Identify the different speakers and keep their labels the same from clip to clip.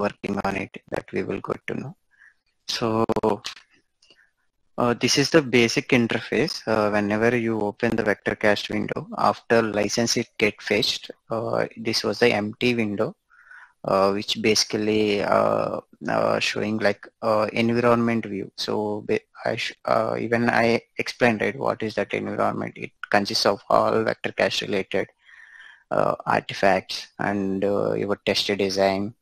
Speaker 1: working on it, that we will get to know. So this is the basic interface. Whenever you open the vector cache window, after license it get fetched. This was the empty window, which basically showing like environment view. So even I explained it, what is that environment. It consists of all vector cache related artifacts and your test design,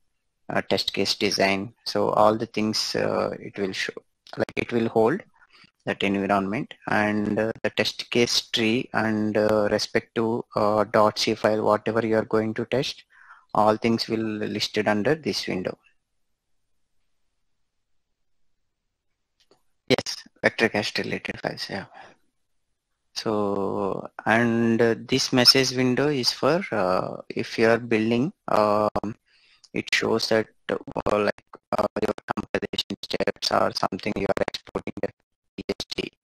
Speaker 1: test case design. So all the things it will show, like it will hold that environment, and the test case tree and respect to .c file, whatever you are going to test, all things will listed under this window. Yes, vector cache related files. Yeah. So, and this message window is for if you are building, it shows that like your compilation steps or something, you are exporting the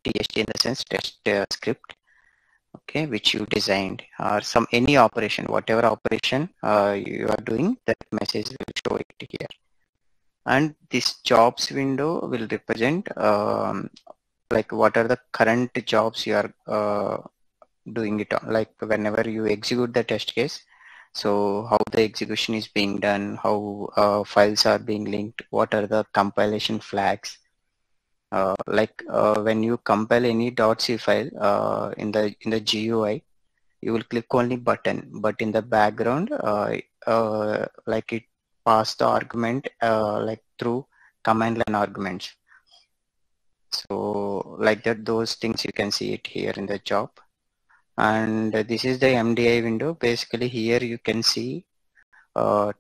Speaker 1: TST in the sense test script, okay, which you designed, or any operation, whatever operation you are doing, that message will show it here. And this jobs window will represent like what are the current jobs you are doing it on, like whenever you execute the test case, so how the execution is being done, how files are being linked, what are the compilation flags. Like when you compile any .c file in the GUI, you will click only button, but in the background like it pass the argument like through command line arguments. So like that, those things you can see it here in the job. And this is the MDI window. Basically here you can see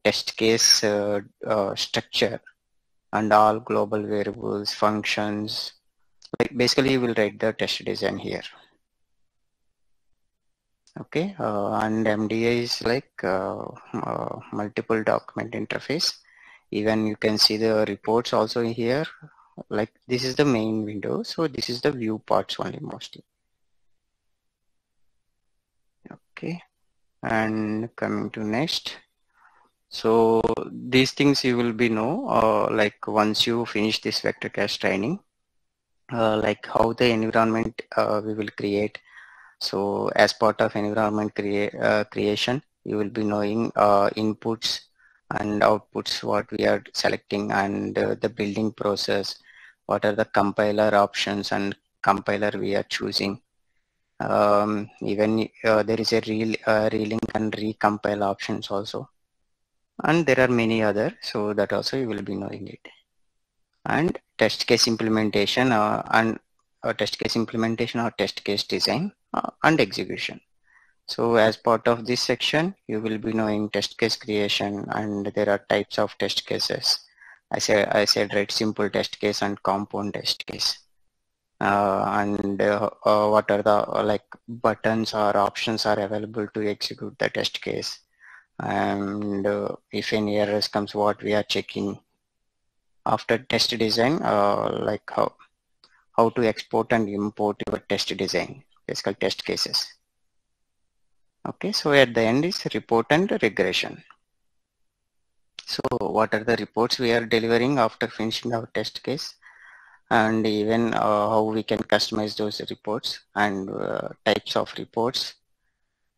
Speaker 1: test case structure and all global variables, functions. Like basically you will write the test design here. Okay, and MDI is like multiple document interface. Even you can see the reports also here. Like this is the main window, so this is the view parts only mostly. Okay, and coming to next. So these things you will be know like once you finish this vector cache training, like how the environment we will create. So as part of environment creation, you will be knowing inputs and outputs, what we are selecting, and the building process, what are the compiler options and compiler we are choosing. Even there is a relink and recompile options also. And there are many other, so that also you will be knowing it. And test case implementation and test case implementation or test case design and execution. So as part of this section, you will be knowing test case creation, and there are types of test cases. I said right, simple test case and compound test case. And what are the like buttons or options are available to execute the test case. And if any errors comes, what we are checking. After test design, like how to export and import your test design, basically test cases. Okay, so at the end is report and regression. So what are the reports we are delivering after finishing our test case, and even how we can customize those reports and types of reports.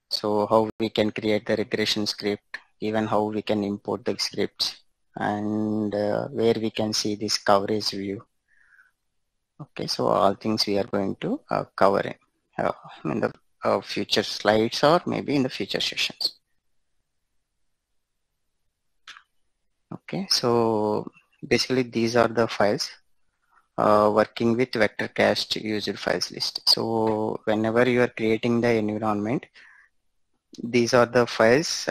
Speaker 1: So how we can create the regression script, even how we can import the scripts, and where we can see this coverage view. Okay, so all things we are going to cover in the future slides, or maybe in the future sessions. Okay, so basically these are the files working with vector cached used files list. So whenever you are creating the environment, these are the files.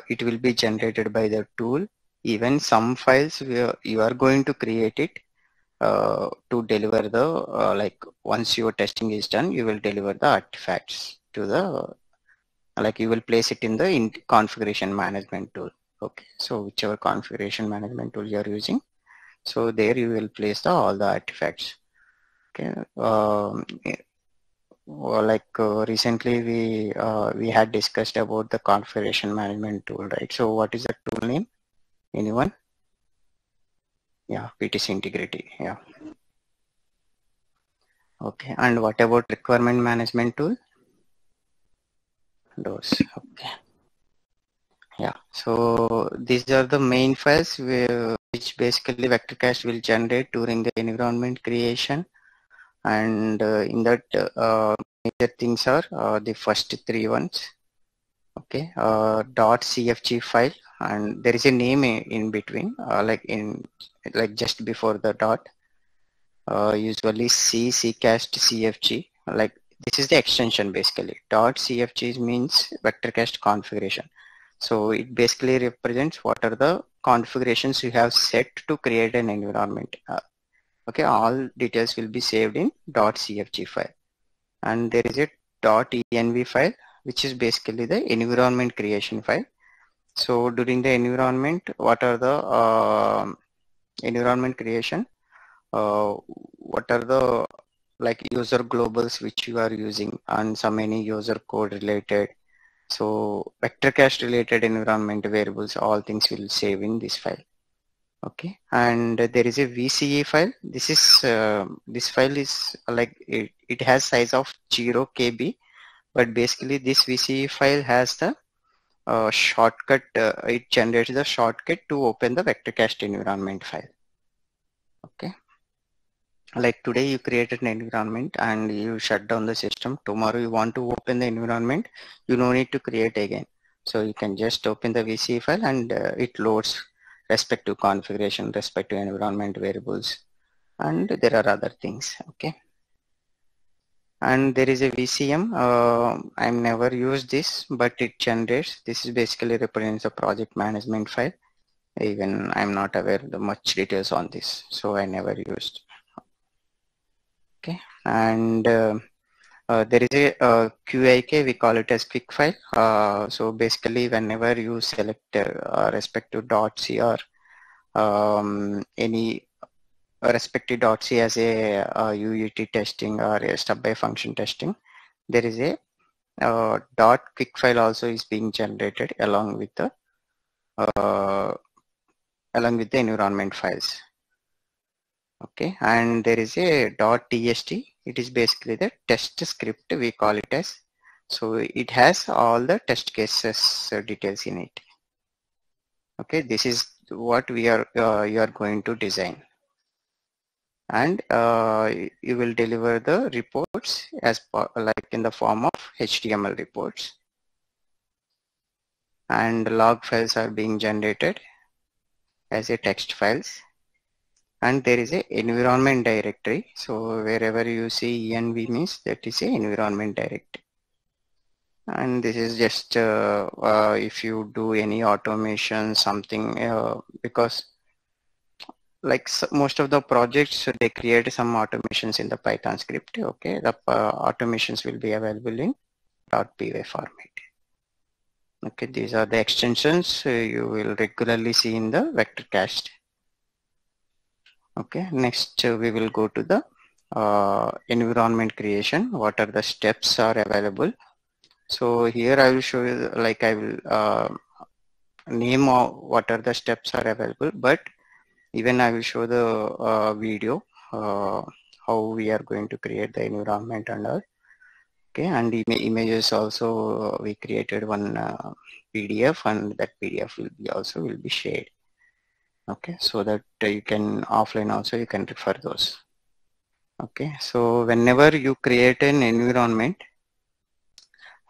Speaker 1: It will be generated by the tool. Even some files you are going to create it to deliver the like once your testing is done, you will deliver the artifacts to the like you will place it in the configuration management tool. Okay, so whichever configuration management tool you are using, so there you will place all the artifacts. Okay, like recently we had discussed about the configuration management tool, right? So what is the tool name? Anyone? Yeah, PTC integrity. Yeah. Okay. And what about requirement management tool? Those. Okay. Yeah. So these are the main files which basically Vectorcast will generate during the environment creation. And in that major things are the first three ones. Okay. .cfg file, and there is a name in between, like just before the dot. Usually ccast cfg, like this is the extension basically. .cfg means vectorcast configuration. So it basically represents what are the configurations you have set to create an environment. Okay, all details will be saved in .cfg file. And there is a .env file, which is basically the environment creation file. So during the environment, what are the environment creation? What are the like user globals which you are using, and some any user code related. So vectorcast related environment variables, all things will save in this file. Okay, and there is a VCE file. This file is like it has size of 0 KB, but basically this VCE file has the shortcut. It generates the shortcut to open the vectorcast environment file. Okay. Like today you created an environment and you shut down the system. Tomorrow you want to open the environment, you no need to create again. So you can just open the VCE file and it loads respective configuration, respective environment variables, and there are other things. Okay. And there is a VCM. I've never used this, but it generates. This is basically represents a project management file. Even I'm not aware of the much details on this, so I never used. Okay, and there is a QIK, we call it as quick file. So basically whenever you select respective .c or any respective .c as a UUT testing or a stub by function testing, there is a .quick file also is being generated along with the environment files. Okay, and there is a .tst. It is basically the test script, we call it as. So it has all the test cases details in it. Okay, this is what we are you are going to design, and you will deliver the reports as like in the form of HTML reports, and log files are being generated as a text files. And there is a environment directory. So wherever you see env means that is a environment directory. And this is just if you do any automation, something, because like most of the projects, they create some automations in the Python script. Okay, the automations will be available in .py format. Okay, these are the extensions you will regularly see in the Vectorcast. Okay, next we will go to the environment creation. What are the steps are available? So here I will show you, like I will name what are the steps are available, but even I will show the video how we are going to create the environment and all. Okay, and images also we created one PDF, and that PDF will be shared. Okay, so that you can offline also you can refer those. Okay, so whenever you create an environment,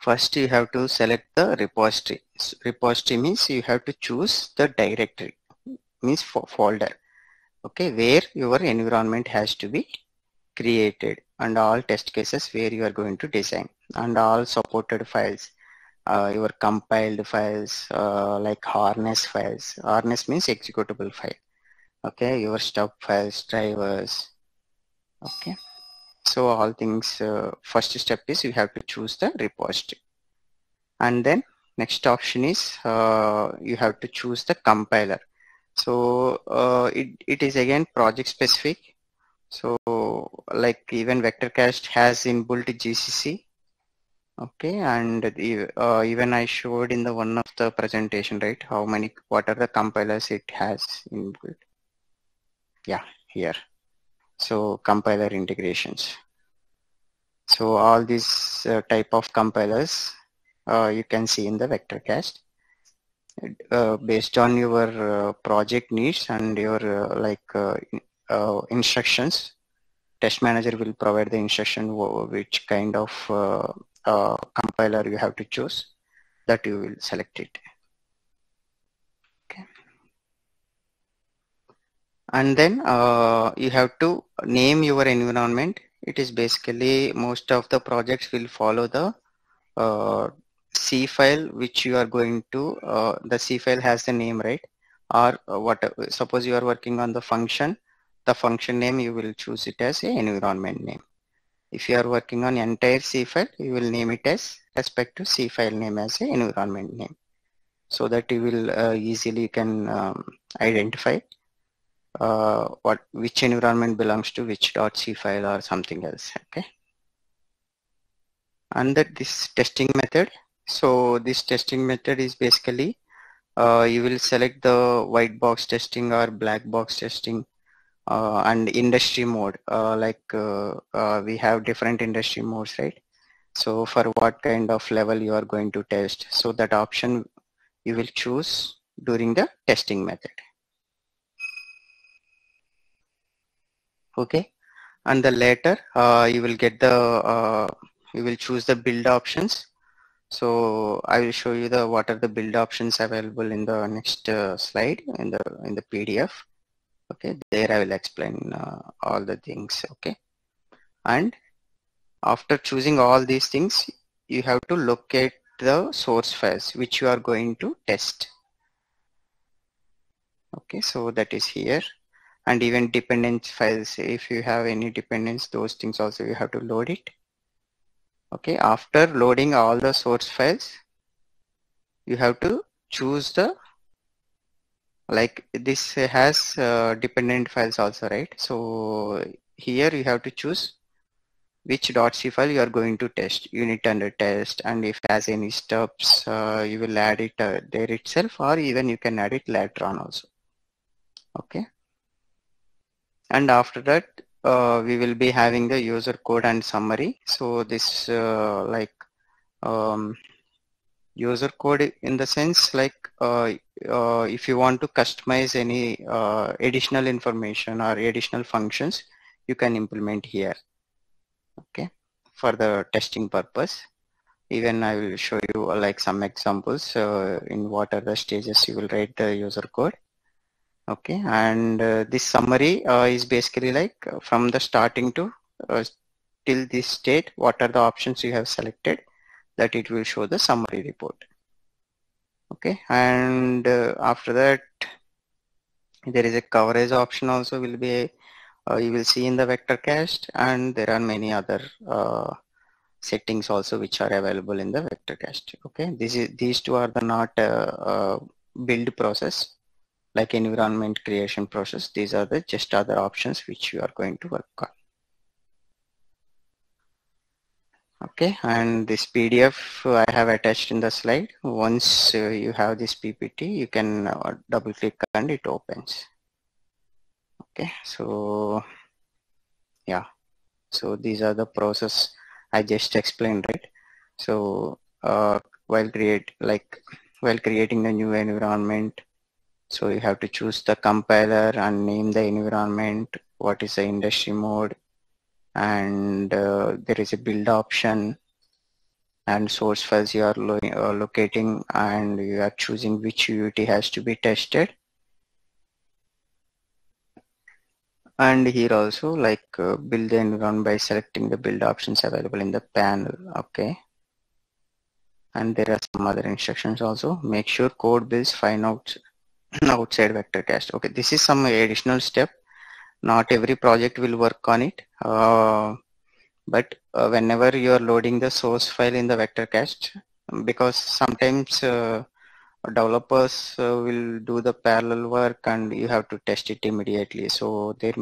Speaker 1: first you have to select the repository. Repository means you have to choose the directory, means folder, okay, where your environment has to be created, and all test cases where you are going to design, and all supported files, your compiled files, like harness files. Harness means executable file. Okay, your stub files, drivers. Okay, so all things, first step is you have to choose the repository, and then next option is you have to choose the compiler. So it is again project specific. So like even Vectorcast has inbuilt GCC. Okay, and even I showed in the one of the presentation, right, what are the compilers it has inbuilt. Yeah, here. So compiler integrations. So all these type of compilers you can see in the vector cast. Based on your project needs and your instructions, test manager will provide the instruction which kind of compiler you have to choose, that you will select it. Okay. And then you have to name your environment. It is basically most of the projects will follow the C file which you are going to, the C file has the name, right? Or suppose you are working on the function name, you will choose it as a environment name. If you are working on entire C file, you will name it as respect to C file name as a environment name, so that you will easily can identify which environment belongs to which .c file or something else. Okay. And this testing method. So this testing method is basically you will select the white box testing or black box testing and industry mode. We have different industry modes, right? So for what kind of level you are going to test, so that option you will choose during the testing method. Okay, and the later you will get the you will choose the build options. So I will show you the what are the build options available in the next slide in the PDF. Okay, there I will explain all the things. Okay, and after choosing all these things, you have to locate the source files which you are going to test. Okay, so that is here. And even dependence files, if you have any dependence, those things also you have to load it. Okay, after loading all the source files, you have to choose the, like this has dependent files also, right? So here you have to choose which .c file you are going to test, unit under test, and if it has any stubs, you will add it there itself, or even you can add it later on also. Okay. And after that, we will be having the user code and summary. So this user code in the sense like if you want to customize any additional information or additional functions, you can implement here. Okay, for the testing purpose. Even I will show you like some examples in what are the stages you will write the user code. Okay, and this summary is basically like from the starting to till this state, what are the options you have selected, that it will show the summary report. Okay, and after that there is a coverage option also will be you will see in the vector cast, and there are many other settings also which are available in the vector cast. Okay, these two are the not build process like environment creation process. These are the just other options which you are going to work on. Okay, and this PDF I have attached in the slide. Once you have this PPT, you can double click and it opens. Okay, so yeah, so these are the process I just explained, right? So while creating the new environment, so you have to choose the compiler and name the environment, what is the industry mode, and there is a build option, and source files you are locating, and you are choosing which UUT has to be tested. And here also like build the environment by selecting the build options available in the panel. Okay, and there are some other instructions also. Make sure code builds fine outside vector cast. Okay, this is some additional step. Not every project will work on it, but whenever you are loading the source file in the vector cast, because sometimes developers will do the parallel work and you have to test it immediately. So they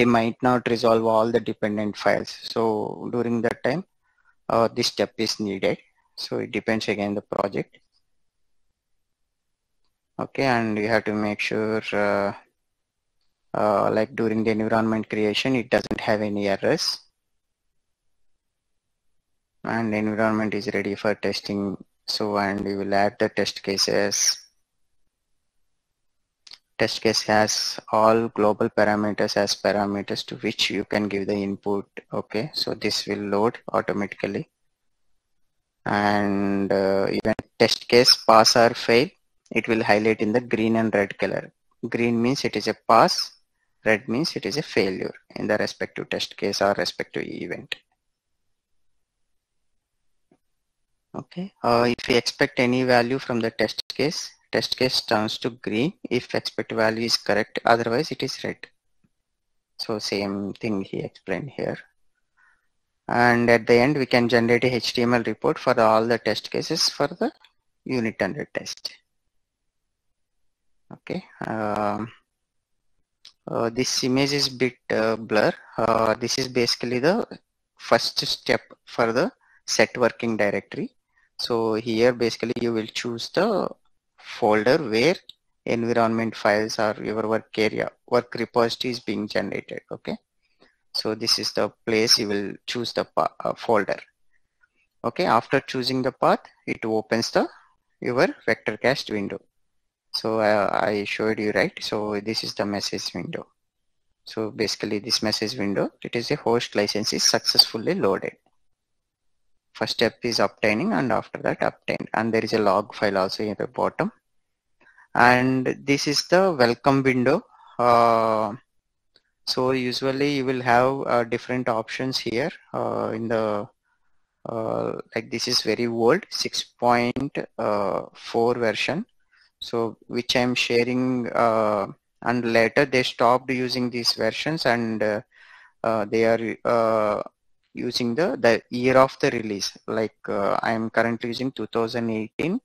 Speaker 1: might not resolve all the dependent files. So during that time, this step is needed. So it depends again the project. Okay, and you have to make sure like during the environment creation, it doesn't have any errors. And the environment is ready for testing. So, and we will add the test cases. Test case has all global parameters as parameters to which you can give the input. Okay, so this will load automatically. And even test case pass or fail, it will highlight in the green and red color. Green means it is a pass, red means it is a failure in the respective test case or respective event. Okay, if we expect any value from the test case turns to green if expected value is correct, otherwise it is red. So same thing he explained here. And at the end, we can generate a HTML report for all the test cases for the unit under test. Okay. This image is bit blur. This is basically the first step for the set working directory. So here basically you will choose the folder where environment files or your work area, work repository is being generated. Okay. So this is the place you will choose the folder. Okay, after choosing the path, it opens the your vector cast window. So I showed you, right? So this is the message window. So basically this message window, it is a host license is successfully loaded. First step is obtaining, and after that obtained, and there is a log file also in the bottom. And this is the welcome window. So usually you will have different options here in the like this is very old 6.4 version, so which I'm sharing, and later they stopped using these versions, and they are using the year of the release, like I'm currently using 2018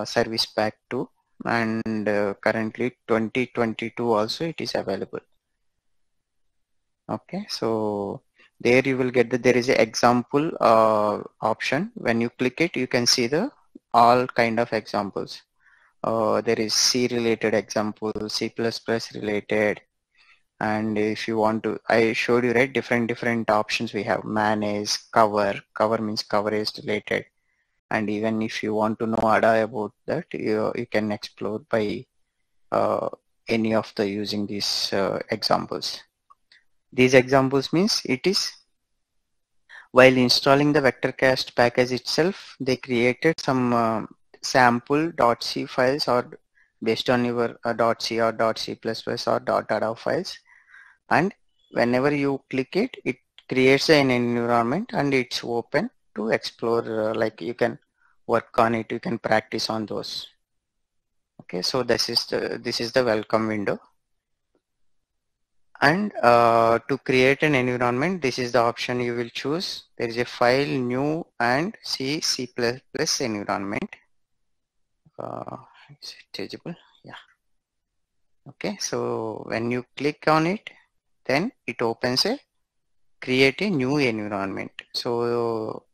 Speaker 1: service pack 2, and currently 2022 also it is available. Okay, so there you will get that there is an example option. When you click it, you can see the all kind of examples. There is C related example, C++ related, and if you want to, I showed you, right, different options we have. Manage, cover means coverage related, and even if you want to know ADA about that, you can explore by any of the using these examples. These examples means it is while installing the vectorcast package itself, they created some sample.c files or based on your .c or .c++ or .ada files, and whenever you click it, it creates an environment and it's open to explore, like you can work on it, you can practice on those. Okay, so this is the welcome window. And to create an environment, this is the option you will choose. There is a file, new, and C environment. Is it eligible? Yeah. Okay, so when you click on it, then it opens a create a new environment. So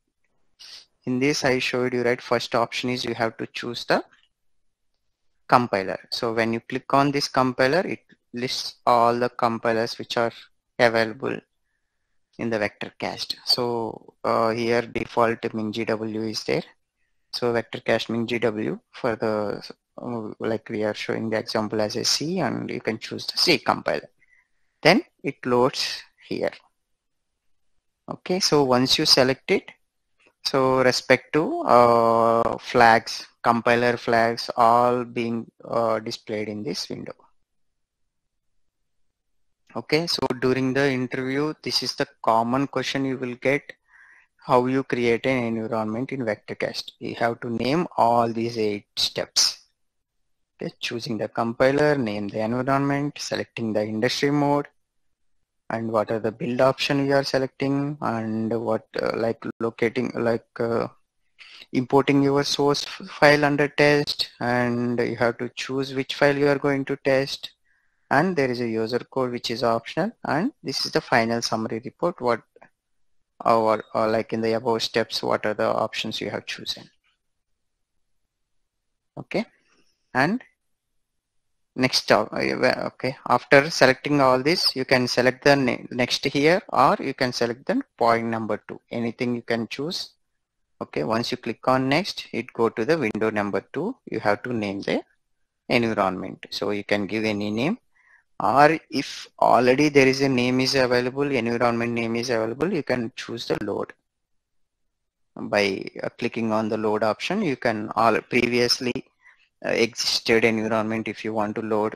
Speaker 1: in this I showed you, right, first option is you have to choose the compiler. So when you click on this compiler, it lists all the compilers which are available in the vectorcast. So here default MinGW is there. So vectorcast MinGW for the like we are showing the example as a C, and you can choose the C compiler. Then it loads here. Okay, so once you select it, so respective flags, compiler flags, all being displayed in this window. Okay, so during the interview, this is the common question you will get: how you create an environment in vectorcast. You have to name all these 8 steps. Okay, choosing the compiler, name the environment, selecting the industry mode, and what are the build option you are selecting, and what like locating, like importing your source file under test, and you have to choose which file you are going to test, and there is a user code which is optional, and this is the final summary report, what or like in the above steps, what are the options you have chosen. Okay, and Next, okay, after selecting all this, you can select the next here, or you can select the point number 2. Anything you can choose. Okay, once you click on next, it go to the window number 2. You have to name the environment. So you can give any name, or if already there is a name is available, environment name is available, you can choose the load. By clicking on the load option, you can all previously existed environment if you want to load.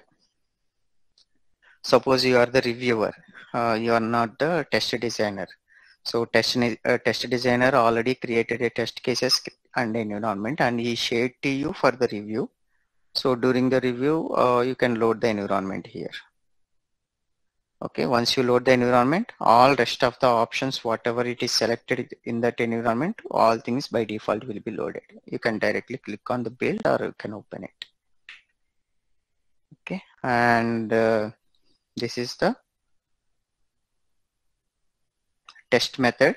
Speaker 1: Suppose you are the reviewer, you are not the test designer. So test designer already created a test cases and environment, and he shared to you for the review. So during the review, you can load the environment here. Okay, once you load the environment, all rest of the options, whatever it is selected in that environment, all things by default will be loaded. You can directly click on the build, or you can open it. Okay, and this is the test method.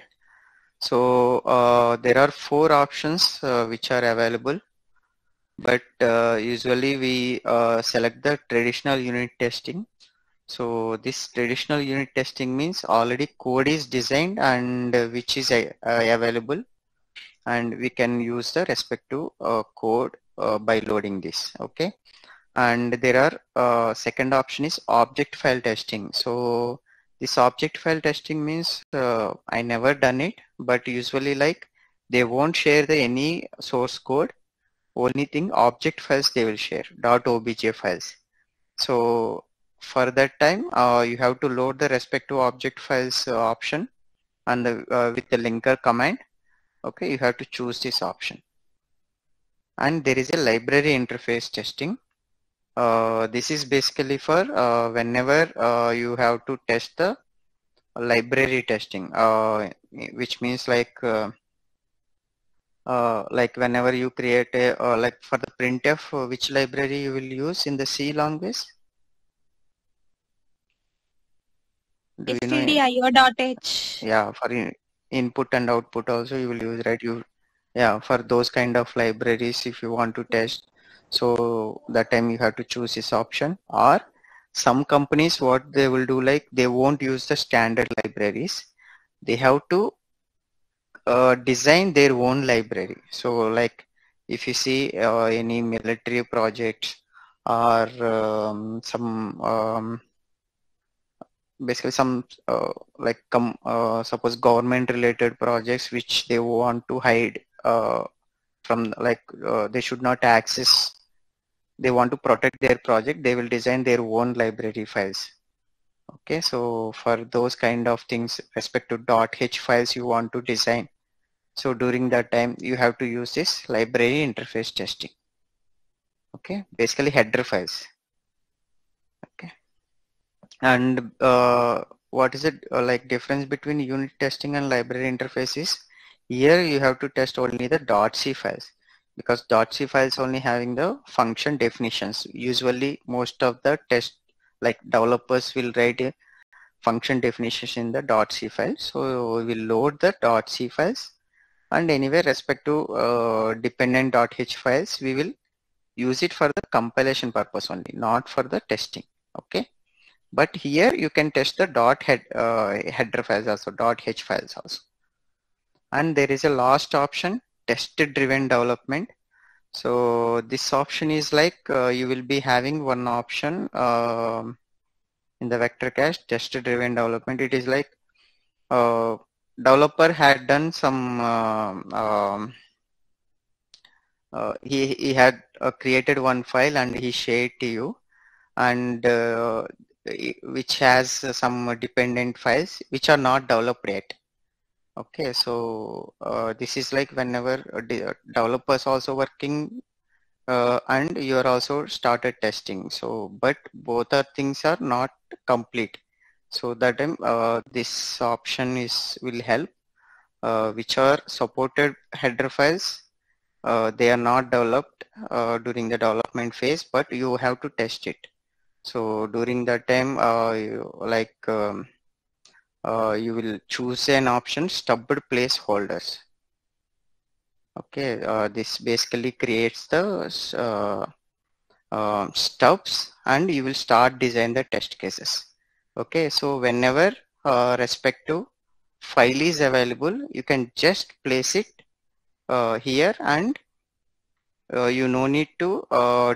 Speaker 1: So there are 4 options which are available, but usually we select the traditional unit testing. So this traditional unit testing means already code is designed and which is available, and we can use the respective code by loading this. Okay, and there are second option is object file testing. So this object file testing means I never done it, but usually like they won't share the any source code, only thing object files they will share, .obj files. So for that time you have to load the respective object files option, and with the linker command. Okay, you have to choose this option. And there is a library interface testing. This is basically for whenever you have to test the library testing, which means like whenever you create a like for the printf, which library you will use in the C language? Do you know?
Speaker 2: stdio.h.
Speaker 1: Yeah, for input and output also you will use, right? Yeah, for those kind of libraries, if you want to test, so that time you have to choose this option. Or some companies, what they will do, like they won't use the standard libraries. They have to design their own library. So like if you see any military projects, or some basically some suppose government related projects which they want to hide from, like they should not access, they want to protect their project, they will design their own library files. Okay, so for those kind of things, respect to .h files you want to design, so during that time you have to use this library interface testing. Okay, basically header files. Okay, and what is it like difference between unit testing and library interfaces? Here you have to test only the .c files, because .c files only having the function definitions. Usually most of the test, like developers will write a function definitions in the .c file. So we will load the .c files, and anyway respect to dependent .h files, we will use it for the compilation purpose only, not for the testing. Okay. But here you can test the header files also, .h files also. And there is a last option, test driven development. So this option is like you will be having one option in the vector cache, test driven development. It is like developer had done some he had created one file and he shared to you, and which has some dependent files which are not developed yet. Okay, so this is like whenever developers also working and you are also started testing. So, but both are things are not complete. So that time this option will help, which are supported header files. They are not developed during the development phase, but you have to test it. So during that time, you will choose an option, stubbed placeholders. Okay, this basically creates the stubs, and you will start design the test cases. Okay, so whenever respective file is available, you can just place it here, and you no need to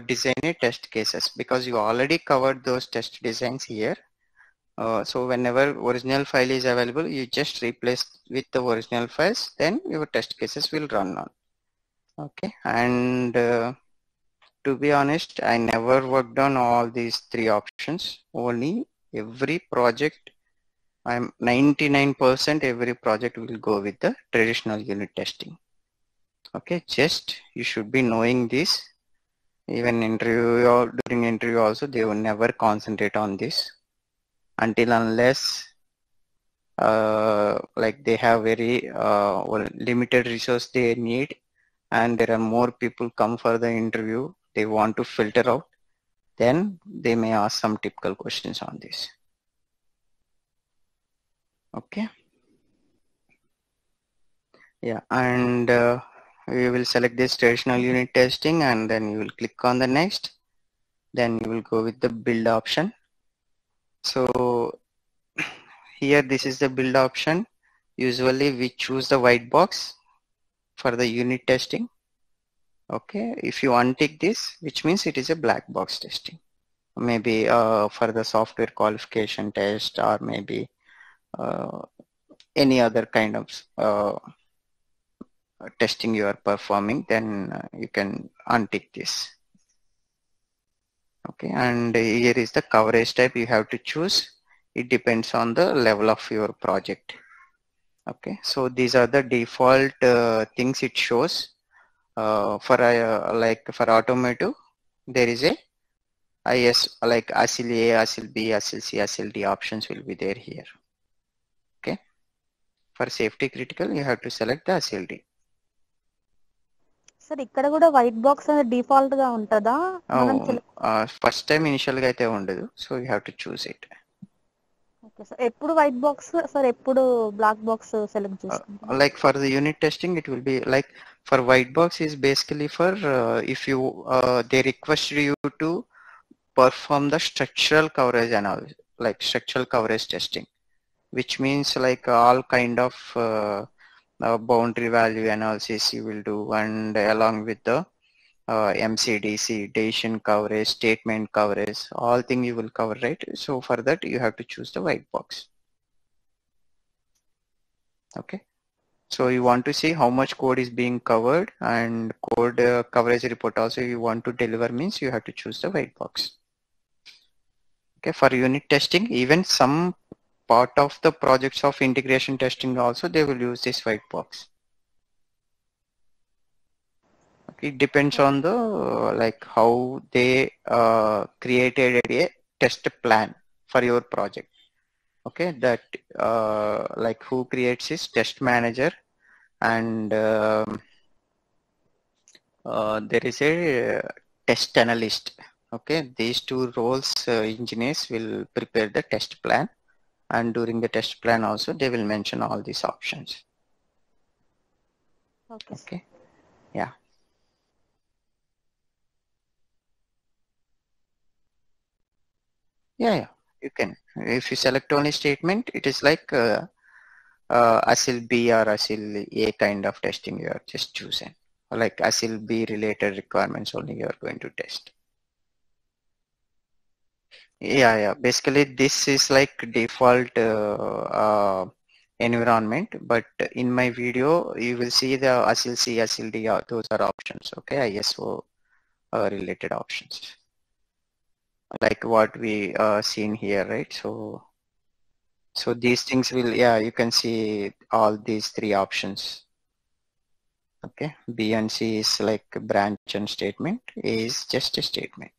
Speaker 1: design a test cases because you already covered those test designs here. So whenever original file is available, you just replace with the original files, then your test cases will run on. Okay, and to be honest, I never worked on all these three options. Only every project, I'm 99% every project will go with the traditional unit testing. Okay, just you should be knowing this. Even interview or during interview also, they will never concentrate on this until unless like they have very limited resource they need, and there are more people come for the interview, they want to filter out, then they may ask some typical questions on this. Okay. Yeah, and we will select this traditional unit testing, and then you will click on the next. Then you will go with the build option. So here, this is the build option. Usually we choose the white box for the unit testing. Okay, if you untick this, which means it is a black box testing. Maybe for the software qualification test, or maybe any other kind of testing you are performing, then you can untick this. Okay, and here is the coverage type you have to choose. It depends on the level of your project. Okay, so these are the default things it shows. For like for automotive, there is a IS like ASIL A, ASIL B, ASIL C, ASIL D options will be there here. Okay, for safety critical, you have to select the ASIL D.
Speaker 2: Sir ఇక్కడ కూడా white box అనేది default గా ఉంటదా? మనం
Speaker 1: first time initial గా అయితే ఉండదు, so you have to choose it.
Speaker 2: Okay sir, ఎప్పుడు వైట్ బాక్స్ సార్, ఎప్పుడు బ్లాక్ బాక్స్ సెలెక్ట్ చేసుకుంటాం?
Speaker 1: Like for the unit testing, it will be like for white box is basically for if you they request you to perform the structural coverage analysis, like structural coverage testing, which means like all kind of boundary value analysis you will do, and along with the MCDC, decision coverage, statement coverage, all thing you will cover, right? So for that you have to choose the white box. Okay, so you want to see how much code is being covered, and code coverage report also you want to deliver, means you have to choose the white box. Okay, for unit testing, even some part of the projects of integration testing also, they will use this white box. Okay, it depends on the like how they created a test plan for your project. Okay, that like who creates this test manager, and there is a test analyst. Okay, these two roles engineers will prepare the test plan, and during the test plan also they will mention all these options. Okay. Yeah. Yeah, you can. If you select only statement, it is like ASIL B or ASIL A kind of testing you are just choosing. Like ASIL B related requirements only you are going to test. Yeah. Basically, this is like default environment, but in my video, you will see the ASIL C, ASIL D, those are options. Okay, ISO related options. Like what we seen here, right? So these things will, yeah, you can see all these three options. Okay, B and C is like branch and statement, A is just a statement.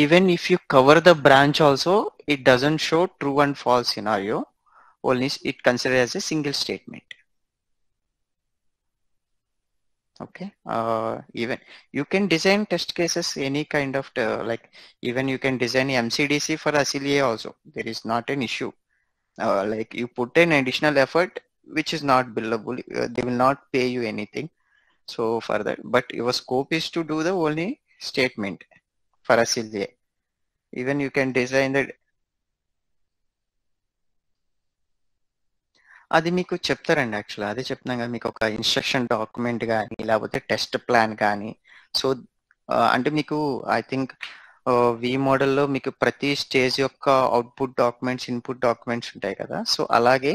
Speaker 1: Even if you cover the branch also, it doesn't show true and false scenario, only it considered as a single statement. Okay, even you can design test cases any kind of like even you can design MCDC for ASIL A also, there is not an issue. like you put an additional effort which is not billable, they will not pay you anything. So for that, but your scope is to do the only statement for a CLA. Even you can design the, అది మీకు చెప్తారండి actually. అదే చెప్తున్నాం కదా, మీకు ఒక instruction document కానీ లేకపోతే టెస్ట్ ప్లాన్ కానీ. సో అంటే మీకు ఐ థింక్ వి మోడల్లో మీకు ప్రతి స్టేజ్ యొక్క అవుట్పుట్ డాక్యుమెంట్స్, ఇన్పుట్ డాక్యుమెంట్స్ ఉంటాయి కదా. సో అలాగే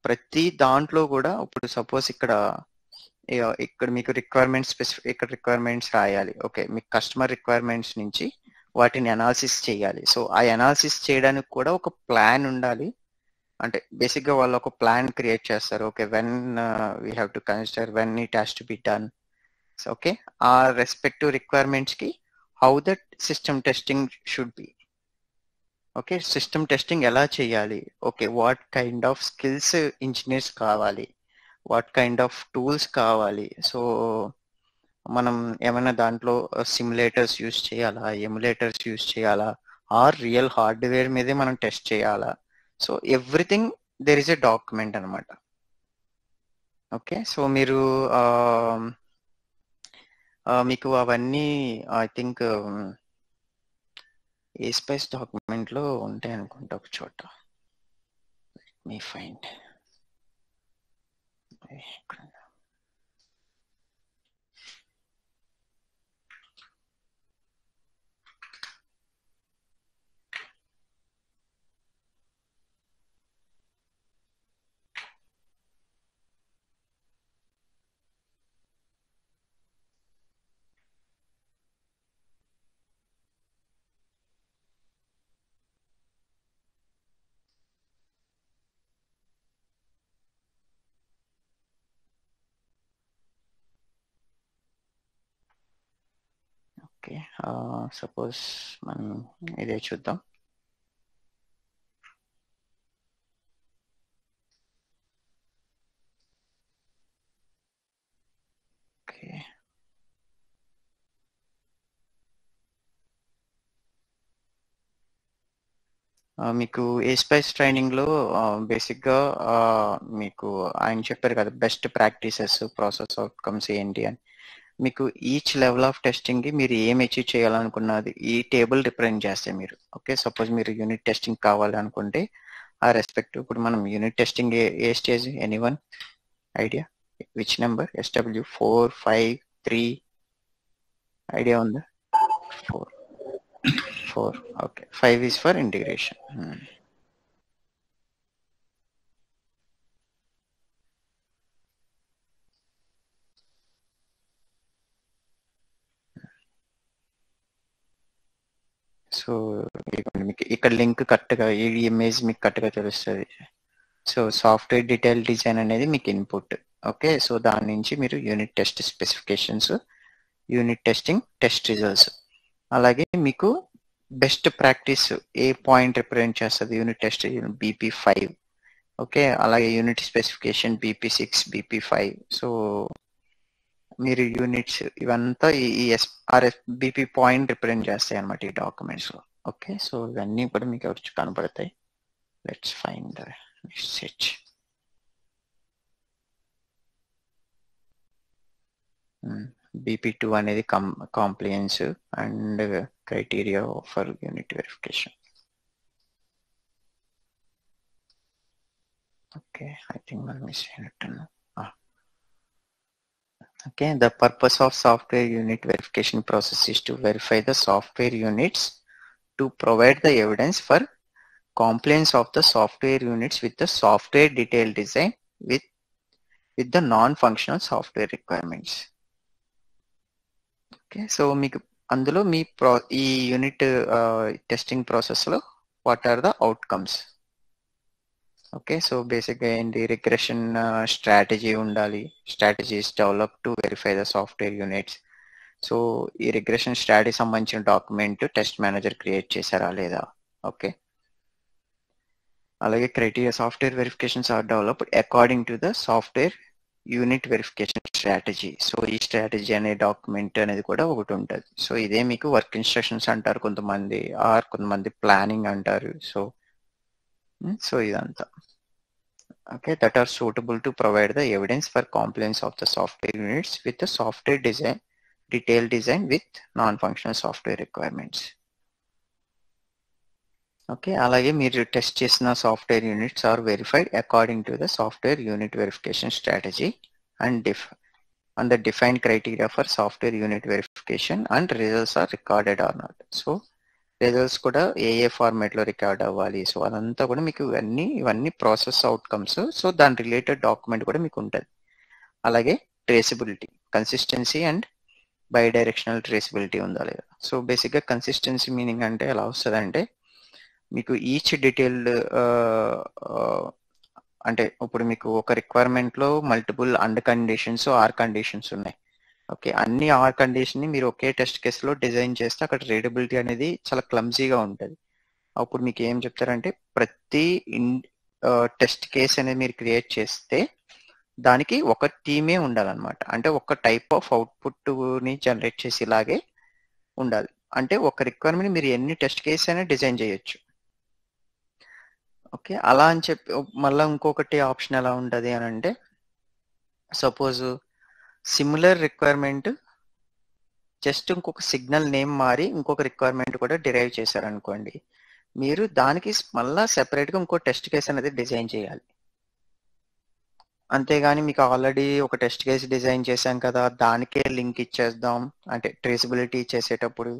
Speaker 1: ప్రతి దాంట్లో కూడా ఇప్పుడు సపోజ్ ఇక్కడ మీకు రిక్వైర్మెంట్స్ ఇక్కడ రిక్వైర్మెంట్స్ రాయాలి. ఓకే, మీకు కస్టమర్ రిక్వైర్మెంట్స్ నుంచి వాటిని అనాలిసిస్ చేయాలి. సో ఆ అనాలిసిస్ చేయడానికి కూడా ఒక ప్లాన్ ఉండాలి. అంటే బేసిక్ గా వాళ్ళు ఒక ప్లాన్ క్రియేట్ చేస్తారు. Okay, when we have to consider when it has to be done. Okay, ఆ రెస్పెక్టివ్ రిక్వైర్మెంట్స్ కి how that system testing should be. Okay, system testing ఎలా చేయాలి, okay, what kind of skills engineers కావాలి, what kind of tools కావాలి. So మనం ఏమైనా దాంట్లో simulators use చేయాలా, ఎమ్యులేటర్స్ యూస్ చేయాలా, ఆర్ రియల్ హార్డ్వేర్ మీదే మనం టెస్ట్ చేయాలా. So everything there is a document అనమాట. ఓకే, సో మీరు మీకు అవన్నీ I think A spice document లో ఉంటాయి అనుకుంటా ఒక చోట. మీ ఫైండ్ ఓకే, సపోజ్ మనం ఇదే చూద్దాం. ఓకే, మీకు ఏ స్పైస్ ట్రైనింగ్ లో బేసిక్ గా మీకు ఆయన చెప్పారు కదా బెస్ట్ ప్రాక్టీసెస్, ప్రాసెస్ అవుట్కమ్స్ ఏంటి అని. మీకు ఈచ్ లెవెల్ ఆఫ్ టెస్టింగ్ కి మీరు ఏం అచీవ్ చేయాలనుకున్నది ఈ టేబుల్ రిప్రజెంట్ చేస్తే మీరు. ఓకే, సపోజ్ మీరు యూనిట్ టెస్టింగ్ కావాలి అనుకుంటే ఆ రెస్పెక్ట్ ఇప్పుడు మనం unit testing A stage, anyone idea which number? SW 4, 5, 3 idea ఉందా? 4. Okay, 5 is for integration. So మీకు ఇక్కడ లింక్ కరెక్ట్గా, ఈ ఇమేజ్ మీకు కరెక్ట్గా తెలుస్తుంది. సో సాఫ్ట్వేర్ డీటెయిల్ డిజైన్ అనేది మీకు ఇన్పుట్. ఓకే, సో దాని నుంచి మీరు unit test specifications, unit testing, test results, అలాగే మీకు బెస్ట్ ప్రాక్టీస్ ఏ పాయింట్ రిప్రజెంట్ చేస్తుంది యూనిట్ టెస్ట్, BP5. ఓకే, అలాగే unit specification BP6, BP5. So మీరు యూనిట్స్ ఇవంతా ఈ SRF BP పాయింట్ రిప్రజెంట్ చేస్తాయి అన్నమాట ఈ డాక్యుమెంట్స్ లో. ఓకే, సో ఇవన్నీ కూడా మీకు వచ్చి కనపడతాయి. Let's find the search. BP2 అనేది compliance and criteria for unit verification. Okay, I think మనం miss అయినట్టున్నాం. Okay, the purpose of software unit verification process is to verify the software units to provide the evidence for compliance of the software units with the software detail design with the non-functional software requirements. Okay, so మీకు అందులో మీ ఈ unit testing process లో what are the outcomes? Okay, so బేసిక్గా ఏంటి, regression strategy ఉండాలి, strategies develop to verify the software units. So ఈ regression strategy సంబంధించిన డాక్యుమెంట్ టెస్ట్ మేనేజర్ క్రియేట్ చేశారా లేదా? ఓకే, అలాగే criteria software verifications are developed according to the software unit verification strategy. So ఈ strategy అనే document అనేది కూడా ఒకటి ఉంటుంది. సో ఇదే మీకు వర్క్ ఇన్స్ట్రక్షన్స్ అంటారు కొంతమంది, ఆర్ కొంతమంది ప్లానింగ్ అంటారు. సో సో ఇదంతా okay, that are suitable to provide the evidence for compliance of the software units with the software design, detailed design with non-functional software requirements. Okay, అలాగే మీరు test చేసిన software units are verified according to the software unit verification strategy and the defined criteria for software unit verification and results are recorded or not. So results కూడా ఏ format లో record అవ్వాలి, so అదంతా కూడా మీకు ఇవన్నీ process outcomes. So దాని related document కూడా మీకు ఉంటుంది. అలాగే traceability, consistency and by directional traceability ఉందా లేదా. సో బేసిక్గా కన్సిస్టెన్సీ మీనింగ్ అంటే ఎలా వస్తుంది అంటే మీకు ఈచ్ డీటెయిల్డ్ అంటే ఇప్పుడు మీకు ఒక రిక్వైర్మెంట్ లో multiple and conditions are conditions ఉన్నాయి. ఓకే, అన్ని ఆర్ కండిషన్ ని మీరు ఒకే టెస్ట్ కేసులో డిజైన్ చేస్తే అక్కడ రీడబిలిటీ అనేది చాలా క్లమ్జీగా ఉంటుంది. అప్పుడు మీకు ఏం చెప్తారంటే ప్రతి టెస్ట్ కేస్ అనేది మీరు క్రియేట్ చేస్తే దానికి ఒక టీమే ఉండాలన్నమాట. అంటే ఒక టైప్ ఆఫ్ అవుట్పుట్ ని జనరేట్ చేసి ఇలాగే ఉండాలి. అంటే ఒక రిక్వైర్మెంట్ మీరు ఎన్ని టెస్ట్ కేస్ అయినా డిజైన్ చేయొచ్చు. ఓకే, అలా అని చెప్పి మళ్ళీ ఇంకొకటి ఆప్షన్ ఎలా ఉంటుంది అని అంటే సపోజ్ సిమిలర్ రిక్వైర్మెంట్ జస్ట్ ఇంకొక సిగ్నల్ నేమ్ మారి ఇంకొక రిక్వైర్మెంట్ కూడా డిరైవ్ చేశారనుకోండి, మీరు దానికి మళ్ళా సెపరేట్గా ఇంకో టెస్ట్ కేస్ అనేది డిజైన్ చేయాలి. అంతేగాని మీకు ఆల్రెడీ ఒక టెస్ట్ కేసు డిజైన్ చేశాం కదా దానికే లింక్ ఇచ్చేద్దాం అంటే ట్రేసబిలిటీ చేసేటప్పుడు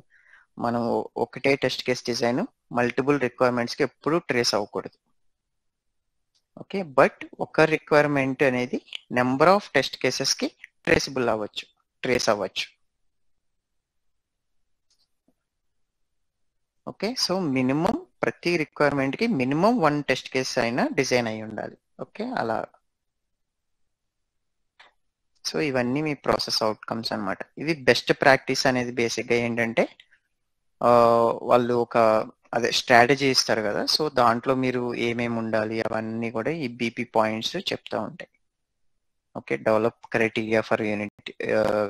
Speaker 1: మనం ఒకటే టెస్ట్ కేస్ డిజైన్ మల్టిపుల్ రిక్వైర్మెంట్స్కి ఎప్పుడు ట్రేస్ అవ్వకూడదు. ఓకే, బట్ ఒక రిక్వైర్మెంట్ అనేది నెంబర్ ఆఫ్ టెస్ట్ కేసెస్కి ట్రేస్ అవ్వచ్చు. ఓకే, సో మినిమం ప్రతి రిక్వైర్మెంట్కి మినిమం 1 టెస్ట్ కేస్ అయినా డిజైన్ అయి ఉండాలి. ఓకే, అలా. సో ఇవన్నీ మీ ప్రాసెస్ అవుట్కమ్స్ అనమాట. ఇది బెస్ట్ ప్రాక్టీస్ అనేది బేసిక్గా ఏంటంటే వాళ్ళు ఒక స్ట్రాటజీ ఇస్తారు కదా, సో దాంట్లో మీరు ఏమేమి ఉండాలి అవన్నీ కూడా ఈ బీపీ పాయింట్స్ చెప్తా ఉంటాయి. Okay, develop criteria for unit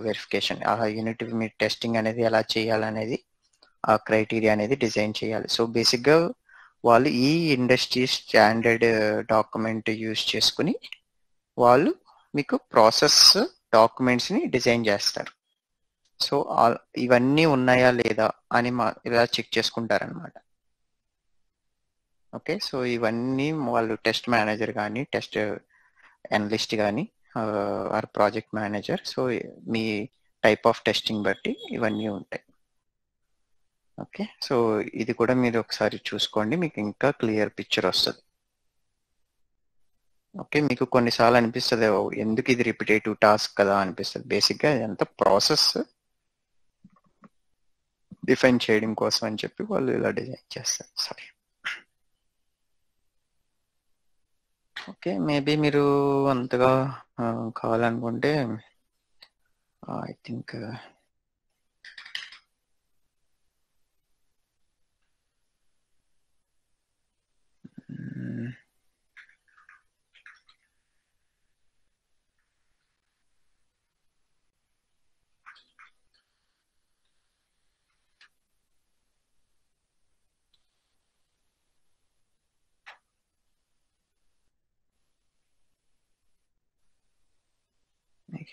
Speaker 1: verification, ఆ యూనిట్ మీ టెస్టింగ్ అనేది ఎలా చేయాలనేది ఆ క్రైటీరియా అనేది డిజైన్ చేయాలి. సో బేసిక్గా వాళ్ళు ఈ ఇండస్ట్రీ స్టాండర్డ్ డాక్యుమెంట్ యూజ్ చేసుకుని వాళ్ళు మీకు ప్రాసెస్ డాక్యుమెంట్స్ని డిజైన్ చేస్తారు. సో ఇవన్నీ ఉన్నాయా లేదా అని ఇలా చెక్ చేసుకుంటారనమాట. ఓకే, సో ఇవన్నీ వాళ్ళు టెస్ట్ మేనేజర్ కానీ టెస్ట్ అనలిస్ట్ కానీ ఆర్ ప్రాజెక్ట్ మేనేజర్, సో మీ టైప్ ఆఫ్ టెస్టింగ్ బట్టి ఇవన్నీ ఉంటాయి. ఓకే, సో ఇది కూడా మీరు ఒకసారి చూసుకోండి, మీకు ఇంకా క్లియర్ పిక్చర్ వస్తుంది. ఓకే, మీకు కొన్నిసార్లు అనిపిస్తుంది ఎందుకు ఇది రిపిటేటివ్ టాస్క్ కదా అనిపిస్తుంది. బేసిక్గా ఇదంతా ప్రాసెస్ డిఫైన్ చేయడం కోసం అని చెప్పి వాళ్ళు ఇలా డిజైన్ చేస్తారు. సారీ. ఓకే, మేబీ మీరు అంతగా కావాలనుకుంటే ఐ థింక్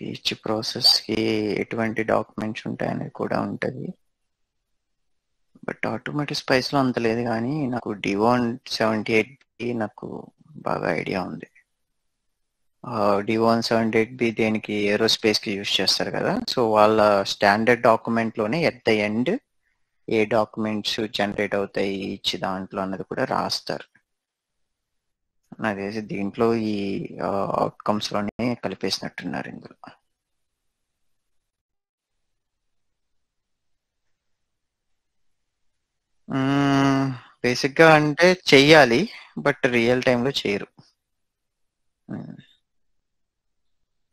Speaker 1: ఈచ్ ప్రాసెస్కి ఎటువంటి డాక్యుమెంట్స్ ఉంటాయనేది కూడా ఉంటుంది. బట్ ఆటోమేటిక్ స్పైస్లో అంత లేదు, కానీ నాకు D178B నాకు బాగా ఐడియా ఉంది. D178B దేనికి ఏరోస్పేస్కి యూజ్ చేస్తారు కదా, సో వాళ్ళ స్టాండర్డ్ డాక్యుమెంట్లోనే ఎట్ ద ఎండ్ ఏ డాక్యుమెంట్స్ జనరేట్ అవుతాయి ఈచ్ దాంట్లో అన్నది కూడా రాస్తారు. నాకు తెలిసి దీంట్లో ఈ అవుట్కమ్స్లోనే కలిపేసినట్టున్నారు ఇందులో. బేసిక్గా అంటే చెయ్యాలి, బట్ రియల్ టైంలో చేయరు.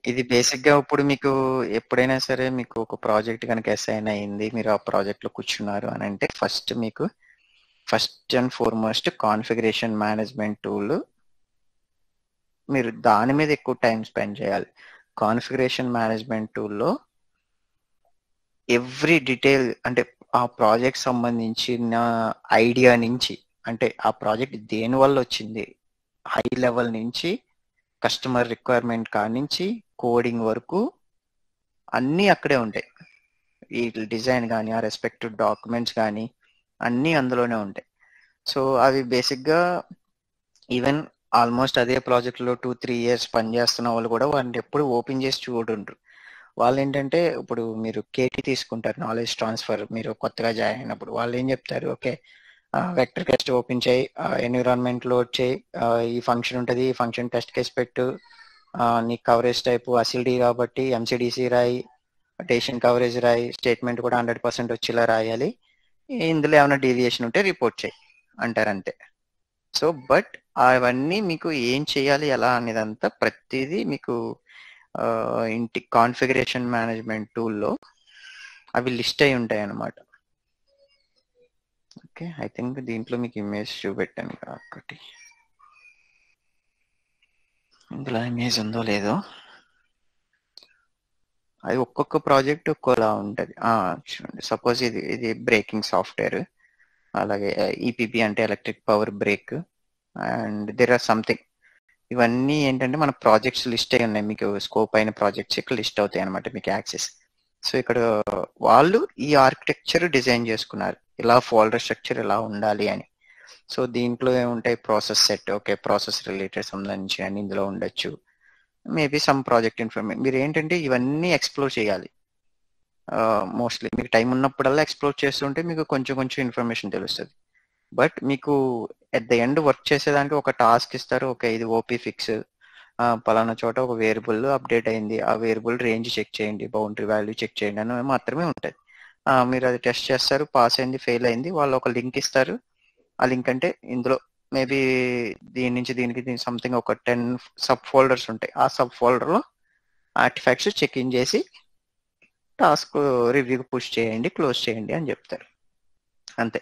Speaker 1: ఇది బేసిక్గా ఇప్పుడు మీకు ఎప్పుడైనా సరే మీకు ఒక ప్రాజెక్ట్ కనుక అసైన్ అయింది, మీరు ఆ ప్రాజెక్ట్లో కూర్చున్నారు అని అంటే first and foremost configuration management tool మీరు దాని మీద ఎక్కువ టైం స్పెండ్ చేయాలి. కాన్ఫిగరేషన్ మేనేజ్మెంట్ టూల్లో ఎవ్రీ డీటెయిల్ అంటే ఆ ప్రాజెక్ట్ సంబంధించిన ఐడియా నుంచి అంటే ఆ ప్రాజెక్ట్ దేని వల్ల వచ్చింది, హై లెవెల్ నుంచి కస్టమర్ రిక్వైర్మెంట్ కానించి కోడింగ్ వరకు అన్నీ అక్కడే ఉంటాయి. ఈ డిజైన్ కానీ ఆ రెస్పెక్టివ్ డాక్యుమెంట్స్ కానీ అన్నీ అందులోనే ఉంటాయి. సో అవి బేసిక్గా ఈవెన్ ఆల్మోస్ట్ అదే ప్రాజెక్ట్లో 2-3 years పనిచేస్తున్న వాళ్ళు కూడా వాటిని ఎప్పుడు ఓపెన్ చేసి చూడుంటారు. వాళ్ళు ఏంటంటే ఇప్పుడు మీరు కేటీ తీసుకుంటారు, నాలెడ్జ్ ట్రాన్స్ఫర్, మీరు కొత్తగా జాయిన్ అయినప్పుడు వాళ్ళు ఏం చెప్తారు, ఓకే వెక్టర్ టెస్ట్ ఓపెన్ చేయి, ఎన్విరాన్మెంట్ లోడ్ చేయి, ఈ ఫంక్షన్ ఉంటుంది, ఈ ఫంక్షన్ టెస్ట్ కేసు పెట్టు, నీ కవరేజ్ టైపు అసిడిటీ కాబట్టి ఎంసిడిసి రాయి, డేషన్ కవరేజ్ రాయి, స్టేట్మెంట్ కూడా 100% వచ్చేలా రాయాలి, ఇందులో ఏమైనా డీవియేషన్ ఉంటే రిపోర్ట్ చేయి అంటారు అంతే. సో బట్ అవన్నీ మీకు ఏం చేయాలి ఎలా అనేదంతా ప్రతిదీ మీకు ఇంటి కాన్ఫిగరేషన్ మేనేజ్మెంట్ టూల్లో అవి లిస్ట్ అయి ఉంటాయి అన్నమాట. ఓకే, ఐ థింక్ దీంట్లో మీకు ఇమేజ్ చూపెట్టాను ఒకటి, ఇందులో ఇమేజ్ ఉందో లేదో, అది ఒక్కొక్క ప్రాజెక్ట్ ఒక్కోలా ఉంటుంది. చూడండి, సపోజ్ ఇది బ్రేకింగ్ సాఫ్ట్వేర్, అలాగే ఈపీబీ అంటే electric power break, and there or something. ఇవన్నీ ఏంటంటే మన ప్రాజెక్ట్స్ లిస్ట్ అయి ఉన్నాయి, మీకు స్కోప్ అయిన ప్రాజెక్ట్స్ ఇక్కడ లిస్ట్ అవుతాయి అనమాట మీకు యాక్సెస్. సో ఇక్కడ వాళ్ళు ఈ ఆర్కిటెక్చర్ డిజైన్ చేసుకున్నారు, ఇలా ఫోల్డర్ స్ట్రక్చర్ ఎలా ఉండాలి అని. సో దీంట్లో ఏముంటాయి, process set, okay process related సంబంధించి అని ఇందులో ఉండొచ్చు, మేబీ సమ్ ప్రాజెక్ట్ ఇన్ఫర్మేషన్. మీరు ఏంటంటే ఇవన్నీ ఎక్స్ప్లోర్ చేయాలి. మోస్ట్లీ మీకు టైం ఉన్నప్పుడల్లా ఎక్స్ప్లోర్ చేస్తుంటే మీకు కొంచెం కొంచెం ఇన్ఫర్మేషన్ తెలుస్తుంది. బట్ మీకు ఎట్ ద ఎండ్ వర్క్ చేసేదానికి ఒక టాస్క్ ఇస్తారు, ఓకే ఇది ఓపీ ఫిక్స్, పలానా చోట ఒక వేరియబుల్ అప్డేట్ అయింది, ఆ వేరియబుల్ రేంజ్ చెక్ చేయండి, బౌండరీ వాల్యూ చెక్ చేయండి అని మాత్రమే ఉంటుంది. మీరు అది టెస్ట్ చేస్తారు, పాస్ అయింది ఫెయిల్ అయింది, వాళ్ళు ఒక లింక్ ఇస్తారు. ఆ లింక్ అంటే ఇందులో మేబీ దీని నుంచి దీనికి సంథింగ్ ఒక 10 సబ్ ఫోల్డర్స్ ఉంటాయి, ఆ సబ్ ఫోల్డర్లో ఆర్టిఫాక్ట్స్ చెక్ ఇన్ చేసి టాస్క్ రివ్యూకి పుష్ చేయండి, క్లోజ్ చేయండి అని చెప్తారు అంతే.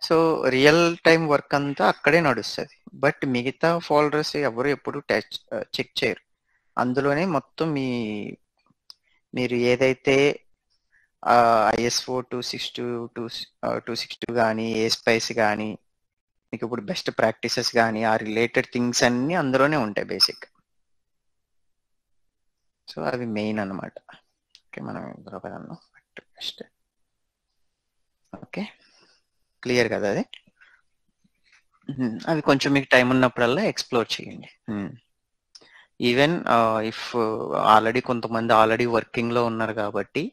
Speaker 1: సో రియల్ టైం వర్క్ అంతా అక్కడే నడుస్తుంది. బట్ మిగతా ఫోల్డర్స్ ఎవరు ఎప్పుడు చెక్ చేయరు, అందులోనే మొత్తం మీరు ఏదైతే ISO 262 కానీ, ఏ స్పైస్ కానీ, మీకు ఇప్పుడు బెస్ట్ ప్రాక్టీసెస్ కానీ ఆ రిలేటెడ్ థింగ్స్ అన్నీ అందులోనే ఉంటాయి బేసిక్. సో అవి మెయిన్ అన్నమాట. ఓకే, మనం ఇందులో కదన్నాం బెస్ట్. ఓకే, క్లియర్ కదా అది. అవి కొంచెం మీకు టైం ఉన్నప్పుడల్లా ఎక్స్ప్లోర్ చేయండి. ఈవెన్ ఇఫ్ ఆల్రెడీ కొంతమంది ఆల్రెడీ వర్కింగ్లో ఉన్నారు కాబట్టి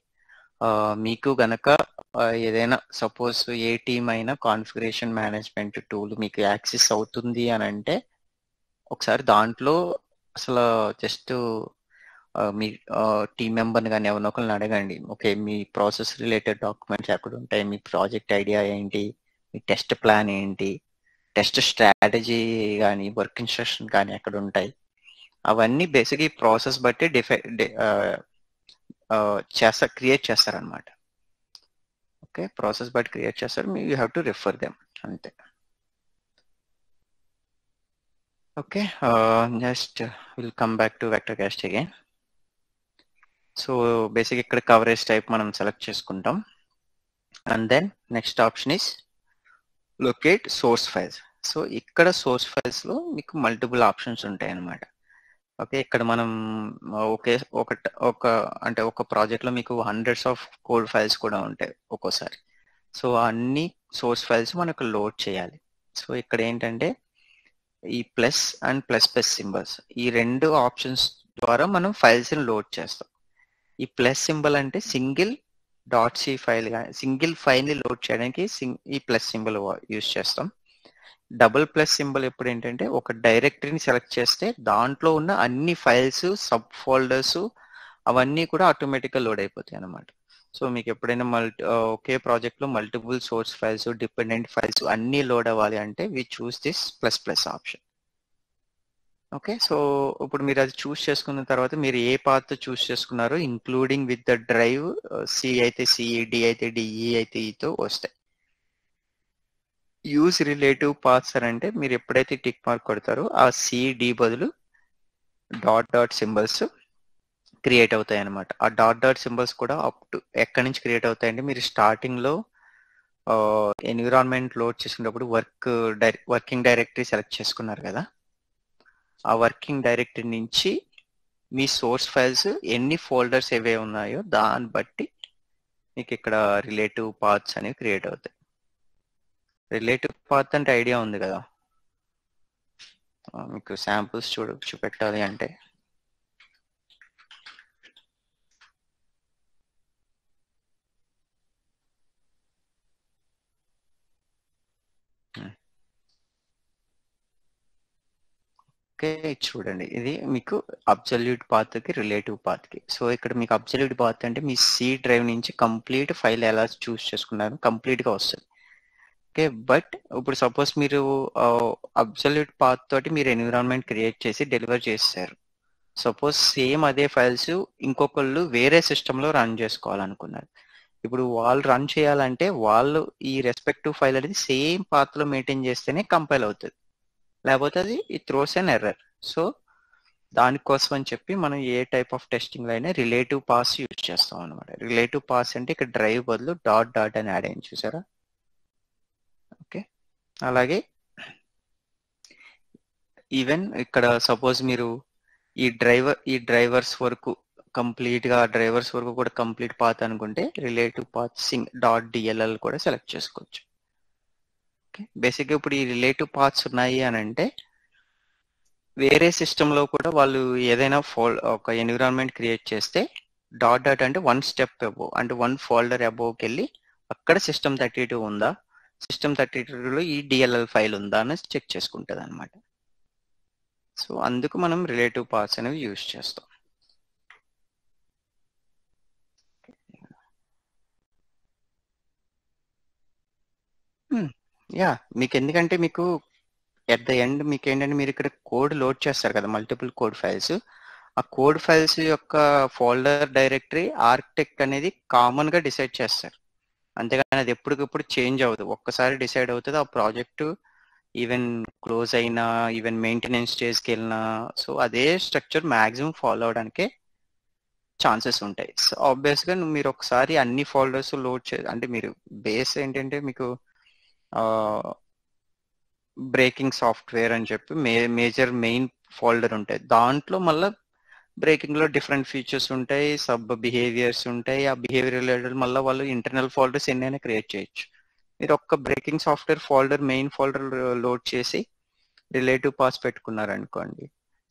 Speaker 1: మీకు గనక ఏదైనా సపోజ్ ఏ టీమ్ అయినా కాన్ఫిగరేషన్ మేనేజ్మెంట్ టూల్ మీకు యాక్సెస్ అవుతుంది అని అంటే ఒకసారి దాంట్లో అసలు జస్ట్ మీ టీం మెంబర్ని కానీ ఎవరినో ఒకరిని అడగండి, ఓకే మీ ప్రాసెస్ రిలేటెడ్ డాక్యుమెంట్స్ ఎక్కడ ఉంటాయి, మీ ప్రాజెక్ట్ ఐడియా ఏంటి, మీ టెస్ట్ ప్లాన్ ఏంటి, టెస్ట్ స్ట్రాటజీ కానీ వర్క్ ఇన్స్ట్రక్షన్ కానీ ఎక్కడ ఉంటాయి, అవన్నీ బేసిక్ ఈ ప్రాసెస్ బట్టి క్రియేట్ చేస్తారనమాట. ఓకే, ప్రాసెస్ బట్టి క్రియేట్ చేస్తారు, you have to refer them అంతే. Okay, just will come back to VectorCAST again. So basic ఇక్కడ కవరేజ్ టైప్ మనం సెలెక్ట్ చేసుకుంటాం, and then next option is locate source files. So ఇక్కడ source files లో మీకు multiple options ఉంటాయి అన్నమాట. Okay, ఇక్కడ మనం ఒక ప్రాజెక్ట్ లో మీకు హండ్రెడ్స్ ఆఫ్ కోడ్ ఫైల్స్ కూడా ఉంటాయి ఒక్కోసారి. సో అన్ని సోర్స్ ఫైల్స్ మనకు లోడ్ చేయాలి. సో ఇక్కడ ఏంటంటే ఈ ప్లస్ అండ్ ప్లస్ సింబల్స్, ఈ రెండు ఆప్షన్స్ ద్వారా మనం ఫైల్స్ ని లోడ్ చేస్తాం. ఈ ప్లస్ సింబల్ అంటే సింగిల్ .c ఫైల్ కానీ సింగిల్ ఫైల్ ని లోడ్ చేయడానికి ఈ ప్లస్ సింబల్ యూజ్ చేస్తాం. డబుల్ ప్లస్ సింబల్ ఎప్పుడు ఏంటంటే ఒక డైరెక్టరీని సెలెక్ట్ చేస్తే దాంట్లో ఉన్న అన్ని ఫైల్స్, సబ్ ఫోల్డర్స్ అవన్నీ కూడా ఆటోమేటిక్గా లోడ్ అయిపోతాయి అన్నమాట. సో మీకు ఎప్పుడైనా ఒకే ప్రాజెక్ట్ లో multiple source files, dependent files అన్ని లోడ్ అవ్వాలి అంటే we choose this plus option. Okay, so ఇప్పుడు మీరు అది చూస్ చేసుకున్న తర్వాత మీరు ఏ పాత్ చూస్ చేసుకున్నారో including with the drive, C అయితే సి, డి అయితే డి, ఈ అయితే ఈతో వస్తాయి. యూజ్ రిలేటివ్ పాత్స్ అని అంటే మీరు ఎప్పుడైతే టిక్ మార్క్ కొడతారో ఆ సి, డి బదులు డాట్ సింబల్స్ క్రియేట్ అవుతాయి అనమాట. ఆ డాట్ సింబల్స్ కూడా అప్ టు ఎక్కడి నుంచి క్రియేట్ అవుతాయంటే మీరు స్టార్టింగ్ లో ఎన్విరాన్మెంట్ లోడ్ చేసుకున్నప్పుడు వర్కింగ్ డైరెక్టరీ సెలెక్ట్ చేసుకున్నారు కదా, ఆ వర్కింగ్ డైరెక్టరీ నుంచి మీ సోర్స్ ఫైల్స్ ఎన్ని ఫోల్డర్స్ ఏవే ఉన్నాయో దాన్ని బట్టి మీకు ఇక్కడ రిలేటివ్ పాత్స్ అనేవి క్రియేట్ అవుతాయి. రిలేటివ్ పాత్ అంటే ఐడియా ఉంది కదా, మీకు శాంపుల్స్ చూపెట్టాలి అంటే ఓకే చూడండి, ఇది మీకు అబ్సల్యూట్ పాత్ కి రిలేటివ్ పాత్ కి. సో ఇక్కడ మీకు అబ్సల్యూట్ పాత్ అంటే మీ సి డ్రైవ్ నుంచి కంప్లీట్ ఫైల్ ఎలా చూస్ చేసుకున్నారు కంప్లీట్ గా వస్తుంది. ఓకే, బట్ ఇప్పుడు సపోజ్ మీరు అబ్సల్యూట్ పాత్ తోటి మీరు ఎన్విరాన్మెంట్ క్రియేట్ చేసి డెలివర్ చేశారు. సపోజ్ సేమ్ అదే ఫైల్స్ ఇంకొకళ్ళు వేరే సిస్టంలో రన్ చేసుకోవాలనుకున్నారు. ఇప్పుడు వాళ్ళు రన్ చేయాలంటే వాళ్ళు ఈ రెస్పెక్టివ్ ఫైల్ అనేది సేమ్ పాత్ లో మెయింటైన్ చేస్తేనే కంపైల్ అవుతుంది, లేకపోతే అది it throws an error. So దానికోసం అని చెప్పి మనం ఏ టైప్ ఆఫ్ టెస్టింగ్ అయినా రిలేటివ్ పాస్ యూజ్ చేస్తాం అనమాట. రిలేటివ్ పాస్ అంటే ఇక్కడ డ్రైవ్ బదులు డాట్ డాట్ అని యాడ్ అయింది చూసారా. ఓకే, అలాగే ఈవెన్ ఇక్కడ సపోజ్ మీరు ఈ డ్రైవర్స్ వరకు కూడా కంప్లీట్ పాత్ అనుకుంటే relative path Singh dot DLL కూడా సెలెక్ట్ చేసుకోవచ్చు. ఓకే, బేసిక్గా ఇప్పుడు ఈ రిలేటివ్ పాత్స్ ఉన్నాయి అని అంటే వేరే సిస్టంలో కూడా వాళ్ళు ఏదైనా ఒక ఎన్విరాన్మెంట్ క్రియేట్ చేస్తే డాట్ డాట్ అంటే 1 స్టెప్ అబోవ్ అంటే 1 ఫోల్డర్ అబోవ్కి వెళ్ళి అక్కడ System32 ఉందా, System32లో ఈ డిఎల్ఎల్ ఫైల్ ఉందా అని చెక్ చేసుకుంటుంది అనమాట. సో అందుకు మనం రిలేటివ్ పాత్స్ అనేవి యూజ్ చేస్తాం. యా, మీకు ఎందుకంటే మీకు ఎట్ ద ఎండ్ మీకు ఏంటంటే మీరు ఇక్కడ కోడ్ లోడ్ చేస్తారు కదా, మల్టిపుల్ కోడ్ ఫైల్స్. ఆ కోడ్ ఫైల్స్ యొక్క ఫోల్డర్ డైరెక్టరీ ఆర్కిటెక్ట్ అనేది కామన్ గా డిసైడ్ చేస్తారు, అంతేగాని అది ఎప్పటికప్పుడు చేంజ్ అవ్వదు. ఒక్కసారి డిసైడ్ అవుతుంది ఆ ప్రాజెక్టు, ఈవెన్ క్లోజ్ అయినా ఈవెన్ మెయింటెనెన్స్ స్టేజ్కి వెళ్ళినా సో అదే స్ట్రక్చర్ మ్యాక్సిమం ఫాలో అవడానికే ఛాన్సెస్ ఉంటాయి. సో ఆబ్వియస్గా మీరు ఒకసారి అన్ని ఫోల్డర్స్ లోడ్ అంటే మీరు బేస్ ఏంటంటే మీకు బ్రేకింగ్ సాఫ్ట్వేర్ అని చెప్పి మేజర్ మెయిన్ ఫోల్డర్ ఉంటాయి. దాంట్లో మళ్ళీ బ్రేకింగ్ లో డిఫరెంట్ ఫీచర్స్ ఉంటాయి, సబ్ బిహేవియర్స్ ఉంటాయి. ఆ బిహేవియర్ రిలేటెడ్ మళ్ళీ వాళ్ళు ఇంటర్నల్ ఫోల్డర్స్ ఎన్నైనా క్రియేట్ చేయొచ్చు. మీరు ఒక్క breaking software folder main folder load చేసి రిలేటివ్ పాస్ పెట్టుకున్నారు అనుకోండి,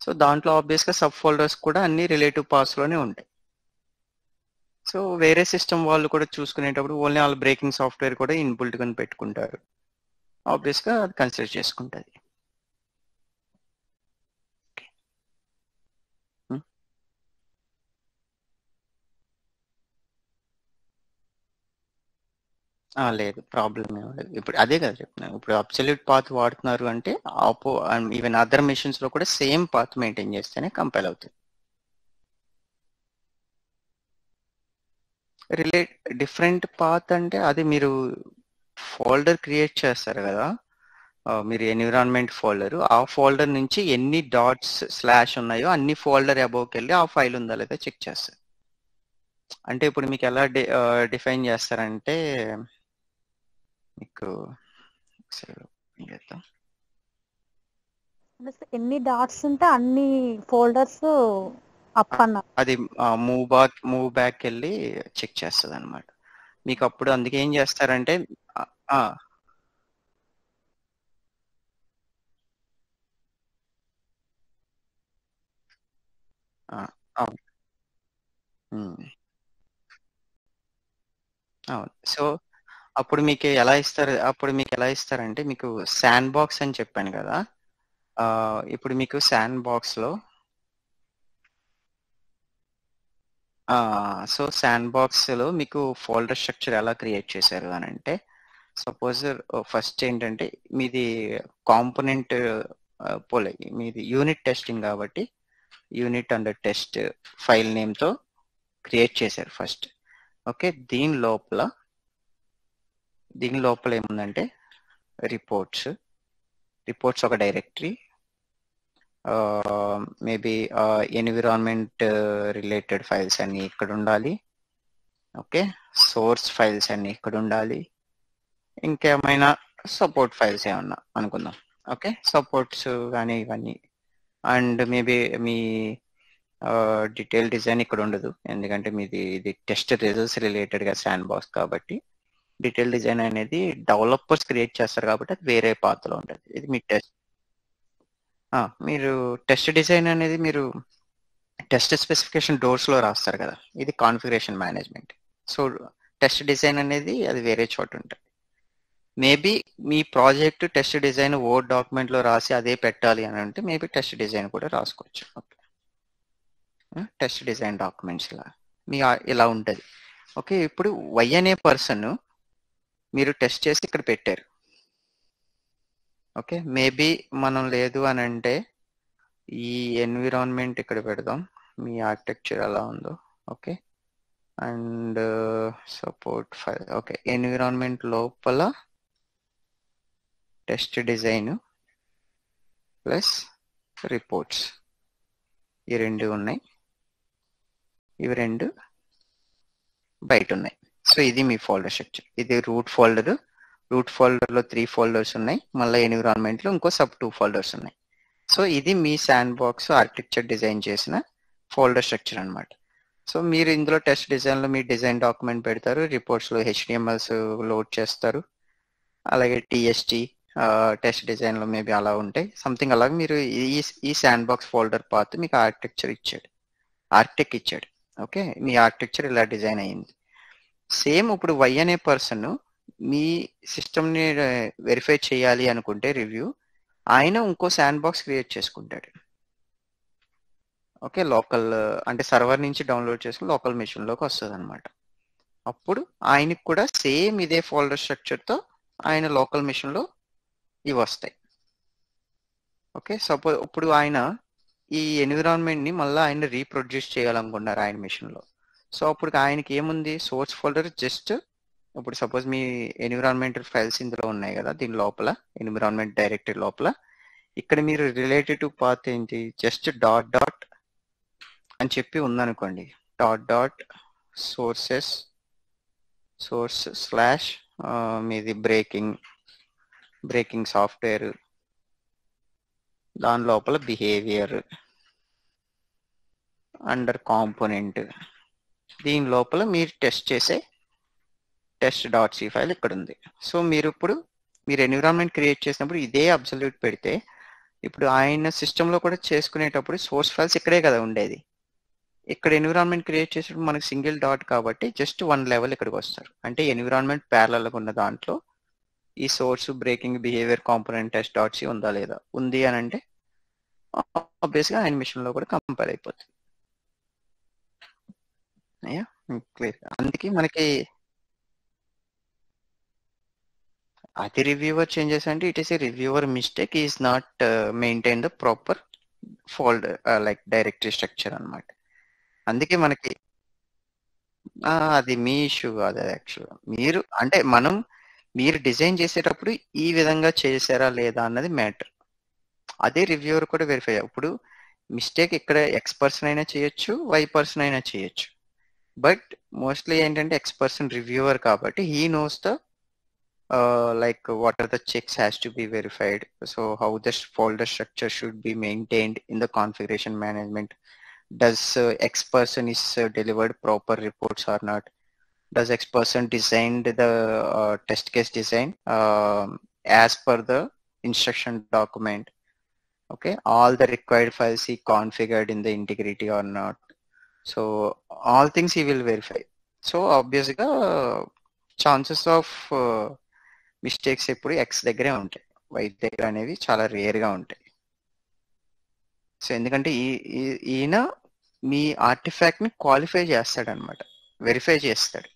Speaker 1: సో దాంట్లో ఆబ్వియస్గా సబ్ ఫోల్డర్స్ కూడా అన్ని రిలేటివ్ పాస్ లోనే ఉంటాయి. సో వేరే సిస్టమ్ వాళ్ళు కూడా చూసుకునేటప్పుడు ఓన్లీ వాళ్ళ బ్రేకింగ్ సాఫ్ట్వేర్ కూడా ఇన్బుల్ట్ గా పెట్టుకుంటారు, ఆబ్వియస్గా అది కన్సిడర్ చేసుకుంటుంది. లేదు, ప్రాబ్లం ఏం లేదు. ఇప్పుడు అదే కదా చెప్తున్నాను, ఇప్పుడు అబ్సల్యూట్ పాత్ వాడుతున్నారు అంటే ఈవెన్ అదర్ మెషిన్స్ లో కూడా సేమ్ పాత్ మెయింటైన్ చేస్తేనే కంపైల్ అవుతుంది. డిఫరెంట్ పాత్ అంటే అది మీరు ఫోల్డర్ క్రియేట్ చేస్తారు కదా, మీరు ఎన్విరాన్మెంట్ ఫోల్డర్, ఆ ఫోల్డర్ నుంచి ఎన్ని డాట్స్ స్లాష్ ఉన్నాయో అన్ని ఫోల్డర్ అబోవ్కి వెళ్ళి ఆ ఫైల్ ఉందా లేదా చెక్ చేస్తారు. అంటే ఇప్పుడు మీకు ఎలా డిఫైన్ చేస్తారంటే మీకు
Speaker 2: ఎన్ని డాట్స్ ఉంటే అన్ని ఫోల్డర్స్ అప్ అన్న
Speaker 1: అది మూవ్ బ్యాక్ వెళ్ళి చెక్ చేస్తుంది అనమాట మీకు. అప్పుడు అందుకే ఏం చేస్తారంటే అవును. సో అప్పుడు మీకు ఎలా ఇస్తారంటే మీకు శాండ్ బాక్స్ అని చెప్పాను కదా, ఇప్పుడు మీకు శాండ్ బాక్స్ లో సో శాండ్ బాక్స్ లో మీకు ఫోల్డర్ స్ట్రక్చర్ ఎలా క్రియేట్ చేశారు అని అంటే, సపోజ్ ఫస్ట్ ఏంటంటే మీది కాంపోనెంట్ పోలే, మీది యూనిట్ టెస్టింగ్ కాబట్టి unit under test file name తో క్రియేట్ చేశారు ఫస్ట్. ఓకే, దీని లోపల ఏముందంటే రిపోర్ట్స్ ఒక directory, maybe environment related files అన్ని ఇక్కడ ఉండాలి. ఓకే, సోర్స్ ఫైల్స్ అన్ని ఇక్కడ ఉండాలి. ఇంకేమైనా సపోర్ట్ ఫైల్స్ ఏమన్నా అనుకుందాం. ఓకే, సపోర్ట్స్ కానీ ఇవన్నీ. And maybe me detail design ఇక్కడ ఉండదు, ఎందుకంటే మీది ఇది టెస్ట్ రిజల్ట్స్ రిలేటెడ్గా శాండ్ బాక్స్ కాబట్టి. డీటెయిల్ డిజైన్ అనేది డెవలపర్స్ క్రియేట్ చేస్తారు కాబట్టి అది వేరే పాత్రలో ఉంటుంది. ఇది మీ టెస్ట్, మీరు టెస్ట్ డిజైన్ అనేది మీరు టెస్ట్ స్పెసిఫికేషన్ డోర్స్లో రాస్తారు కదా, ఇది configuration management. So test design అనేది అది వేరే చోట ఉంటుంది. మేబీ మీ ప్రాజెక్ట్ టెస్ట్ డిజైన్ వర్డ్ డాక్యుమెంట్లో రాసి అదే పెట్టాలి అని అంటే మేబీ టెస్ట్ డిజైన్ కూడా రాసుకోవచ్చు. ఓకే, టెస్ట్ డిజైన్ డాక్యుమెంట్స్ ఇలా ఉంటుంది. ఓకే, ఇప్పుడు వై అనే పర్సన్ మీరు టెస్ట్ చేసి ఇక్కడ పెట్టారు. ఓకే, మేబీ మనం లేదు అని అంటే ఈ ఎన్విరాన్మెంట్ ఇక్కడ పెడదాం, మీ ఆర్కిటెక్చర్ ఎలా ఉందో. Okay, and support file. Okay, environment లోపల టెస్ట్ డిజైన్ ప్లస్ రిపోర్ట్స్ ఈ రెండు ఉన్నాయి, ఇవి రెండు బయట ఉన్నాయి. సో ఇది మీ ఫోల్డర్ స్ట్రక్చర్. ఇది రూట్ ఫోల్డర్, రూట్ ఫోల్డర్లో 3 ఫోల్డర్స్ ఉన్నాయి, మళ్ళీ ఎన్విరాన్మెంట్లో ఇంకో సబ్ 2 ఫోల్డర్స్ ఉన్నాయి. సో ఇది మీ శాండ్ బాక్స్ ఆర్కిటెక్చర్ డిజైన్ చేసిన ఫోల్డర్ స్ట్రక్చర్ అనమాట. సో మీరు ఇందులో టెస్ట్ డిజైన్లో మీ డిజైన్ డాక్యుమెంట్ పెడతారు, రిపోర్ట్స్లో HTMLs లోడ్ చేస్తారు, అలాగే TST టెస్ట్ డిజైన్లో మేబీ అలా ఉంటాయి సంథింగ్. అలాగే మీరు ఈ శాండ్ బాక్స్ ఫోల్డర్ పాత్ మీకు ఆర్కిటెక్ట్ ఇచ్చాడు. ఓకే, మీ ఆర్కిటెక్చర్ ఇలా డిజైన్ అయ్యింది. సేమ్ ఇప్పుడు వై అనే పర్సన్ మీ సిస్టమ్ని వెరిఫై చేయాలి అనుకుంటే రివ్యూ, ఆయన ఇంకో శాండ్ బాక్స్ క్రియేట్ చేసుకుంటాడు. ఓకే, లోకల్ అంటే సర్వర్ నుంచి డౌన్లోడ్ చేసుకుని లోకల్ మెషిన్లోకి వస్తుంది అనమాట. అప్పుడు ఆయనకి కూడా సేమ్ ఇదే ఫోల్డర్ స్ట్రక్చర్తో ఆయన లోకల్ మెషిన్లో ఇవి వస్తాయి. ఓకే, సపోజ్ ఇప్పుడు ఆయన ఈ ఎన్విరాన్మెంట్ని మళ్ళీ ఆయన రీప్రొడ్యూస్ చేయాలనుకున్నారు ఆయన మెషిన్లో. సో అప్పుడు ఆయనకి ఏముంది, సోర్స్ ఫోల్డర్ జస్ట్ ఇప్పుడు సపోజ్ మీ ఎన్విరాన్మెంటల్ ఫైల్స్ ఇందులో ఉన్నాయి కదా, దీని లోపల ఎన్విరాన్మెంట్ డైరెక్టరీ లోపల ఇక్కడ మీరు రిలేటెడ్ టు పాత్ ఏంటి, జస్ట్ డాట్ డాట్ అని చెప్పి ఉందనుకోండి, డాట్ డాట్ సోర్స్ స్లాష్ మీది బ్రేకింగ్ సాఫ్ట్వేర్, దాని లోపల బిహేవియర్ అండర్ కాంపోనెంట్, దీని లోపల మీరు టెస్ట్ చేసే test.c ఫైల్ ఇక్కడ ఉంది. సో మీరు ఎన్విరాన్మెంట్ క్రియేట్ చేసినప్పుడు ఇదే అబ్సల్యూట్ పెడితే ఇప్పుడు ఆయన సిస్టంలో కూడా చేసుకునేటప్పుడు సోర్స్ ఫైల్స్ ఇక్కడే కదా ఉండేది. ఇక్కడ ఎన్విరాన్మెంట్ క్రియేట్ చేసినప్పుడు మనకు సింగిల్ డాట్ కాబట్టి జస్ట్ 1 లెవెల్ ఇక్కడికి వస్తారు. అంటే ఎన్విరాన్మెంట్ ప్యారలల్గా ఉన్న దాంట్లో ఈ source breaking behaviour component test.c ఉందా లేదా, ఉంది అని అంటే ఆబ్వియస్గా ఆయన మిషన్లో కూడా కంపైల్ అయిపోతుంది. క్లియర్. అందుకే మనకి అది రివ్యూవర్ చేంజెస్ అంటే it is a reviewer mistake, is not maintain the proper folder like directory structure అనమాట. అందుకే మనకి అది మీ ఇష్యూ కాదు, అది యాక్చువల్గా మీరు డిజైన్ చేసేటప్పుడు ఈ విధంగా చేశారా లేదా అన్నది మ్యాటర్. అదే రివ్యూవర్ కూడా వెరిఫై. ఇప్పుడు మిస్టేక్ ఇక్కడ X పర్సన్ అయినా చేయొచ్చు, Y పర్సన్ అయినా చేయొచ్చు, బట్ మోస్ట్లీ ఏంటంటే X పర్సన్ రివ్యూవర్ కాబట్టి he knows the like what are the checks has to be verified, so how the folder structure should be maintained in the configuration management. Does X person is delivered proper reports or not, does X person designed the test case design as per the instruction document. Okay, all the required files he configured in the integrity or not, so all things he will verify. So obviously chances of mistakes ఎప్పుడు X దగ్గరే ఉంటాయి, Y దగ్గర అనేవి చాలా రేర్గా ఉంటాయి. So ఎందుకంటే ఈయన మీ ఆర్టిఫాక్ట్ని క్వాలిఫై చేస్తాడు అనమాట, వెరిఫై చేస్తాడు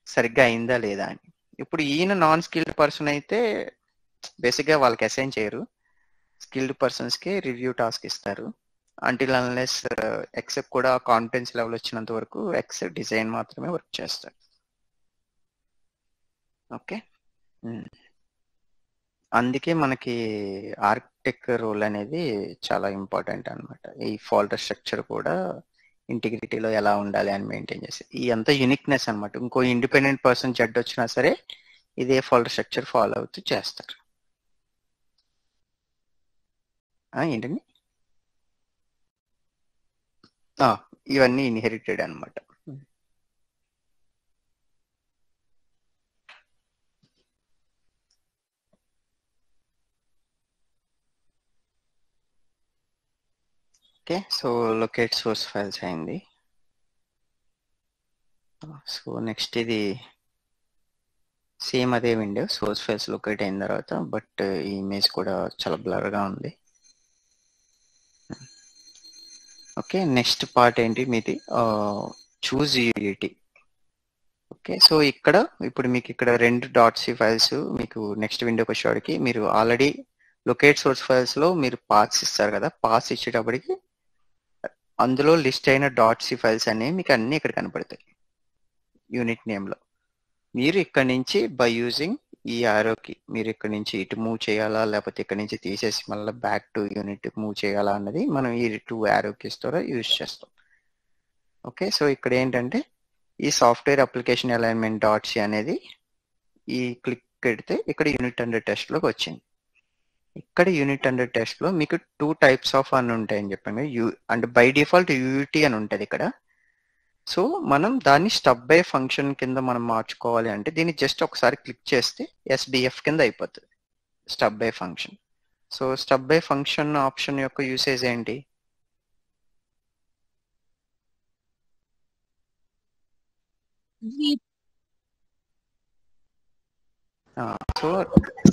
Speaker 1: సరిగ్గా అయిందా లేదా అని. ఇప్పుడు ఈయన నాన్ స్కిల్డ్ పర్సన్ అయితే బేసిక్గా వాళ్ళకి అసైన్ చేయరు, స్కిల్డ్ పర్సన్స్కి రివ్యూ టాస్క్ ఇస్తారు. అంటిల్ అన్లెస్ X కూడా కాన్ఫిడెన్స్ లెవెల్ వచ్చినంత వరకు X డిజైన్ మాత్రమే వర్క్ చేస్తాడు. ఓకే, అందుకే మనకి ఆర్కిటెక్ట్ రోల్ అనేది చాలా ఇంపార్టెంట్ అనమాట. ఈ ఫోల్డర్ స్ట్రక్చర్ కూడా ఇంటిగ్రిటీలో ఎలా ఉండాలి అని మెయింటైన్ చేసి ఈ అంత యూనిక్నెస్ అనమాట. ఇంకో ఇండిపెండెంట్ పర్సన్ జడ్ వచ్చినా సరే ఇదే ఫోల్డర్ స్ట్రక్చర్ ఫాలో అవుతూ చేస్తారు. ఏంటండి? ఇవన్నీ ఇన్హెరిటెడ్ అనమాట. Okay, so locate source files అయింది. సో నెక్స్ట్ ఇది సేమ్ అదే విండో, సోర్స్ ఫైల్స్ లొకేట్ అయిన తర్వాత, బట్ ఈ ఇమేజ్ కూడా చాలా బ్లర్గా ఉంది. ఓకే, నెక్స్ట్ పార్ట్ ఏంటి మీది? Choose utility. ఓకే, సో ఇక్కడ ఇప్పుడు మీకు ఇక్కడ 2 .c ఫైల్స్ మీకు నెక్స్ట్ విండోకి వచ్చేవాడికి మీరు ఆల్రెడీ లొకేట్ సోర్స్ ఫైల్స్ లో మీరు పాత్స్ ఇస్తారు కదా, పాత్స్ ఇచ్చేటప్పటికి అందులో లిస్ట్ అయిన .c ఫైల్స్ అనేవి మీకు అన్ని ఇక్కడ కనపడతాయి యూనిట్ నేమ్ లో. మీరు ఇక్కడ నుంచి బై యూజింగ్ ఈ ఆరోకి మీరు ఇక్కడ నుంచి ఇటు మూవ్ చేయాలా, లేకపోతే ఇక్కడ నుంచి తీసేసి మళ్ళీ బ్యాక్ టు యూనిట్ మూవ్ చేయాలా అన్నది మనం ఈ 2 ఆరోకీస్ ద్వారా యూజ్ చేస్తాం. ఓకే, సో ఇక్కడ ఏంటంటే ఈ సాఫ్ట్వేర్ అప్లికేషన్ అలైన్మెంట్ .c అనేది ఈ క్లిక్ పెడితే ఇక్కడ యూనిట్ అండర్ టెస్ట్ లోకి వచ్చింది. ఇక్కడ యూనిట్ అండర్ టెస్ట్ లో మీకు 2 టైప్స్ ఆఫ్ అని ఉంటాయని చెప్పాను. అండ్ బై డిఫాల్ట్ యూయూటీ అని ఉంటుంది ఇక్కడ. సో మనం దాన్ని స్టబ్ బై ఫంక్షన్ కింద మనం మార్చుకోవాలి అంటే దీన్ని జస్ట్ ఒకసారి క్లిక్ చేస్తే SBF కింద అయిపోతుంది, stub by function. So stub by function option యొక్క యూసేజ్ ఏంటి? సో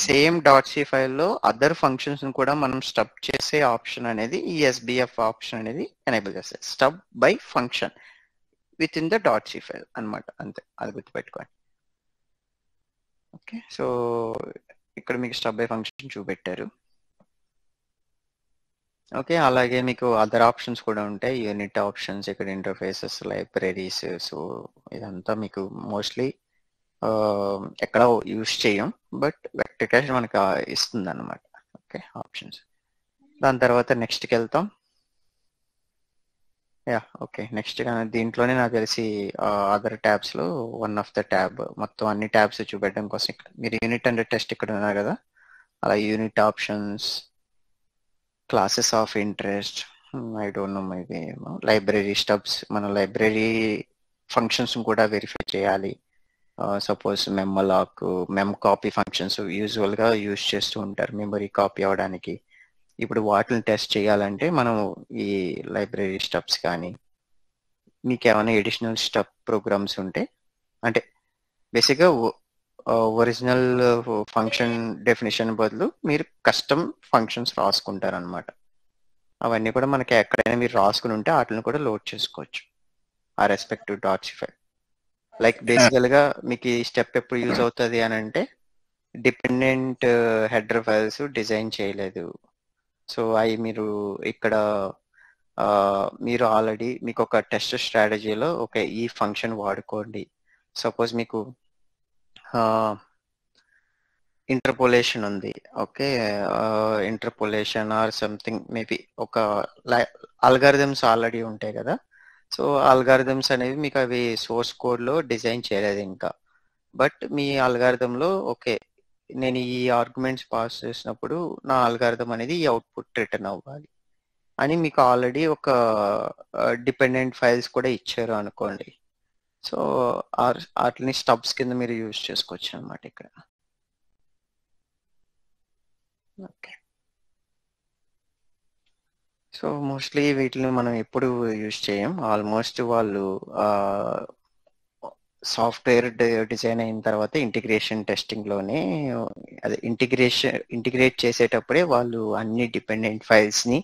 Speaker 1: సేమ్ .c ఫైల్లో అదర్ ఫంక్షన్స్ కూడా మనం స్టబ్ చేసే ఆప్షన్ అనేది ఈ SBF ఆప్షన్ అనేది ఎనేబుల్ చేస్తుంది. Stub by function with in the .c file అనమాట, అంతే, అది గుర్తుపెట్టుకోండి. ఓకే, సో ఇక్కడ మీకు స్టబ్ బై ఫంక్షన్ చూపెట్టారు. ఓకే, అలాగే మీకు అదర్ ఆప్షన్స్ కూడా ఉంటాయి, యూనిట్ ఆప్షన్స్, ఇక్కడ ఇంటర్ఫేసెస్, లైబ్రరీస్. సో ఇదంతా మీకు మోస్ట్లీ ఎక్కడ యూజ్ చేయం, బట్ వెక్టర్ మనకు ఇస్తుంది అనమాట. Okay, options. దాని తర్వాత నెక్స్ట్కి వెళ్తాం. ఓకే, నెక్స్ట్ దీంట్లోనే నాకు తెలిసి అదర్ ట్యాబ్స్ లో వన్ ఆఫ్ ద ట్యాబ్, మొత్తం అన్ని ట్యాబ్స్ చూపెట్టడం కోసం ఇక్కడ మీరు యూనిట్ అండర్ టెస్ట్ ఇక్కడ ఉన్నారు కదా, అలా unit options, classes of interest, I don't know maybe library stubs, మన లైబ్రరీ ఫంక్షన్స్ కూడా వెరిఫై చేయాలి. Suppose malloc, mem copy functions usual గా యూజ్ చేస్తూ ఉంటారు మెమరీ కాపీ అవడానికి. ఇప్పుడు వాటిని టెస్ట్ చేయాలంటే మనం ఈ లైబ్రరీ స్టబ్స్ కానీ మీకు ఏమైనా ఎడిషనల్ స్టబ్ ప్రోగ్రామ్స్ ఉంటే, అంటే బేసిక్గా ఒరిజినల్ ఫంక్షన్ డెఫినేషన్ బదులు మీరు కస్టమ్ ఫంక్షన్స్ రాసుకుంటారు అనమాట. అవన్నీ కూడా మనకి ఎక్కడైనా మీరు రాసుకుని ఉంటే వాటిని కూడా లోడ్ చేసుకోవచ్చు ఆ రెస్పెక్టివ్ .c ఫైల్. లైక్ బేసికల్ గా మీకు ఈ స్టెప్ ఎప్పుడు యూజ్ అవుతుంది అని అంటే, డిపెండెంట్ హెడర్ ఫైల్స్ డిజైన్ చేయలేదు, సో అవి మీరు ఇక్కడ మీరు ఆల్రెడీ మీకు ఒక టెస్ట్ స్ట్రాటజీలో ఓకే ఈ ఫంక్షన్ వాడుకోండి. సపోజ్ మీకు ఇంటర్పోలేషన్ ఉంది, okay, interpolation or something maybe ఒక అల్గారిథమ్స్ ఆల్రెడీ ఉంటాయి కదా. సో అల్గారిథమ్స్ అనేవి మీకు అవి సోర్స్ కోడ్ లో డిజైన్ చేయలేదు ఇంకా, బట్ మీ అల్గారిథంలో ఓకే నేను ఈ ఆర్గ్యుమెంట్స్ పాస్ చేసినప్పుడు నా అల్గారిథం అనేది ఈ అవుట్పుట్ రిటర్న్ అవ్వాలి అని మీకు ఆల్రెడీ ఒక డిపెండెంట్ ఫైల్స్ కూడా ఇచ్చారు అనుకోండి. సో వాటిని స్టబ్స్ కింద మీరు యూజ్ చేసుకోవచ్చు అనమాట ఇక్కడ. ఓకే, సో మోస్ట్లీ వీటిని మనం ఎప్పుడు యూజ్ చేయం. ఆల్మోస్ట్ వాళ్ళు సాఫ్ట్వేర్ డిజైన్ అయిన తర్వాత ఇంటిగ్రేషన్ టెస్టింగ్ లోనే అదే ఇంటిగ్రేట్ చేసేటప్పుడే వాళ్ళు అన్ని డిపెండెంట్ ఫైల్స్ ని,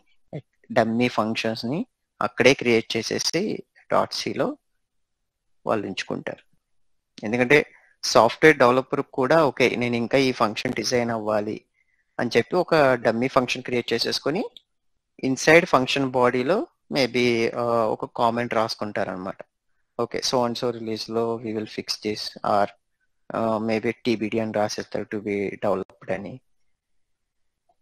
Speaker 1: డమ్మీ ఫంక్షన్స్ ని అక్కడే క్రియేట్ చేసేసి .cలో వాళ్ళు ఉంచుకుంటారు. ఎందుకంటే సాఫ్ట్వేర్ డెవలపర్ కూడా ఓకే నేను ఇంకా ఈ ఫంక్షన్ డిజైన్ అవ్వాలి అని చెప్పి ఒక డమ్మీ ఫంక్షన్ క్రియేట్ చేసేసుకొని ఇన్సైడ్ ఫంక్షన్ బాడీలో మేబీ ఒక కామెంట్ రాసుకుంటారు అనమాట. Okay, so and so release లో we will fix this, or maybe TBD అని రాసేస్తారు టు బి డెవలప్డ్ అని.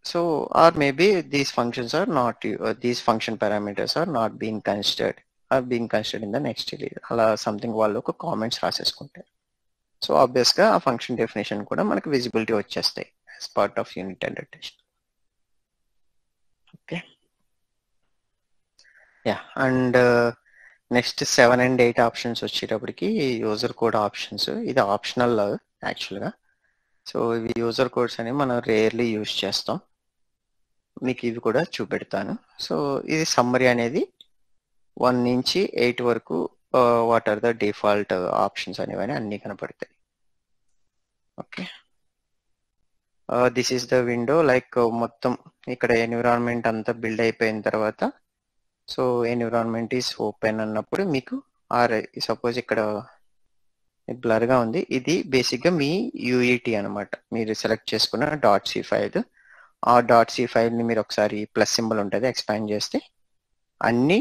Speaker 1: So or maybe these functions are not, these function parameters are not being considered, or being considered in the next release, అలా something వాళ్ళు ఒక comments రాసేసుకుంటారు. So ఆబ్వియస్గా ఆ function definition కూడా మనకు విజిబిలిటీ వచ్చేస్తాయి as part of unit under test. Okay, yeah. And next 7 and 8 options వచ్చేటప్పటికి user code options. ఇది ఆప్షనల్ యాక్చువల్గా. సో ఇవి యూజర్ కోడ్స్ అనేవి మనం రేర్లీ యూజ్ చేస్తాం. మీకు ఇవి కూడా చూపెడతాను. సో ఇది సమ్మరీ అనేది 1 నుంచి 8 వరకు what are the default options అనేవి అన్నీ కనపడతాయి. Okay, this is the window. Like మొత్తం ఇక్కడ ఎన్విరాన్మెంట్ అంతా బిల్డ్ అయిపోయిన తర్వాత సో ఎన్విరాన్మెంట్ ఈస్ ఓపెన్ అన్నప్పుడు మీకు సపోజ్ ఇక్కడ బ్లర్గా ఉంది, ఇది బేసిక్గా మీ యూఈటీ అనమాట. మీరు సెలెక్ట్ చేసుకున్న .c ఫైల్. ఆ .c ఫైల్ని మీరు ఒకసారి ప్లస్ సింబల్ ఉంటుంది ఎక్స్పాండ్ చేస్తే అన్ని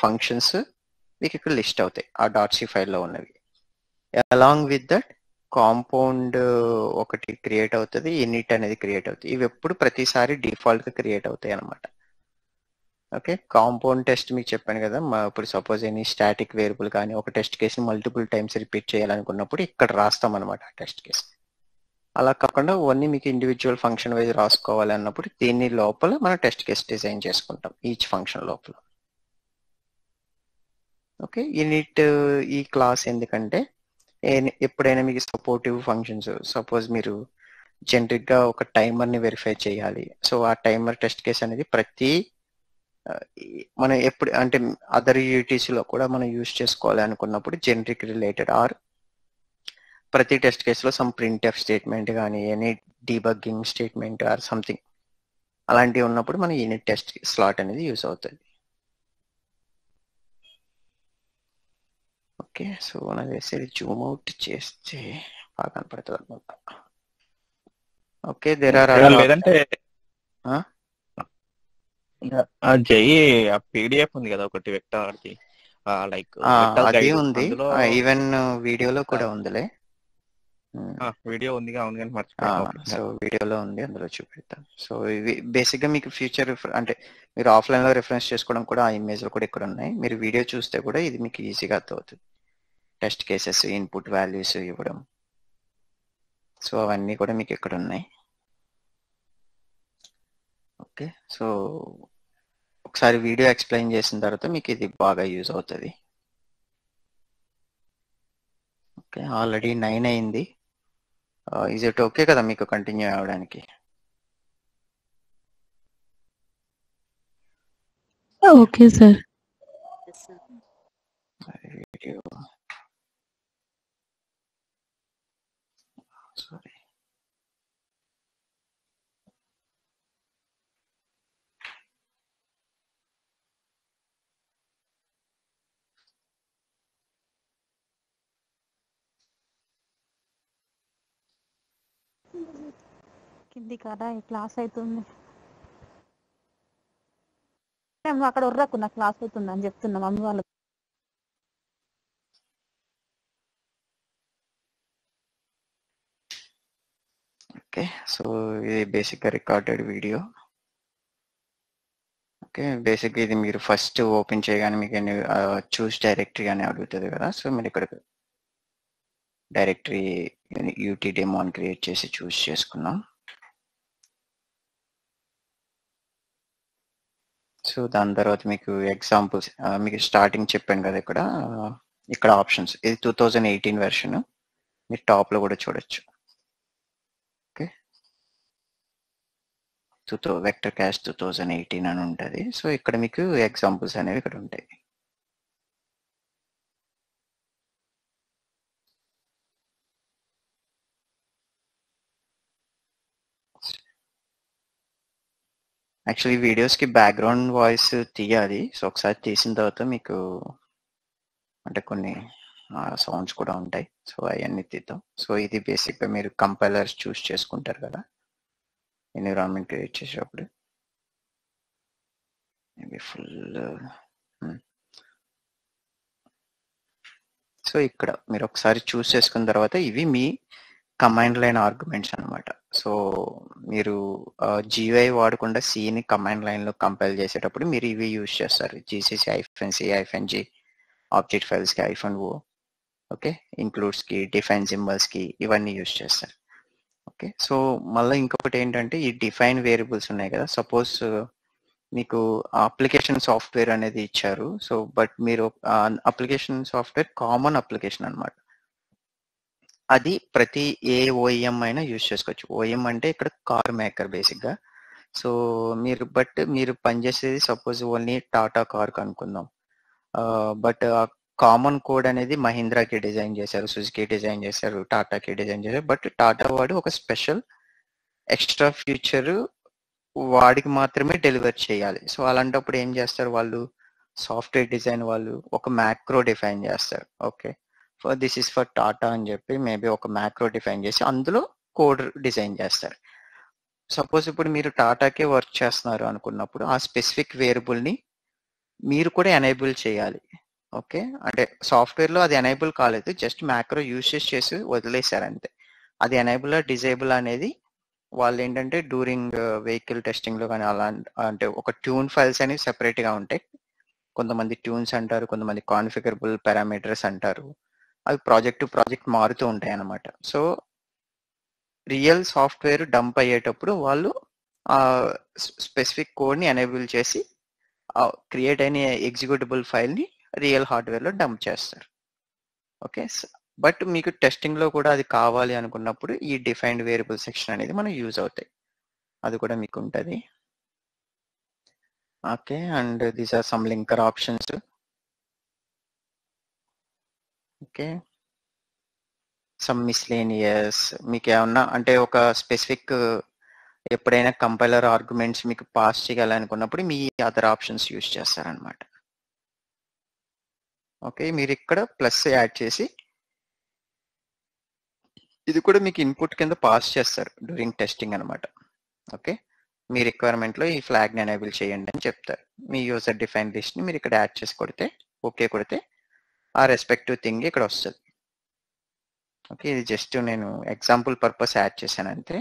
Speaker 1: ఫంక్షన్స్ మీకు ఇక్కడ లిస్ట్ అవుతాయి ఆ .c ఫైల్లో ఉన్నవి. అలాంగ్ విత్ దట్ కాంపౌండ్ ఒకటి క్రియేట్ అవుతుంది, ఇనిట్ అనేది క్రియేట్ అవుతుంది. ఇవి ఎప్పుడు ప్రతిసారి డిఫాల్ట్గా క్రియేట్ అవుతాయి అనమాట. ఓకే, కాంపౌండ్ టెస్ట్ మీకు చెప్పాను కదా, ఇప్పుడు సపోజ్ ఎనీ స్టాటిక్ వేరియబుల్ కానీ ఒక టెస్ట్ కేసుని మల్టిపుల్ టైమ్స్ రిపీట్ చేయాలనుకున్నప్పుడు ఇక్కడ రాస్తాం అనమాట ఆ టెస్ట్ కేసు. అలా కాకుండా ఓన్లీ మీకు ఇండివిజువల్ ఫంక్షన్ వైజ్ రాసుకోవాలి అన్నప్పుడు దీని లోపల మనం టెస్ట్ కేసు డిజైన్ చేసుకుంటాం ఈచ్ ఫంక్షన్ లోపల. ఓకే, ఇనిట్ ఈ క్లాస్ ఎందుకంటే ఎప్పుడైనా మీకు సపోర్టివ్ ఫంక్షన్స్, సపోజ్ మీరు జనరిక్గా ఒక టైమర్ని వెరిఫై చేయాలి. సో ఆ టైమర్ టెస్ట్ కేస్ అనేది ప్రతి మనం ఎప్పుడు అంటే అదర్ యూటీసీలో కూడా మనం యూజ్ చేసుకోవాలి అనుకున్నప్పుడు జనరిక్ రిలేటెడ్ ఆర్ ప్రతి టెస్ట్ కేసులో సమ్ ప్రింట్ఎఫ్ స్టేట్మెంట్ కానీ any debugging statement or something అలాంటివి ఉన్నప్పుడు మన యూనిట్ టెస్ట్ స్లాట్ అనేది యూజ్ అవుతుంది. ఓకే, సో నాకు వేసేది జూమ్ అవుట్ చేస్తే బాగా కనపడుతుంది అనమాట. ఓకే, దేర్ ఆర్
Speaker 3: లేదంటే జై ఆ పీడిఎఫ్ ఉంది కదా ఒకటి వెక్టార్కి, లైక్
Speaker 1: అది ఉంది, ఈవెన్ వీడియోలో కూడా ఉందిలే.
Speaker 3: వీడియో ఉంది అవును కానీ మర్చిపోయాను.
Speaker 1: సో వీడియోలో ఉంది, అందులో చూపెడతాను. సో ఇవి బేసిక్గా మీకు ఫ్యూచర్ అంటే మీరు ఆఫ్లైన్లో రిఫరెన్స్ చేసుకోవడం కూడా ఆ ఇమేజ్లో కూడా ఇక్కడ ఉన్నాయి. మీరు వీడియో చూస్తే కూడా ఇది మీకు ఈజీగా అర్థమవుతుంది. టెస్ట్ కేసెస్, ఇన్పుట్ వాల్యూస్ ఇవ్వడం, సో అవన్నీ కూడా మీకు ఇక్కడ ఉన్నాయి. ఓకే, సో ఒకసారి వీడియో ఎక్స్ప్లెయిన్ చేసిన తర్వాత మీకు ఇది బాగా యూజ్ అవుతుంది. ఓకే, ఆల్రెడీ 9 అయింది. ఈజ్ ఇట్ ఓకే కదా మీకు కంటిన్యూ అవ్వడానికి?
Speaker 4: Okay sir.
Speaker 1: వీడియో సారీ
Speaker 2: కింది కాదా క్లాస్ అవుతుంది. నువ్వు అక్కడ ఉర్రకు నా క్లాస్ అవుతుంది అని చెప్తున్నా మమ్మీ వాళ్ళు.
Speaker 1: ఓకే, సో ఇది బేసిక్గా రికార్డెడ్ వీడియో. ఓకే, బేసిక్గా ఇది మీరు ఫస్ట్ ఓపెన్ చేయగానే మీకు చూస్ డైరెక్టరీ అని అడుగుతుంది కదా. సో మీరు ఇక్కడ డైరెక్టరీ యూటీ డెమో అని క్రియేట్ చేసి చూస్ చేసుకున్నాం. సో దాని తర్వాత మీకు ఎగ్జాంపుల్స్, మీకు స్టార్టింగ్ చెప్పాను కదా ఇక్కడ ఆప్షన్స్. ఇది 2018 వెర్షన్, మీరు టాప్లో కూడా చూడొచ్చు. ఓకే, వెక్టర్ క్యాష్ 2018 అని ఉంటుంది. సో ఇక్కడ మీకు ఎగ్జాంపుల్స్ అనేవి ఇక్కడ ఉంటాయి. యాక్చువల్లీ వీడియోస్కి బ్యాక్గ్రౌండ్ వాయిస్ తీయాలి. సో ఒకసారి తీసిన తర్వాత మీకు అంటే కొన్ని సౌండ్స్ కూడా ఉంటాయి. సో అవన్నీ తీద్దాం. సో ఇది బేసిక్గా మీరు కంపైలర్స్ చూస్ చేసుకుంటారు కదా ఎన్విరాన్మెంట్ క్రియేట్ చేసేటప్పుడు. Maybe full. సో ఇక్కడ మీరు ఒకసారి చూస్ చేసుకున్న తర్వాత ఇవి మీ కమాండ్ లైన్ ఆర్గ్యుమెంట్స్ అనమాట. సో మీరు GUI వాడకుండా Cని కమాండ్ లైన్లో కంపైల్ చేసేటప్పుడు మీరు ఇవి యూజ్ చేస్తారు. GCC-C-G ఆబ్జెక్ట్ ఫైల్స్కి -O. ఓకే, ఇంక్లూడ్స్ కి, డిఫైన్ సింబల్స్ కి ఇవన్నీ యూజ్ చేస్తారు. ఓకే, సో మళ్ళీ ఇంకొకటి ఏంటంటే ఈ డిఫైన్ వేరియబుల్స్ ఉన్నాయి కదా, సపోజ్ మీకు అప్లికేషన్ సాఫ్ట్వేర్ అనేది ఇచ్చారు. సో బట్ మీరు అప్లికేషన్ సాఫ్ట్వేర్ కామన్ అప్లికేషన్ అన్నమాట. అది ప్రతి ఏ ఓఎం అయినా యూజ్ చేసుకోవచ్చు. ఓఎం అంటే ఇక్కడ కార్ మేకర్ బేసిక్గా. సో మీరు పనిచేసేది సపోజ్ ఓన్లీ టాటా కార్ అనుకుందాం. బట్ కామన్ కోడ్ అనేది మహీంద్రాకి డిజైన్ చేశారు, సుజుకి డిజైన్ చేశారు, టాటాకి డిజైన్ చేశారు. బట్ టాటా వాడు ఒక స్పెషల్ ఎక్స్ట్రా ఫ్యూచర్ వాడికి మాత్రమే డెలివర్ చేయాలి. సో అలాంటప్పుడు ఏం చేస్తారు వాళ్ళు, సాఫ్ట్వేర్ డిజైన్ వాళ్ళు ఒక మ్యాక్రో డిఫైన్ చేస్తారు. Okay, for this is for Tata అని చెప్పి మేబీ ఒక మ్యాక్రో డిఫైన్ చేసి అందులో కోడ్ డిజైన్ చేస్తారు. సపోజ్ ఇప్పుడు మీరు టాటాకే వర్క్ చేస్తున్నారు అనుకున్నప్పుడు ఆ స్పెసిఫిక్ వేరియబుల్ని మీరు కూడా ఎనేబుల్ చేయాలి. ఓకే, అంటే సాఫ్ట్వేర్లో అది ఎనేబుల్ కాలేదు, జస్ట్ మ్యాక్రో యూసేజ్ చేసి వదిలేశారు అంతే. అది ఎనేబుల్ డిజేబుల్ అనేది వాళ్ళు ఏంటంటే డ్యూరింగ్ వెహికల్ టెస్టింగ్లో కానీ అలా, అంటే ఒక ట్యూన్ ఫైల్స్ అనేవి సెపరేట్గా ఉంటాయి. కొంతమంది ట్యూన్స్ అంటారు, కొంతమంది కాన్ఫిగరబుల్ పారామీటర్స్ అంటారు. అవి ప్రాజెక్ట్ టు ప్రాజెక్ట్ మారుతూ ఉంటాయి అన్నమాట. సో రియల్ సాఫ్ట్వేర్ డంప్ అయ్యేటప్పుడు వాళ్ళు ఆ స్పెసిఫిక్ కోడ్ని ఎనేబుల్ చేసి క్రియేట్ అయిన ఎగ్జిక్యూటబుల్ ఫైల్ని రియల్ హార్డ్వేర్లో డంప్ చేస్తారు. ఓకే, బట్ మీకు టెస్టింగ్లో కూడా అది కావాలి అనుకున్నప్పుడు ఈ డిఫైన్డ్ వేరియబుల్ సెక్షన్ అనేది మనం యూజ్ అవుతాయి, అది కూడా మీకు ఉంటుంది. Okay, and these are some linker options. Okay, some miscellaneous, మీకు ఏమన్నా అంటే ఒక స్పెసిఫిక్ ఎప్పుడైనా కంపైలర్ ఆర్గ్యుమెంట్స్ మీకు పాస్ చేయాలనుకున్నప్పుడు మీ అదర్ ఆప్షన్స్ యూజ్ చేస్తారనమాట. ఓకే, మీరు ఇక్కడ ప్లస్ యాడ్ చేసి ఇది కూడా మీకు ఇన్పుట్ కింద పాస్ చేస్తారు డ్యూరింగ్ టెస్టింగ్ అనమాట. ఓకే, మీ రిక్వైర్మెంట్లో ఈ ఫ్లాగ్ని ఎనేబుల్ చేయండి అని చెప్తారు. మీ యూజర్ డిఫైన్ లిస్ట్ని మీరు ఇక్కడ యాడ్ చేసి కొడితే, ఓకే కొడితే ఆ రెస్పెక్టివ్ థింగ్ ఇక్కడ వస్తుంది. ఓకే, ఇది జస్ట్ నేను ఎగ్జాంపుల్ పర్పస్ యాడ్ చేశాను అంతే.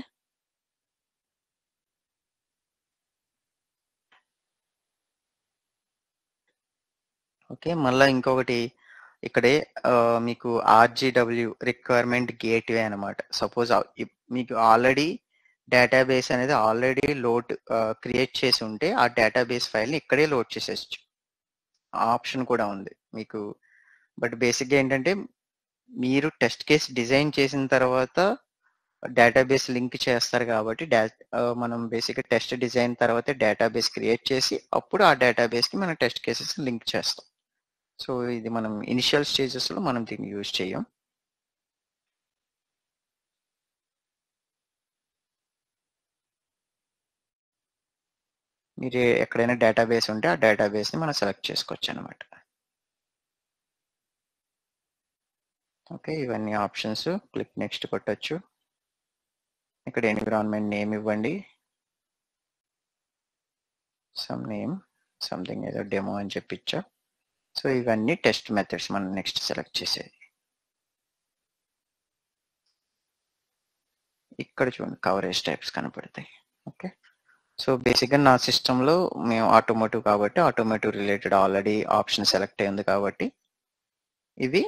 Speaker 1: ఓకే, మళ్ళీ ఇంకొకటి ఇక్కడే మీకు ఆర్జీడబ్ల్యూ రిక్వైర్మెంట్ గేట్వే అనమాట. సపోజ్ మీకు ఆల్రెడీ డేటాబేస్ అనేది ఆల్రెడీ లోడ్ క్రియేట్ చేసి ఉంటే ఆ డేటాబేస్ ఫైల్ని ఇక్కడే లోడ్ చేసేయచ్చు, ఆ ఆప్షన్ కూడా ఉంది మీకు. బట్ బేసిక్గా ఏంటంటే మీరు టెస్ట్ కేస్ డిజైన్ చేసిన తర్వాత డేటాబేస్ లింక్ చేస్తారు కాబట్టి మనం బేసిక్గా టెస్ట్ డిజైన్ తర్వాత డేటాబేస్ క్రియేట్ చేసి అప్పుడు ఆ డేటాబేస్కి మనం టెస్ట్ కేసెస్ లింక్ చేస్తాం. సో ఇది మనం ఇనిషియల్ స్టేజెస్లో మనం దీన్ని యూజ్ చేయం. మీరు ఎక్కడైనా డేటాబేస్ ఉంటే ఆ డేటాబేస్ని మనం సెలెక్ట్ చేసుకోవచ్చు అనమాట. ఓకే, ఇవన్నీ ఆప్షన్స్. క్లిక్ నెక్స్ట్ కొట్టచ్చు. ఇక్కడ ఎన్విరాన్మెంట్ నేమ్ ఇవ్వండి, సమ్ నేమ్ సంథింగ్ ఏదో డెమో అని చెప్పించా. సో ఇవన్నీ టెస్ట్ మెథడ్స్ మనం నెక్స్ట్ సెలెక్ట్ చేసేది. ఇక్కడ చూడండి కవరేజ్ టైప్స్ కనపడతాయి. ఓకే, సో బేసిక్గా నా సిస్టంలో మేము ఆటోమోటివ్ కాబట్టి automotive related already option select అయింది కాబట్టి ఇవి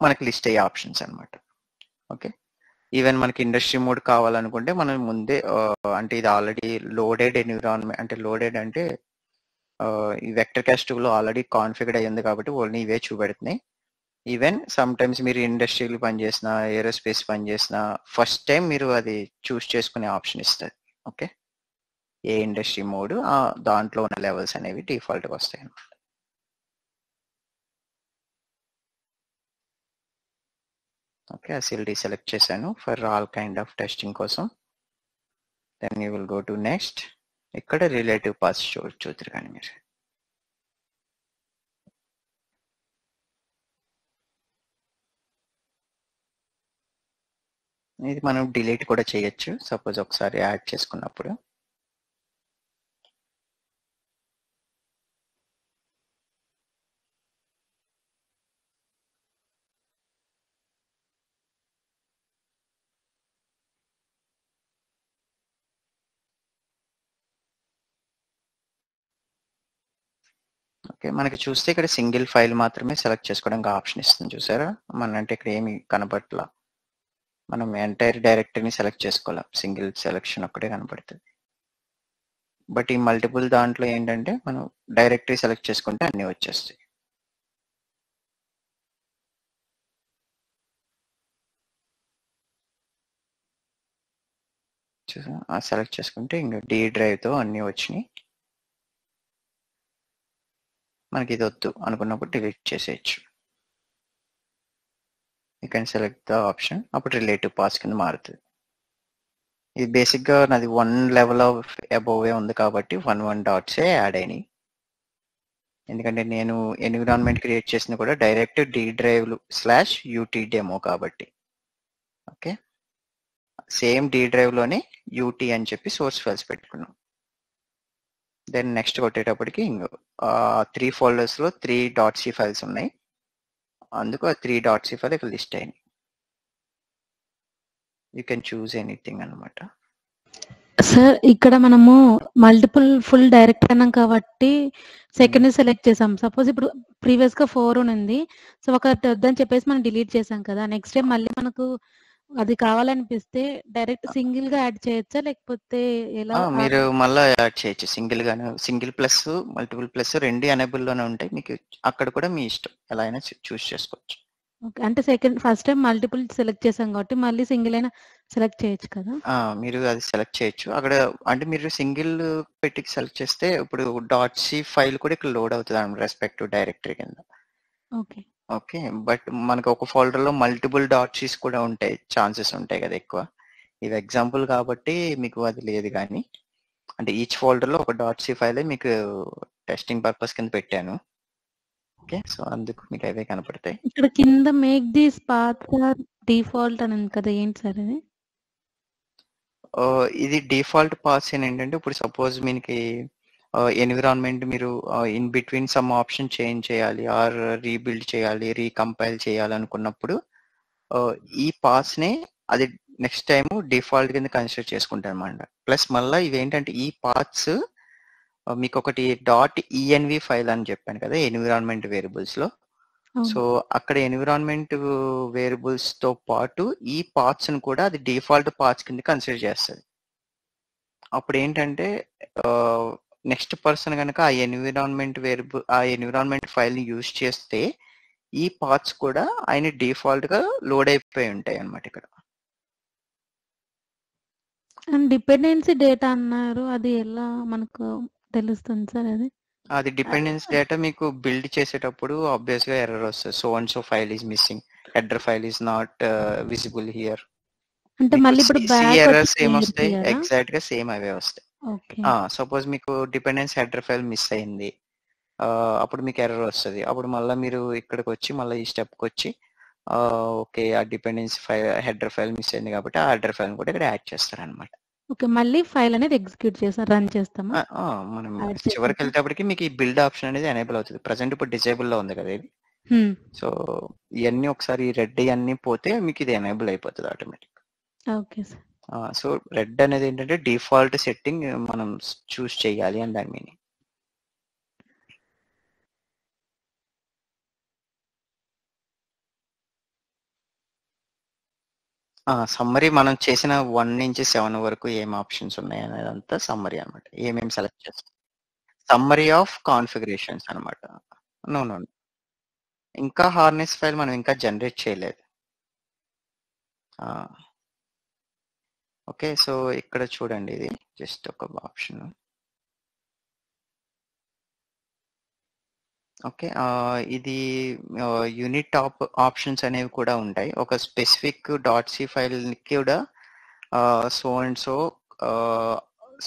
Speaker 1: మనకి లిస్ట్ అయ్యే ఆప్షన్స్ అనమాట. ఓకే, ఈవెన్ మనకి ఇండస్ట్రీ మోడ్ కావాలనుకుంటే మనం ముందే అంటే ఇది ఆల్రెడీ లోడెడ్ ఎన్విరాన్మెంట్, అంటే లోడెడ్ అంటే ఈ వెక్టర్ క్యాస్ట్ టూల్లో ఆల్రెడీ కాన్ఫిగర్డ్ అయ్యింది కాబట్టి ఓన్లీ ఇవే చూపెడుతున్నాయి. ఈవెన్ సమ్ టైమ్స్ మీరు ఇండస్ట్రీలు పనిచేసిన, ఏరోస్పేస్ పనిచేసిన ఫస్ట్ టైం మీరు అది చూస్ చేసుకునే ఆప్షన్ ఇస్తుంది. ఓకే, ఏ ఇండస్ట్రీ మోడ్ దాంట్లో ఉన్న లెవెల్స్ అనేవి డిఫాల్ట్గా వస్తాయి అన్నమాట. ఓకే, సిఎల్డి సెలెక్ట్ చేశాను for all kind of testing కోసం. Then you will go to next. ఇక్కడ రిలేటివ్ పాస్ చూద్దరు కానీ మీరు. ఇది మనం డిలీట్ కూడా చేయొచ్చు సపోజ్ ఒకసారి యాడ్ చేసుకున్నప్పుడు. ఓకే, మనకి చూస్తే ఇక్కడ సింగిల్ ఫైల్ మాత్రమే సెలెక్ట్ చేసుకోవడానికి ఆప్షన్ ఇస్తుంది చూసారా. అంటే ఇక్కడ ఏమి కనపట్లా, మనం ఎంటైర్ డైరెక్టరీని సెలెక్ట్ చేసుకోవాలి, సింగిల్ సెలెక్షన్ ఒక్కటే కనపడుతుంది. బట్ ఈ మల్టిపుల్ దాంట్లో ఏంటంటే మనం డైరెక్టరీ సెలెక్ట్ చేసుకుంటే అన్నీ వచ్చేస్తాయి. సెలెక్ట్ చేసుకుంటే ఇంకా డి డ్రైవ్తో అన్నీ వచ్చినాయి. మనకి ఇది వద్దు అనుకున్నప్పుడు డిలీట్ చేసేయచ్చు. You can select the option, అప్పుడు రిలేటివ్ పాస్ కింద మారుతుంది. ఇది బేసిక్గా నాది 1 లెవెల్ ఆఫ్ అబోవే ఉంది కాబట్టి 1 డాట్సే యాడ్ అయినాయి. ఎందుకంటే నేను ఎన్విరాన్మెంట్ క్రియేట్ చేసింది కూడా direct D drive /UT demo కాబట్టి. ఓకే, సేమ్ డి డ్రైవ్లోనే UT అని చెప్పి సోర్స్ ఫైల్స్ పెట్టుకున్నాం. దెన్ నెక్స్ట్ కొట్టేటప్పటికి 3 ఫోల్డర్స్లో 3.c ఫైల్స్ ఉన్నాయి, అందుకు ఆ 3.c ఫైల్ ఇక్కడ లిస్ట్ అయినాయి. యూ కెన్ చూస్ ఎనీథింగ్ అనమాట.
Speaker 4: సార్ ఇక్కడ మనము మల్టిపుల్ ఫుల్ డైరెక్ట్ అన్నాం కాబట్టి సెకండ్ సెలెక్ట్ చేసాం. సపోజ్ ఇప్పుడు ప్రీవియస్ గా 4 ఉంది, సో ఒకటి వద్దని చెప్పేసి మనం డిలీట్ చేసాం కదా. నెక్స్ట్ టైం మళ్ళీ మనకు అది కావాలనిపిస్తే డైరెక్ట్ సింగిల్ గా యాడ్ చేయొచ్చా, లేకపోతే ఎలా?
Speaker 1: మీరు మళ్ళీ యాడ్ చేయొచ్చు సింగిల్ గానే. సింగిల్ ప్లస్ మల్టిపుల్ ప్లస్ రెండు ఎనేబుల్ లోనే ఉంటాయి, మీకు అక్కడ కూడా మీ ఇష్టం, ఎలా అయినా చూస్ చేసుకోవచ్చు.
Speaker 4: ఓకే, అంటే ఫస్ట్ టైం మల్టిపుల్ సెలెక్ట్ చేసాం కాబట్టి మళ్ళీ సింగిల్ అయినా సెలెక్ట్ చేయొచ్చు కదా.
Speaker 1: మీరు అది సెలెక్ట్ చేయొచ్చు అక్కడ. అంటే మీరు సింగిల్ పెట్టి సెలెక్ట్ చేస్తే ఇప్పుడు .c ఫైల్ కూడా ఇక్కడ లోడ్ అవుతుంది రెస్పెక్టివ్ డైరెక్టరీ కింద.
Speaker 4: ఓకే
Speaker 1: ఓకే, బట్ మనకు ఒక ఫోల్డర్ లో మల్టిపుల్ .c's కూడా ఉంటాయి, ఛాన్సెస్ ఉంటాయి కదా ఎక్కువ. ఇది ఎగ్జాంపుల్ కాబట్టి మీకు అది లేదు, కానీ అంటే ఈచ్ ఫోల్డర్ లో ఒక .c ఫైల్ మీకు టెస్టింగ్ పర్పస్ కింద పెట్టాను. ఓకే, సో అందుకు మీకు అవే కనపడతాయి.
Speaker 4: ఇక్కడ కింద మేక్ దిస్ పాత్ డిఫాల్ట్ అని ఉంది కదా, ఏంటి సార్ ఇది?
Speaker 1: ఇది డిఫాల్ట్ పాస్ ఏంటంటే ఇప్పుడు సపోజ్ మీకు ఎన్విరాన్మెంట్ మీరు in between some option change చేయాలి, ఆర్ రీబిల్డ్ చేయాలి, రీకంపైల్ చేయాలి అనుకున్నప్పుడు ఈ పాస్ నే అది నెక్స్ట్ టైం డిఫాల్ట్ కింద కన్సిడర్ చేసుకుంటారు అనమాట. ప్లస్ మళ్ళీ ఇవేంటంటే ఈ పాత్స్ మీకు ఒకటి .env ఫైల్ అని చెప్పాను కదా ఎన్విరాన్మెంట్ వేరియబుల్స్ లో. సో అక్కడ ఎన్విరాన్మెంట్ వేరియబుల్స్ తో పాటు ఈ పాత్స్ ని కూడా అది డిఫాల్ట్ పాత్స్ కింద కన్సిడర్ చేస్తుంది. అప్పుడు ఏంటంటే నెక్స్ట్ పర్సన్ కనుక ఆ ఎన్విరాన్మెంట్ వేరియబుల్ ఆ ఎన్విరాన్మెంట్ ఫైల్ ని యూజ్ చేస్తే ఈ పాత్స్ కూడా ఆయన డిఫాల్ట్ గా లోడ్ అయిపోయి ఉంటాయి అన్నమాట ఇక్కడ.
Speaker 4: అండ్ డిపెండెన్సీ డేటా అన్నారు, అది ఎలా మనకు తెలుస్తుంది సార్?
Speaker 1: అది డిపెండెన్స్ డేటా మీకు బిల్డ్ చేసేటప్పుడు ఆబ్వియస్ గా ఎర్రర్ వస్తుంది. So and so file is missing, header file is not visible here.
Speaker 4: అంటే మళ్ళీ ఇప్పుడు
Speaker 1: ఎర్రర్స్ ఏమొస్తాయి, ఎగ్జాక్ట్ గా సేమ్ అవే వస్తాయి.
Speaker 4: ఓకే,
Speaker 1: సపోజ్ మీకు డిపెండెన్స్ హెడర్ ఫైల్ మిస్ అయింది, అప్పుడు మీకు ఎర్రర్ వస్తుంది. అప్పుడు మళ్ళీ మీరు ఇక్కడికి వచ్చి మళ్ళీ ఈ స్టెప్కి వచ్చి ఓకే ఆ dependence file header file miss అయింది కాబట్టి ఆ హెడర్ ఫైల్ కూడా ఇక్కడ యాడ్ చేస్తారు అనమాట.
Speaker 4: ఓకే, మళ్ళీ ఫైల్ అనేది ఎగ్జిక్యూట్ చేస్తాం, రన్ చేస్తామా?
Speaker 1: మనం చివరికి వెళ్ళేటప్పటికి మీకు ఈ బిల్డ్ ఆప్షన్ అనేది ఎనేబుల్ అవుతుంది. ప్రజెంట్ ఇప్పుడు డిజేబుల్ లో ఉంది కదా ఇది. సో ఇవన్నీ ఒకసారి రెడ్ ఇవన్నీ పోతే మీకు ఇది ఎనేబుల్ అయిపోతుంది automatic.
Speaker 4: Okay sir.
Speaker 1: So red అనేది ఏంటంటే డిఫాల్ట్ సెట్టింగ్ మనం చూస్ చేయాలి అని దాని మీనింగ్. సమ్మరీ మనం చేసిన 1 నుంచి 7 వరకు ఏం ఆప్షన్స్ ఉన్నాయి అనేది అంతా సమ్మరీ అనమాట. ఏమేమి సెలెక్ట్ చేస్తాం, సమ్మరీ ఆఫ్ కాన్ఫిగరేషన్స్ అనమాట. నో ఇంకా హార్నెస్ ఫైల్ మనం ఇంకా జనరేట్ చేయలేదు. ఓకే, సో ఇక్కడ చూడండి, ఇది జస్ట్ ఒక ఆప్షన్. ఓకే, ఇది యూనిట్ ఆప్షన్స్ అనేవి కూడా ఉంటాయి. ఒక స్పెసిఫిక్ .c ఫైల్ కూడా so and so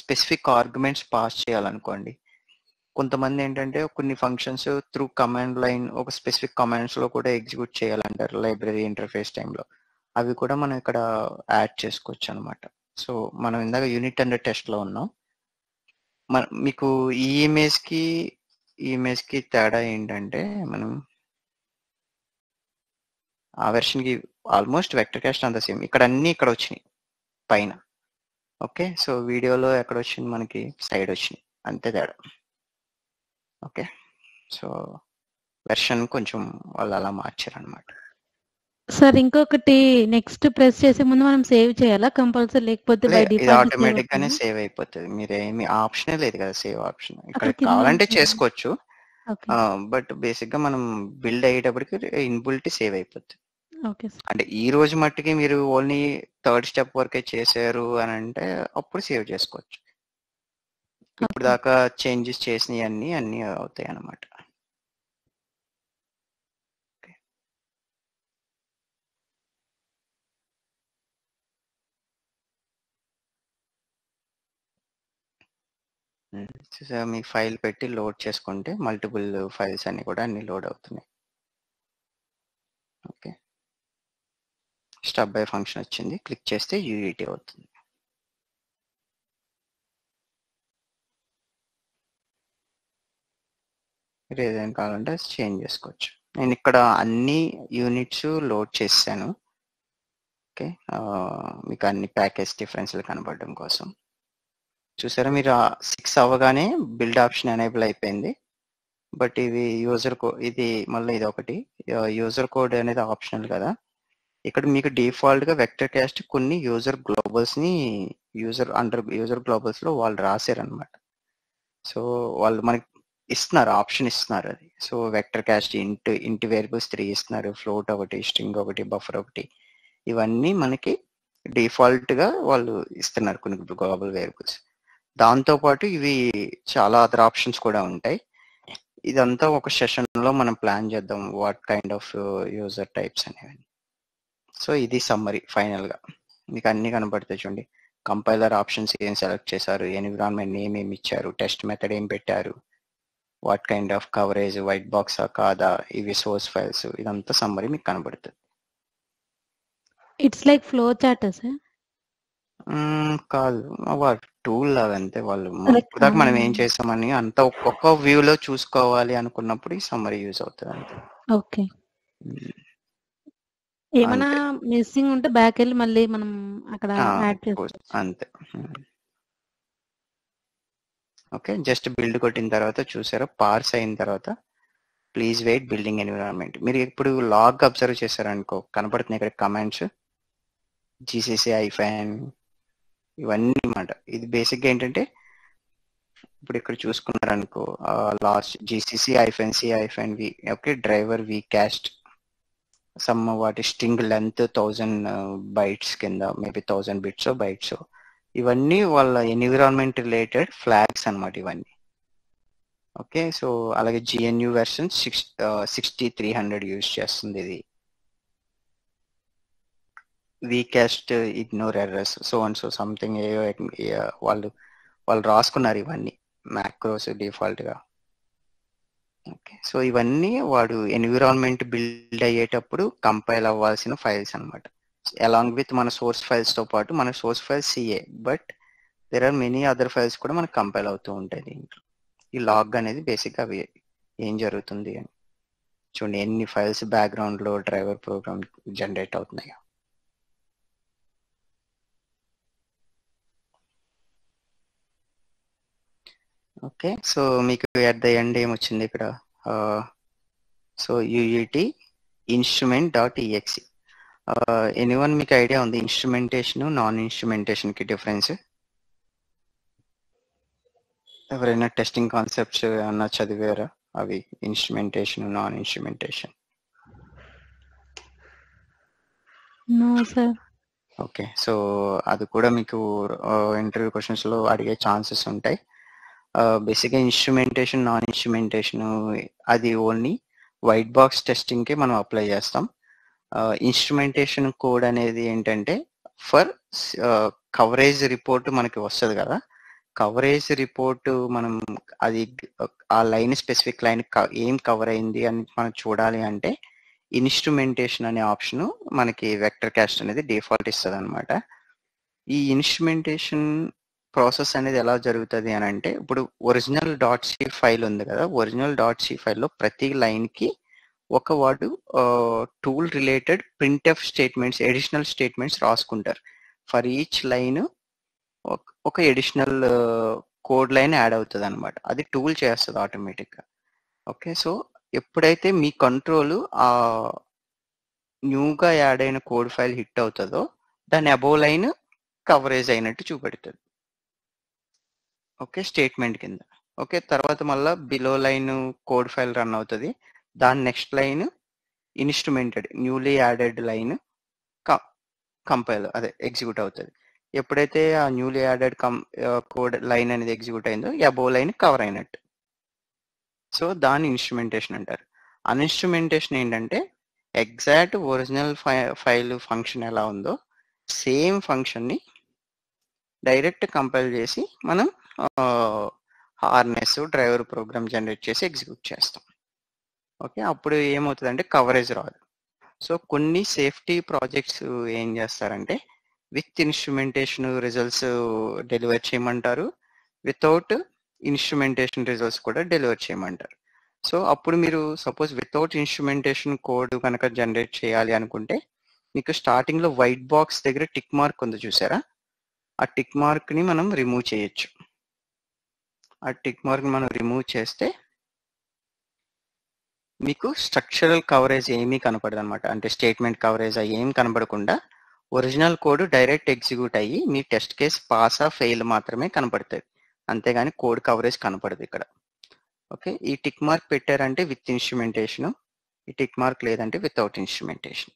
Speaker 1: specific arguments pass చేయాలనుకోండి. కొంతమంది ఏంటంటే కొన్ని ఫంక్షన్స్ త్రూ కమాండ్ లైన్ ఒక స్పెసిఫిక్ కమాండ్స్ లో కూడా ఎగ్జిక్యూట్ చేయాలంటారు లైబ్రరీ ఇంటర్ఫేస్ టైంలో. అవి కూడా మనం ఇక్కడ యాడ్ చేసుకోవచ్చు అనమాట. సో మనం ఇందాక యూనిట్ అండర్ టెస్ట్ లో ఉన్నాం. మీకు ఈ ఇమేజ్ కి తేడా ఏంటంటే మనం ఆ వెర్షన్ కి ఆల్మోస్ట్ వెక్టర్ క్యాస్ట్ అంత సేమ్. ఇక్కడ అన్ని ఇక్కడ వచ్చినాయి పైన. ఓకే, సో వీడియోలో ఎక్కడ వచ్చింది మనకి సైడ్ వచ్చినాయి, అంతే తేడా. ఓకే, సో వెర్షన్ కొంచెం వాళ్ళు అలా మార్చారు అనమాట.
Speaker 4: సార్ ఇంకొకటి, నెక్స్ట్ ప్రెస్ చేసే ముందు మనం సేవ్ చేయాలా కంపల్సరీ, లేకపోతే బై
Speaker 1: ఇది
Speaker 4: డిఫాల్ట్
Speaker 1: ఆటోమేటిక్ గానే సేవ్ అయిపోతుంది. మీరేమి ఆప్షనే లేదు కదా సేవ్ ఆప్షన్. ఇక్కడ
Speaker 4: అక్కడ కింద
Speaker 1: కావాలంటే
Speaker 4: ఉంటుంది.
Speaker 1: చేసుకోవచ్చు,
Speaker 4: ఓకే
Speaker 1: బట్ బేసిక్ గా మనం బిల్డ్ అయ్యేటప్పటికి ఇన్బుల్ట్ సేవ్ అయిపోతుంది.
Speaker 4: Okay sir.
Speaker 1: అంటే ఈ రోజు మట్టుకి మీరు ఓన్లీ థర్డ్ స్టెప్ వరకే చేశారు అని అంటే అప్పుడు సేవ్ చేసుకోవచ్చు. ఇప్పుడు
Speaker 4: ఓకే
Speaker 1: దాకా చేంజెస్ చేసినవి అన్ని అవుతాయి అన్నమాట. చూసారా, మీ ఫైల్ పెట్టి లోడ్ చేసుకుంటే మల్టిపుల్ ఫైల్స్ అన్ని కూడా అన్ని లోడ్ అవుతున్నాయి. ఓకే, స్టబ్ బై ఫంక్షన్ వచ్చింది, క్లిక్ చేస్తే యూఈటీ అవుతుంది. మీరు ఏదైనా కావాలంటే చేంజ్ చేసుకోవచ్చు. నేను ఇక్కడ అన్ని యూనిట్స్ లోడ్ చేశాను. ఓకే, మీకు అన్ని ప్యాకేజ్ డిఫరెన్స్లు కనబడడం కోసం. చూసారా, మీరు 6 అవ్వగానే బిల్డ్ ఆప్షన్ ఎనేబుల్ అయిపోయింది. బట్ ఇది ఇది మళ్ళీ ఇది ఒకటి యూజర్ కోడ్ అనేది ఆప్షనల్ కదా. ఇక్కడ మీకు డిఫాల్ట్ గా వెక్టర్ క్యాస్ట్ కొన్ని యూజర్ గ్లోబల్స్ ని యూజర్ గ్లోబల్స్ లో వాళ్ళు రాశారనమాట. సో వాళ్ళు మనకి ఇస్తున్నారు, ఆప్షన్ ఇస్తున్నారు అది. సో వెక్టర్ క్యాస్ట్ ఇంటి వేరియబుల్స్ 3 ఇస్తున్నారు, ఫ్లోట్ ఒకటి, స్ట్రింగ్ ఒకటి, బఫర్ ఒకటి, ఇవన్నీ మనకి డిఫాల్ట్ గా వాళ్ళు ఇస్తున్నారు కొన్ని గ్లోబల్ వేరియబుల్స్. దాంతో పాటు ఇవి చాలా అదర్ ఆప్షన్స్ కూడా ఉంటాయి. ఇదంతా ఒక సెషన్ లో మనం ప్లాన్ చేద్దాం what kind of user types అనేవి. సో ఇది సమ్మరీ. ఫైనల్ గా మీకు అన్ని కనబడతాయి చూడండి. కంపైలర్ ఆప్షన్స్ ఏం సెలెక్ట్ చేశారు, ఎన్విరాన్మెంట్ నేమ్ ఏమి ఇచ్చారు, టెస్ట్ మెథడ్ ఏం పెట్టారు, what kind of coverage, white బాక్సా కాదా, ఇవి సోర్స్ ఫైల్స్, ఇదంతా సమ్మరీ మీకు కనబడుతుంది.
Speaker 4: It's like flow chart sir?
Speaker 1: కాదు, వాళ్ళ టూల్ లాగా అంతే. వాళ్ళు
Speaker 4: Like,
Speaker 1: ఇప్పటిదాకా మనం ఏం చేసామని అంతా ఒక్కొక్క వ్యూలో చూసుకోవాలి అనుకున్నప్పుడు ఈ సమ్మరీ యూజ్ అవుతుంది అంతే.
Speaker 4: ఓకే, ఏమైనా మిస్సింగ్ ఉంటే బ్యాక్ వెళ్ళి మళ్ళీ మనం అక్కడ యాడ్ చేసుకోవచ్చు
Speaker 1: అంతే. ఓకే, జస్ట్ బిల్డ్ కొట్టిన తర్వాత చూసారా, పార్స్ అయిన తర్వాత ప్లీజ్ వెయిట్ బిల్డింగ్ ఎన్విరాన్మెంట్. మీరు ఇప్పుడు లాగ్ అబ్జర్వ్ చేశారనుకో, కనపడుతున్నాయి ఇక్కడ కమాండ్స్, జీసీసీ ఐఫాన్ ఇవన్నీ అన్నమాట. ఇది బేసిక్గా ఏంటంటే ఇప్పుడు ఇక్కడ చూసుకున్నారనుకో, last GCC hyphen C hyphen V, okay, driver V cast some వాటి స్ట్రింగ్ లెంత్ 1000 బైట్స్ కింద, మేబీ 1000 బిట్స్ బైట్స్, ఇవన్నీ వాళ్ళ ఎన్విరాన్మెంట్ రిలేటెడ్ ఫ్లాగ్స్ అన్నమాట ఇవన్నీ. ఓకే, సో అలాగే జిఎన్యు వెర్షన్ 6300 యూజ్ చేస్తుంది ఇది. VCAST ignore errors, so and so something వాళ్ళు రాసుకున్నారు ఇవన్నీ మ్యాక్రోస్ డిఫాల్ట్ గా. ఓకే, సో ఇవన్నీ వాడు ఎన్విరాన్మెంట్ బిల్డ్ అయ్యేటప్పుడు కంపైల్ అవ్వాల్సిన ఫైల్స్ అన్నమాట. అలాంగ్ విత్ మన సోర్స్ ఫైల్స్ తో పాటు, మన సోర్స్ ఫైల్స్ సిఏ, but there are many other files కూడా మనకు కంపైల్ అవుతూ ఉంటాయి దీంట్లో. ఈ లాగ్ అనేది బేసిక్ అవి ఏం జరుగుతుంది అని చూడండి, ఎన్ని ఫైల్స్ బ్యాక్గ్రౌండ్ లో డ్రైవర్ ప్రోగ్రామ్ జనరేట్ అవుతున్నాయి. ఓకే, సో మీకు అట్ ద ఎండ్ ఏమొచ్చింది ఇక్కడ, so UET instrument dot EXE. Anyone మీకు ఐడియా ఉంది ఇన్స్ట్రుమెంటేషన్ నాన్ ఇన్స్ట్రుమెంటేషన్ కి డిఫరెన్స్? ఎవరైనా టెస్టింగ్ కాన్సెప్ట్స్ ఏమన్నా చదివారా అవి, instrumentation non instrumentation?
Speaker 4: No sir.
Speaker 1: Okay, so అది కూడా మీకు ఇంటర్వ్యూ క్వశ్చన్స్ లో అడిగే ఛాన్సెస్ ఉంటాయి. బేసిక్గా ఇన్స్ట్రుమెంటేషన్ నాన్ ఇన్స్ట్రుమెంటేషన్ అది ఓన్లీ వైట్ బాక్స్ టెస్టింగ్ కి మనం అప్లై చేస్తాం. ఇన్స్ట్రుమెంటేషన్ కోడ్ అనేది ఏంటంటే ఫర్ కవరేజ్ రిపోర్ట్ మనకి వస్తుంది కదా, కవరేజ్ రిపోర్ట్ మనం అది ఆ లైన్ స్పెసిఫిక్ లైన్ ఏం కవర్ అయింది అని మనం చూడాలి అంటే ఇన్స్ట్రుమెంటేషన్ అనే ఆప్షన్ మనకి వెక్టర్ క్యాస్ట్ అనేది డిఫాల్ట్ ఇస్తుంది అనమాట. ఈ ఇన్స్ట్రుమెంటేషన్ ప్రాసెస్ అనేది ఎలా జరుగుతుంది అని అంటే, ఇప్పుడు ఒరిజినల్ డాట్ సి ఫైల్ ఉంది కదా, ఒరిజినల్ డాట్ సి ఫైల్లో ప్రతి లైన్ కి ఒక వాడు tool related printf statements, additional statements రాసుకుంటారు. ఫర్ ఈచ్ లైన్ ఒక ఎడిషనల్ కోడ్ లైన్ యాడ్ అవుతుంది అనమాట. అది టూల్ చేస్తుంది ఆటోమేటిక్గా. ఓకే, సో ఎప్పుడైతే మీ కంట్రోల్ ఆ న్యూగా యాడ్ అయిన కోడ్ ఫైల్ హిట్ అవుతుందో దాని అబోవ్ లైన్ కవరేజ్ అయినట్టు చూపెడుతుంది. ఓకే, స్టేట్మెంట్ కింద. ఓకే, తర్వాత మళ్ళీ below line code file run అవుతుంది. దాని next line instrumented newly added line compile అదే ఎగ్జిక్యూట్ అవుతుంది. ఎప్పుడైతే ఆ న్యూలీ యాడెడ్ కోడ్ లైన్ అనేది ఎగ్జిక్యూట్ అయిందో అబోవ్ లైన్ కవర్ అయినట్టు. సో దాని ఇన్స్ట్రుమెంటేషన్ అంటారు. అన్ఇన్స్ట్రుమెంటేషన్ ఏంటంటే ఎగ్జాక్ట్ ఒరిజినల్ ఫైల్ ఫంక్షన్ ఎలా ఉందో సేమ్ ఫంక్షన్ని డైరెక్ట్ కంపైల్ చేసి మనం హార్నెస్ డ్రైవర్ ప్రోగ్రామ్ జనరేట్ చేసి ఎగ్జిక్యూట్ చేస్తాం. ఓకే, అప్పుడు ఏమవుతుందంటే కవరేజ్ రాదు. సో కొన్ని సేఫ్టీ ప్రాజెక్ట్స్ ఏం చేస్తారంటే విత్ ఇన్స్ట్రుమెంటేషన్ రిజల్ట్స్ డెలివర్ చేయమంటారు, వితౌట్ ఇన్స్ట్రుమెంటేషన్ రిజల్ట్స్ కూడా డెలివర్ చేయమంటారు. సో అప్పుడు మీరు సపోజ్ వితౌట్ ఇన్స్ట్రుమెంటేషన్ కోడ్ కనుక జనరేట్ చేయాలి అనుకుంటే మీకు స్టార్టింగ్లో వైట్ బాక్స్ దగ్గర టిక్ మార్క్ ఉంది చూసారా, ఆ టిక్ మార్క్ని మనం రిమూవ్ చేయొచ్చు. ఆ టిక్ మార్క్ని మనం రిమూవ్ చేస్తే మీకు స్ట్రక్చరల్ కవరేజ్ ఏమీ కనపడదు అనమాట. అంటే స్టేట్మెంట్ కవరేజ్ ఏం కనపడకుండా ఒరిజినల్ కోడ్ డైరెక్ట్ ఎగ్జిక్యూట్ అయ్యి మీ టెస్ట్ కేస్ పాస్ ఆ ఫెయిల్ మాత్రమే కనపడుతుంది, అంతేగాని కోడ్ కవరేజ్ కనపడదు ఇక్కడ. ఓకే, ఈ టిక్ మార్క్ పెట్టారంటే విత్ ఇన్స్ట్రుమెంటేషన్, ఈ టిక్ మార్క్ లేదంటే వితౌట్ ఇన్స్ట్రుమెంటేషన్.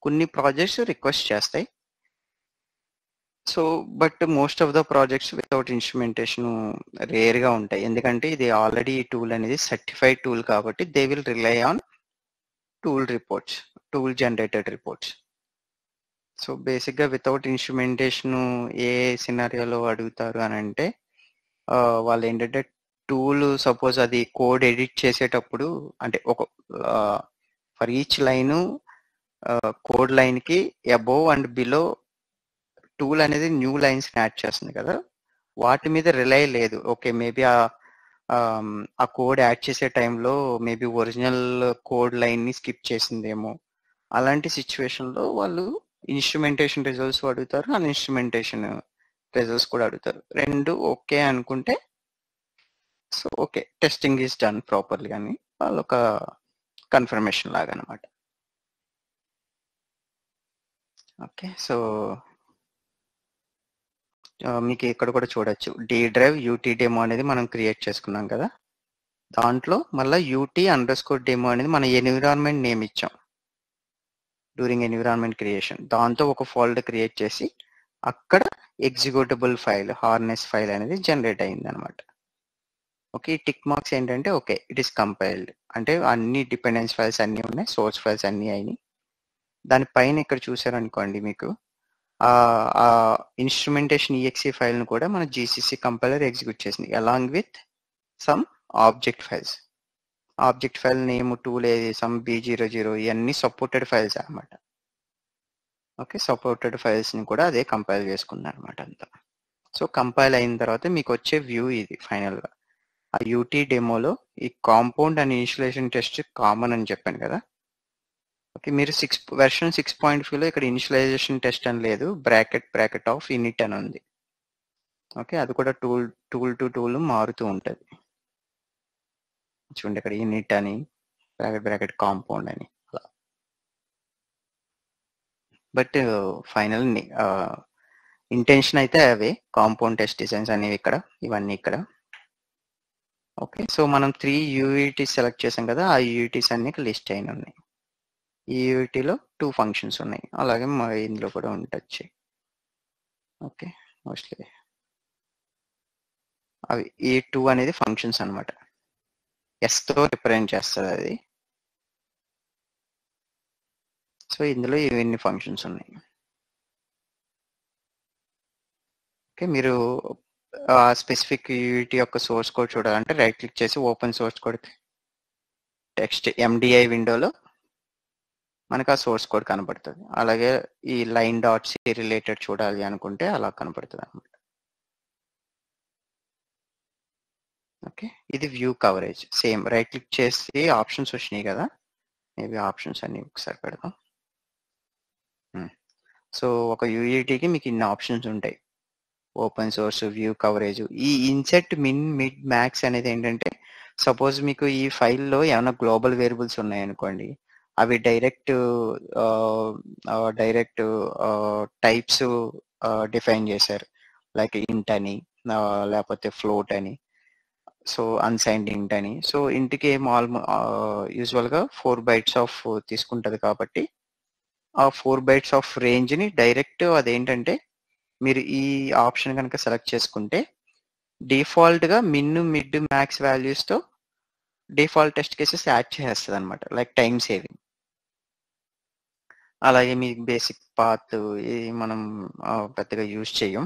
Speaker 1: కొన్ని ప్రాజెక్ట్స్ రిక్వెస్ట్ చేస్తాయి. So but most of the projects without instrumentation రేర్గా ఉంటాయి, ఎందుకంటే ఇది ఆల్రెడీ ఈ టూల్ అనేది సర్టిఫైడ్ టూల్ కాబట్టి they will rely on tool reports, tool generated reports. So బేసిక్గా వితౌట్ ఇన్స్ట్రుమెంటేషన్ ఏ సినారియోలో అడుగుతారు అని అంటే వాళ్ళు ఏంటంటే టూల్ సపోజ్ అది కోడ్ ఎడిట్ చేసేటప్పుడు అంటే ఒక ఫర్ ఈచ్ లైను కోడ్ లైన్కి అబోవ్ అండ్ బిలో టూల్ అనేది న్యూ లైన్స్ యాడ్ చేస్తుంది కదా, వాటి మీద రిలై లేదు. ఓకే, మేబీ ఆ కోడ్ యాడ్ చేసే టైంలో మేబీ ఒరిజినల్ కోడ్ లైన్ని స్కిప్ చేసిందేమో, అలాంటి సిచ్యువేషన్లో వాళ్ళు ఇన్స్ట్రుమెంటేషన్ రిజల్ట్స్ అడుగుతారు, అన్ఇన్స్ట్రుమెంటేషన్ రిజల్ట్స్ కూడా అడుగుతారు. రెండు ఓకే అనుకుంటే so okay testing is done properly అని వాళ్ళు ఒక కన్ఫర్మేషన్ లాగా అనమాట. ఓకే, సో మీకు ఇక్కడ కూడా చూడొచ్చు డి డ్రైవ్ యూటీ డెమో అనేది మనం క్రియేట్ చేసుకున్నాం కదా, దాంట్లో మళ్ళీ UT_demo అనేది మన ఎన్విరాన్మెంట్ నేమ్ ఇచ్చాం డ్యూరింగ్ ఎన్విరాన్మెంట్ క్రియేషన్. దాంతో ఒక ఫోల్డర్ క్రియేట్ చేసి అక్కడ ఎగ్జిక్యూటబుల్ ఫైల్ హార్నెస్ ఫైల్ అనేది జనరేట్ అయింది అనమాట. ఓకే, ఈ టిక్ మార్క్స్ ఏంటంటే ఓకే ఇట్ ఈస్ కంపైల్డ్, అంటే అన్ని డిపెండెన్స్ ఫైల్స్ అన్నీ ఉన్నాయి, సోర్స్ ఫైల్స్ అన్నీ అయినాయి. దానిపైన ఇక్కడ చూసారనుకోండి మీకు ఆ ఇన్స్ట్రుమెంటేషన్ EXE ఫైల్ను కూడా మన GCC కంపైలర్ ఎగ్జిక్యూట్ చేసింది along with some object files. Object file name tool ఏది సమ్ B00 ఇవన్నీ సపోర్టెడ్ ఫైల్స్ అనమాట. ఓకే, సపోర్టెడ్ ఫైల్స్ని కూడా అదే కంపైల్ చేసుకుంది అనమాట అంతా. సో కంపైల్ అయిన తర్వాత మీకు వచ్చే వ్యూ ఇది ఫైనల్గా. ఆ UT డెమోలో ఈ compound and initialization test common అని చెప్పాను కదా. ఓకే, మీరు వెర్షన్ 6.5లో ఇక్కడ ఇనిషియలైజేషన్ టెస్ట్ అని లేదు, బ్రాకెట్ ఆఫ్ ఇనిట్ అని ఉంది. ఓకే, అది కూడా టూల్ టు టూల్ మారుతూ ఉంటుంది. చూడండి ఇక్కడ ఇనిట్ అని బ్రాకెట్ కాంపౌండ్ అని అలా. బట్ ఫైనల్ ఇంటెన్షన్ అయితే అవే కాంపౌండ్ టెస్ట్ డిజైన్స్ అనేవి ఇక్కడ ఇవన్నీ ఇక్కడ. ఓకే, సో మనం 3 UUT సెలెక్ట్ చేసాం కదా, ఆ UUTs అన్ని లిస్ట్ అయిన ఉన్నాయి. ఈ UUTలో 2 ఫంక్షన్స్ ఉన్నాయి, అలాగే ఇందులో కూడా ఉండొచ్చు. ఓకే, మోస్ట్లీ అవి ఈ 2 అనేది ఫంక్షన్స్ అనమాట, ఎస్తో రిప్రజెంట్ చేస్తుంది అది. సో ఇందులో ఇవన్నీ ఫంక్షన్స్ ఉన్నాయి. ఓకే, మీరు ఆ స్పెసిఫిక్ UUT యొక్క సోర్స్ కోడ్ చూడాలంటే రైట్ క్లిక్ చేసి ఓపెన్ సోర్స్ కొడితే టెక్స్ట్ MDI విండోలో మనకు ఆ సోర్స్ కోడ్ కనబడుతుంది. అలాగే ఈ line.c రిలేటెడ్ చూడాలి అనుకుంటే అలా కనబడుతుంది అనమాట. ఓకే, ఇది view coverage. Same right click చేసి ఆప్షన్స్ వచ్చినాయి కదా, మేబీ ఆప్షన్స్ అన్ని ఒకసారి పెడదాం. సో ఒక UUTకి మీకు ఇన్ని ఆప్షన్స్ ఉంటాయి, ఓపెన్ సోర్స్, వ్యూ కవరేజ్. ఈ ఇన్సెట్ మిన్ మిడ్ మ్యాక్స్ అనేది ఏంటంటే సపోజ్ మీకు ఈ ఫైల్లో ఏమైనా గ్లోబల్ వేరియబుల్స్ ఉన్నాయనుకోండి, అవి డైరెక్ట్ టైప్స్ డిఫైన్ చేశారు, లైక్ ఇంట్ అని లేకపోతే ఫ్లోట్ అని, సో అన్సైన్డ్ ఇంట్ అని. సో ఇంటికి యూజువల్గా 4 bytes ఆఫ్ తీసుకుంటుంది కాబట్టి ఆ 4 bytes ఆఫ్ రేంజ్ని డైరెక్ట్ అదేంటంటే మీరు ఈ ఆప్షన్ కనుక సెలెక్ట్ చేసుకుంటే డిఫాల్ట్గా మిడ్ మ్యాక్స్ వాల్యూస్తో డిఫాల్ట్ టెస్ట్ కేసెస్ యాడ్ చేస్తుంది అనమాట, లైక్ టైం సేవింగ్. అలాగే మీ బేసిక్ పాత్ మనం పెద్దగా యూజ్ చేయం.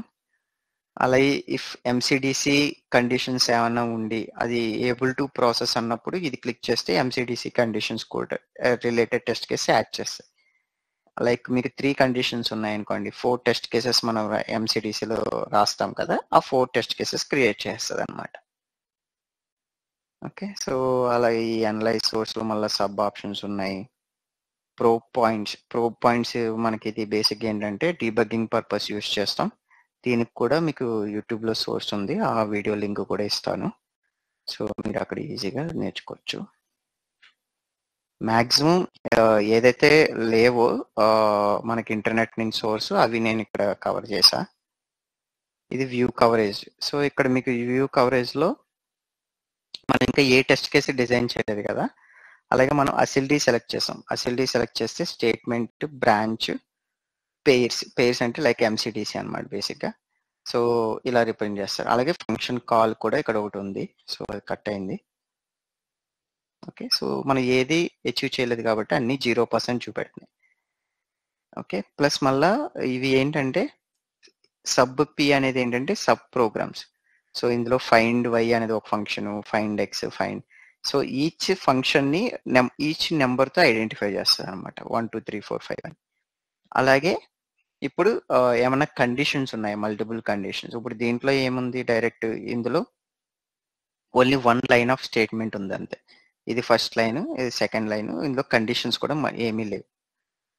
Speaker 1: అలాగే ఇఫ్ ఎంసిడిసి కండిషన్స్ ఏమైనా ఉండి అది ఏబుల్ టు ప్రాసెస్ అన్నప్పుడు ఇది క్లిక్ చేస్తే ఎంసిడిసి కండిషన్స్ కూడా రిలేటెడ్ టెస్ట్ కేసెస్ యాడ్ చేస్తాయి. లైక్ మీకు 3 కండిషన్స్ ఉన్నాయనుకోండి, 4 టెస్ట్ కేసెస్ మనం ఎంసిడిసిలో రాస్తాం కదా, ఆ 4 టెస్ట్ కేసెస్ క్రియేట్ చేస్తుంది అనమాట. ఓకే, సో అలాగే ఈ అనలైజ్ సోర్స్లో మళ్ళీ సబ్ ఆప్షన్స్ ఉన్నాయి. ప్రోబ్ పాయింట్స్ మనకి ఇది బేసిక్ ఏంటంటే డీబగ్గింగ్ పర్పస్ యూస్ చేస్తాం. దీనికి కూడా మీకు యూట్యూబ్లో సోర్స్ ఉంది, ఆ వీడియో లింక్ కూడా ఇస్తాను, సో మీరు అక్కడ ఈజీగా నేర్చుకోవచ్చు. మ్యాక్సిమం ఏదైతే లేవో మనకి ఇంటర్నెట్ నుంచి సోర్స్ అవి నేను ఇక్కడ కవర్ చేశా. ఇది వ్యూ కవరేజ్. సో ఇక్కడ మీకు వ్యూ కవరేజ్లో మనం ఇంకా ఏ టెస్ట్ కేసు డిజైన్ చేయలేదు కదా, అలాగే మనం అసిల్డీ సెలెక్ట్ చేసాం. అసిల్డీ సెలెక్ట్ చేస్తే స్టేట్మెంట్, బ్రాంచ్, పేర్స్ అంటే లైక్ ఎంసిడిసి అనమాట బేసిక్గా. సో ఇలా రిప్రజెంట్ చేస్తారు. అలాగే ఫంక్షన్ కాల్ కూడా ఇక్కడ ఒకటి ఉంది, సో అది కట్ అయింది. ఓకే, సో మనం ఏది అచీవ్ చేయలేదు కాబట్టి అన్ని 0% చూపెడుతున్నాయి. ఓకే, ప్లస్ మళ్ళా ఇవి ఏంటంటే సబ్ పి అనేది ఏంటంటే సబ్ ప్రోగ్రామ్స్. సో ఇందులో ఫైండ్ వై అనేది ఒక function, find X, find, so each ఫంక్షన్ని ఈచ్ నెంబర్తో ఐడెంటిఫై చేస్తుంది అనమాట, 1 2 3 4 5 అని. అలాగే ఇప్పుడు ఏమైనా కండిషన్స్ ఉన్నాయి, మల్టిపుల్ కండిషన్స్. ఇప్పుడు దీంట్లో ఏముంది, డైరెక్ట్ ఇందులో ఓన్లీ 1 లైన్ ఆఫ్ స్టేట్మెంట్ ఉంది అంతే. ఇది ఫస్ట్ లైన్, ఇది సెకండ్ లైన్, ఇందులో కండిషన్స్ కూడా ఏమీ లేవు.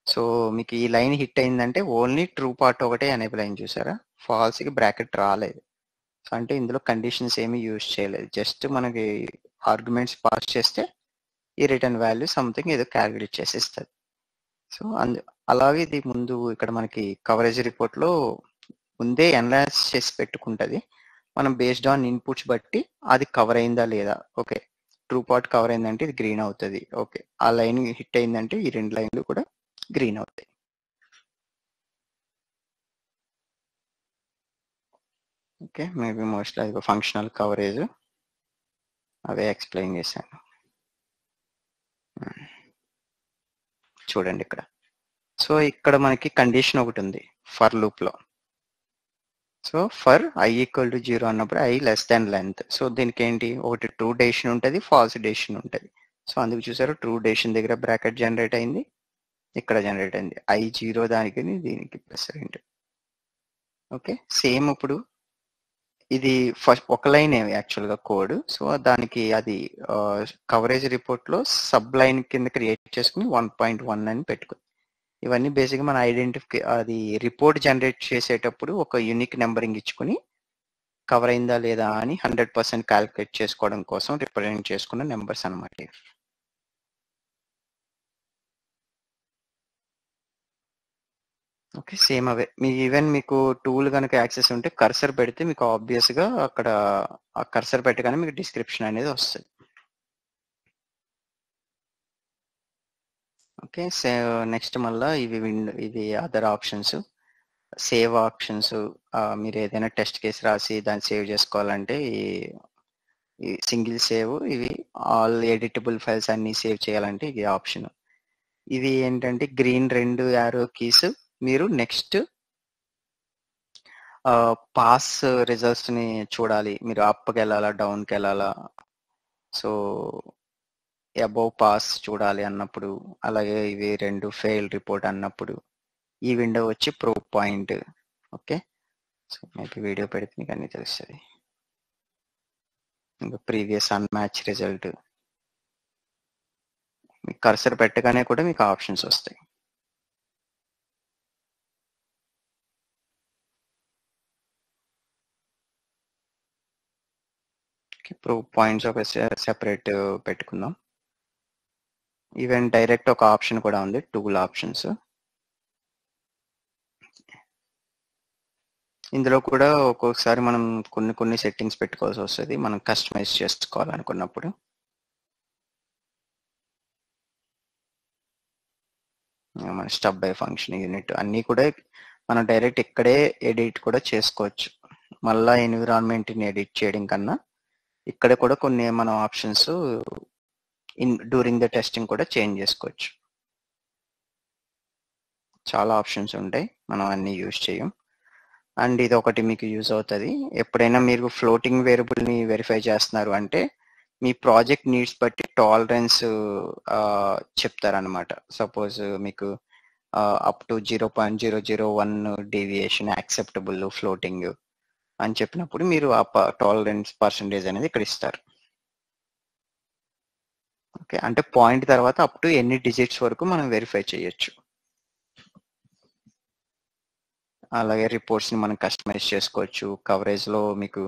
Speaker 1: సో మీకు ఈ లైన్ హిట్ అయిందంటే ఓన్లీ ట్రూ పార్ట్ ఒకటే ఎనేబుల్ అయింది, చూసారా, ఫాల్స్కి బ్రాకెట్ రాలేదు. సో అంటే ఇందులో కండిషన్స్ ఏమీ యూజ్ చేయలేదు, జస్ట్ మనకి ఆర్గ్యుమెంట్స్ పాస్ చేస్తే ఈ రిటర్న్ వాల్యూ సంథింగ్ ఏదో క్యాలిక్యులేట్ చేసి ఇస్తుంది. సో అలాగే ఇది ముందు ఇక్కడ మనకి కవరేజ్ రిపోర్ట్లో ముందే అనలైజ్ చేసి పెట్టుకుంటుంది. మనం బేస్డ్ ఆన్ ఇన్పుట్స్ బట్టి అది కవర్ అయిందా లేదా. ఓకే, ట్రూ పార్ట్ కవర్ అయిందంటే ఇది గ్రీన్ అవుతుంది. ఓకే, ఆ లైన్ హిట్ అయిందంటే ఈ 2 లైన్లు కూడా గ్రీన్ అవుతాయి. ఓకే, మేబీ మోస్ట్లీ అది ఫంక్షనల్ కవరేజ్ అవే ఎక్స్ప్లెయిన్ చేశాను. చూడండి ఇక్కడ. సో ఇక్కడ మనకి కండిషన్ ఒకటి ఉంది ఫర్ లూప్లో. So for i equal to 0 అన్నప్పుడు i less than length. So దీనికి ఏంటి, ఒకటి ట్రూ డెసిషన్ ఉంటుంది, ఫాల్స్ డెసిషన్ ఉంటుంది. సో అందుకు చూసారు ట్రూ డెసిషన్ దగ్గర బ్రాకెట్ జనరేట్ అయింది, ఇక్కడ జనరేట్ అయింది. i 0 దానికి దీనికి +2. ఓకే, సేమ్ ఇప్పుడు ఇది ఫస్ట్ ఒక లైన్ యాక్చువల్గా కోడ్. సో దానికి అది కవరేజ్ రిపోర్ట్లో సబ్ లైన్ కింద క్రియేట్ చేసుకుని 1.1 అని పెట్టుకుంది. ఇవన్నీ బేసిక్గా మన అది రిపోర్ట్ జనరేట్ చేసేటప్పుడు ఒక యూనిక్ నెంబరింగ్ ఇచ్చుకుని కవర్ అయిందా లేదా అని 100% క్యాలిక్యులేట్ చేసుకోవడం కోసం రిప్రజెంట్ చేసుకున్న నెంబర్స్ అనమాట. ఓకే, సేమ్ అవే. ఈవెన్ మీకు టూల్ కనుక యాక్సెస్ ఉంటే కర్సర్ పెడితే మీకు ఆబ్వియస్గా అక్కడ ఆ కర్సర్ పెట్టగానే మీకు డిస్క్రిప్షన్ అనేది వస్తుంది. ఓకే, నెక్స్ట్ మళ్ళీ ఇవి అదర్ ఆప్షన్స్, సేవ్ ఆప్షన్స్. మీరు ఏదైనా టెస్ట్ కేసు రాసి దాన్ని సేవ్ చేసుకోవాలంటే ఈ సింగిల్ సేవ్, ఇవి ఆల్ ఎడిటబుల్ ఫైల్స్ అన్ని సేవ్ చేయాలంటే ఇది ఆప్షన్. ఇవి ఏంటంటే గ్రీన్ 2 యారో కీస్, మీరు నెక్స్ట్ పాస్ రిజల్ట్స్ని చూడాలి, మీరు అప్కి వెళ్ళాలా డౌన్కి వెళ్ళాలా, సో అబౌవ్ పాస్ చూడాలి అన్నప్పుడు, అలాగే ఇవి 2 ఫెయిల్ రిపోర్ట్ అన్నప్పుడు ఈ విండో వచ్చి ప్రోబ్ పాయింట్. ఓకే, సో మీకు వీడియో పెడితే మీకు అన్నీ తెలుస్తుంది. ఇంకా ప్రీవియస్ అన్మ్యాచ్ రిజల్ట్, మీకు కర్సర్ పెట్టగానే కూడా మీకు ఆప్షన్స్ వస్తాయి. ఇప్పుడు పాయింట్స్ ఒక సెపరేట్ పెట్టుకుందాం. ఈవెన్ డైరెక్ట్ ఒక ఆప్షన్ కూడా ఉంది, టూల్ ఆప్షన్స్. ఇందులో కూడా ఒక్కొక్కసారి మనం కొన్ని సెట్టింగ్స్ పెట్టుకోవాల్సి వస్తుంది మనం కస్టమైజ్ చేసుకోవాలనుకున్నప్పుడు. మన స్టబ్ బై ఫంక్షన్ యూనిట్ అన్నీ కూడా మనం డైరెక్ట్ ఇక్కడే ఎడిట్ కూడా చేసుకోవచ్చు. మళ్ళా ఎన్విరాన్మెంట్ని ఎడిట్ చేయడం కన్నా ఇక్కడ కూడా కొన్ని మనం ఆప్షన్స్ డ్యూరింగ్ ద టెస్టింగ్ కూడా చేంజ్ చేసుకోవచ్చు. చాలా ఆప్షన్స్ ఉంటాయి, మనం అన్ని యూజ్ చేయం. అండ్ ఇది ఒకటి మీకు యూజ్ అవుతుంది. ఎప్పుడైనా మీరు ఫ్లోటింగ్ వేరియబుల్ని వెరిఫై చేస్తున్నారు అంటే మీ ప్రాజెక్ట్ నీడ్స్ బట్టి టాలరెన్స్ చెప్తారనమాట. సపోజ్ మీకు up to 0.001 deviation acceptable floating అని చెప్పినప్పుడు మీరు ఆ టాలరెన్స్ పర్సంటేజ్ అనేది ఇక్కడ ఇస్తారు. ఓకే, అంటే పాయింట్ తర్వాత అప్ టు ఎన్ని డిజిట్స్ వరకు మనం వెరిఫై చేయొచ్చు. అలాగే రిపోర్ట్స్ని మనం కస్టమైజ్ చేసుకోవచ్చు. కవరేజ్లో మీకు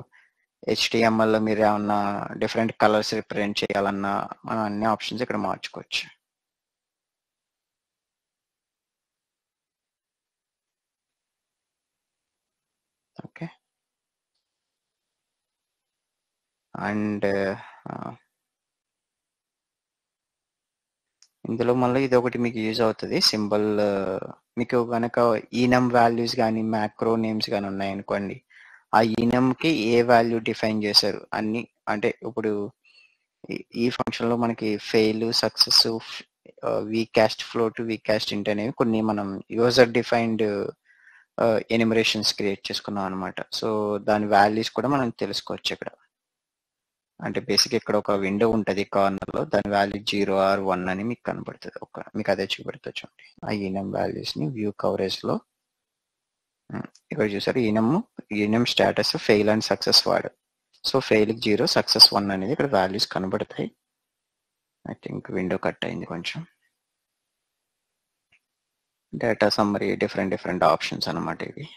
Speaker 1: HTML లో మీరు ఏమన్నా డిఫరెంట్ కలర్స్ రిప్రజెంట్ చేయాలన్నా మనం అన్ని ఆప్షన్స్ ఇక్కడ మార్చుకోవచ్చు. ఓకే, అండ్ ఇందులో మళ్ళీ ఇది ఒకటి మీకు యూజ్ అవుతుంది సింబల్. మీకు కనుక ఈనమ్ వాల్యూస్ కానీ మ్యాక్రో నేమ్స్ కానీ ఉన్నాయనుకోండి, ఆ ఈనమ్కి ఏ వాల్యూ డిఫైన్ చేశారు అన్ని. అంటే ఇప్పుడు ఈ ఫంక్షన్లో మనకి ఫెయిల్, సక్సెస్, వీకాస్ట్ ఫ్లోట్, వీకాస్ట్ ఇంట్ అనేవి కొన్ని మనం యూజర్ డిఫైన్డ్ ఎనిమరేషన్స్ క్రియేట్ చేసుకున్నాం అనమాట. సో దాని వాల్యూస్ కూడా మనం తెలుసుకోవచ్చు ఇక్కడ. అంటే బేసిక్ ఇక్కడ ఒక విండో ఉంటుంది కార్నర్లో, దాని వాల్యూ 0 or 1 అని మీకు కనబడుతుంది. మీకు అదే చూపెడుతుంది చూడండి. ఆ ఈనమ్ వాల్యూస్ని వ్యూ కవరేజ్లో ఇక్కడ చూసారు. ఈనమ్ స్టేటస్ ఫెయిల్ అండ్ సక్సెస్ వాడు. సో ఫెయిల్కి 0, సక్సెస్ 1 అనేది ఇక్కడ వాల్యూస్ కనబడతాయి. ఐ థింక్ విండో కట్ అయింది కొంచెం. డేటా సమ్మరీ, డిఫరెంట్ ఆప్షన్స్ అనమాట ఇవి.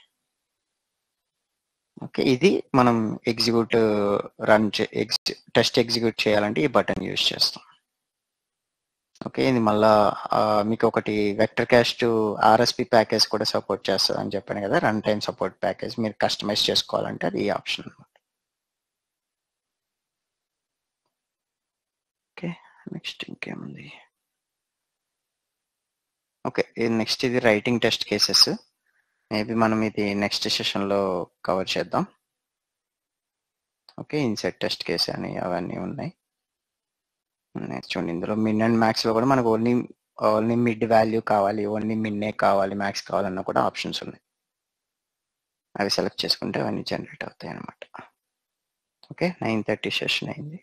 Speaker 1: ఓకే, ఇది మనం ఎగ్జిక్యూట్ టెస్ట్ ఎగ్జిక్యూట్ చేయాలంటే ఈ బటన్ యూజ్ చేస్తాం. ఓకే, ఇది మళ్ళా మీకు ఒకటి వెక్టర్ క్యాస్ట్ RSP ప్యాకేజ్ కూడా సపోర్ట్ చేస్తుంది అని చెప్పాను కదా, రన్ టైమ్ సపోర్ట్ ప్యాకేజ్. మీరు కస్టమైజ్ చేసుకోవాలంటే అది ఈ ఆప్షన్ అనమాట. ఓకే, నెక్స్ట్ ఇంకేముంది. ఓకే, నెక్స్ట్ ఇది రైటింగ్ టెస్ట్ కేసెస్. మేబీ మనం ఇది నెక్స్ట్ సెషన్లో కవర్ చేద్దాం. ఓకే, ఇన్సెట్ టెస్ట్ కేస్ అని అవన్నీ ఉన్నాయి. నెక్స్ట్ చూడండి, ఇందులో మిన్ అండ్ మ్యాక్స్లో కూడా మనకు ఓన్లీ మిడ్ వాల్యూ కావాలి, ఓన్లీ మిన్నే కావాలి, మ్యాక్స్ కావాలన్నా కూడా ఆప్షన్స్ ఉన్నాయి. అవి సెలెక్ట్ చేసుకుంటే అవన్నీ జనరేట్ అవుతాయి అన్నమాట. ఓకే, 9:30 సెషన్ అయింది.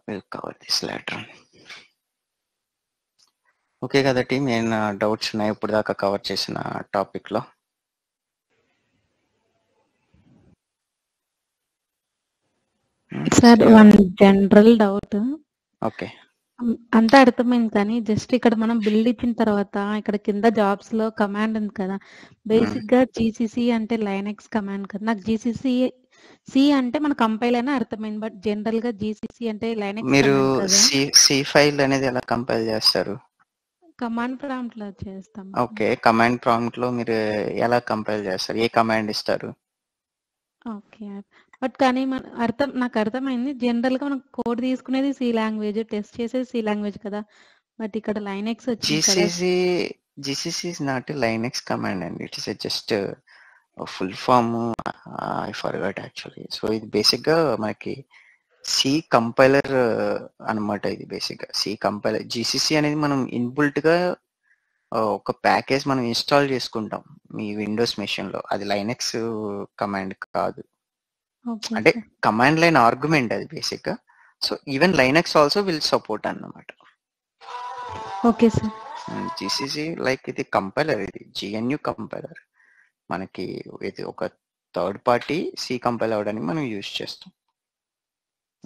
Speaker 1: Will cover this later. Okay కదా టీమ్, ఏమైనా డౌట్స్ ఉన్నాయి ఇప్పుడు దాకా కవర్ చేసిన టాపిక్లో?
Speaker 4: Sir one general doubt.
Speaker 1: Okay,
Speaker 4: అంతా అర్థమైంది కానీ జస్ట్ ఇక్కడ మనం బిల్డ్ ఇచ్చిన తర్వాత ఇక్కడ కింద జాబ్స్ లో కమాండ్ ఉంది కదా, బేసిక్ గా GCC అంటే లైనెక్స్ కమాండ్ కదా. నాకు GCC అంటే మన కంపైల్ అయినా అర్థమైంది, బట్ జనరల్ గా GCC అంటే లైనెక్స్
Speaker 1: మీరు
Speaker 4: కమాండ్ కదా.
Speaker 1: సి ఫైల్ అనేది ఎలా కంపైల్ చేస్తారు?
Speaker 4: కమాండ్ ప్రాంప్ట్ లో చేస్తాం.
Speaker 1: ఓకే, కమాండ్ ప్రాంప్ట్ లో మీరు ఎలా కంపైల్ చేస్తారు? ఏ కమాండ్ ఇస్తారు?
Speaker 4: ఓకే, బట్ కానీ నాకు అర్థమైంది. జనరల్ గా మనం కోడ్ తీసుకునేది C లాంగ్వేజ్, టెస్ట్ చేసేది C లాంగ్వేజ్ కదా, బట్ ఇక్కడ లైనెక్స్ వచ్చింది కదా.
Speaker 1: GCC is not a Linux command and it is just a full form. I forgot actually. So ఇది బేసిక్ గా మనకి సి కంపైలర్ అనమాట. ఇది బేసిక్ గా సి కంపైలర్. GCC అనేది మనం ఇన్బుల్ట్ గా ఒక ప్యాకేజ్ మనం ఇన్స్టాల్ చేసుకుంటాం మీ విండోస్ మెషిన్ లో. అది లైనెక్స్ కమాండ్ కాదు, అంటే కమాండ్ లైన్ ఆర్గ్యుమెంట్ అది బేసిక్ గా. So even Linux also will support అన్నమాట.
Speaker 4: Okay sir.
Speaker 1: GCC లైక్ ఇది కంపైలర్, ఇది GNU కంపైలర్. మనకి ఇది ఒక థర్డ్ పార్టీ సి కంపైల్ అవడానికి మనం యూజ్ చేస్తాం.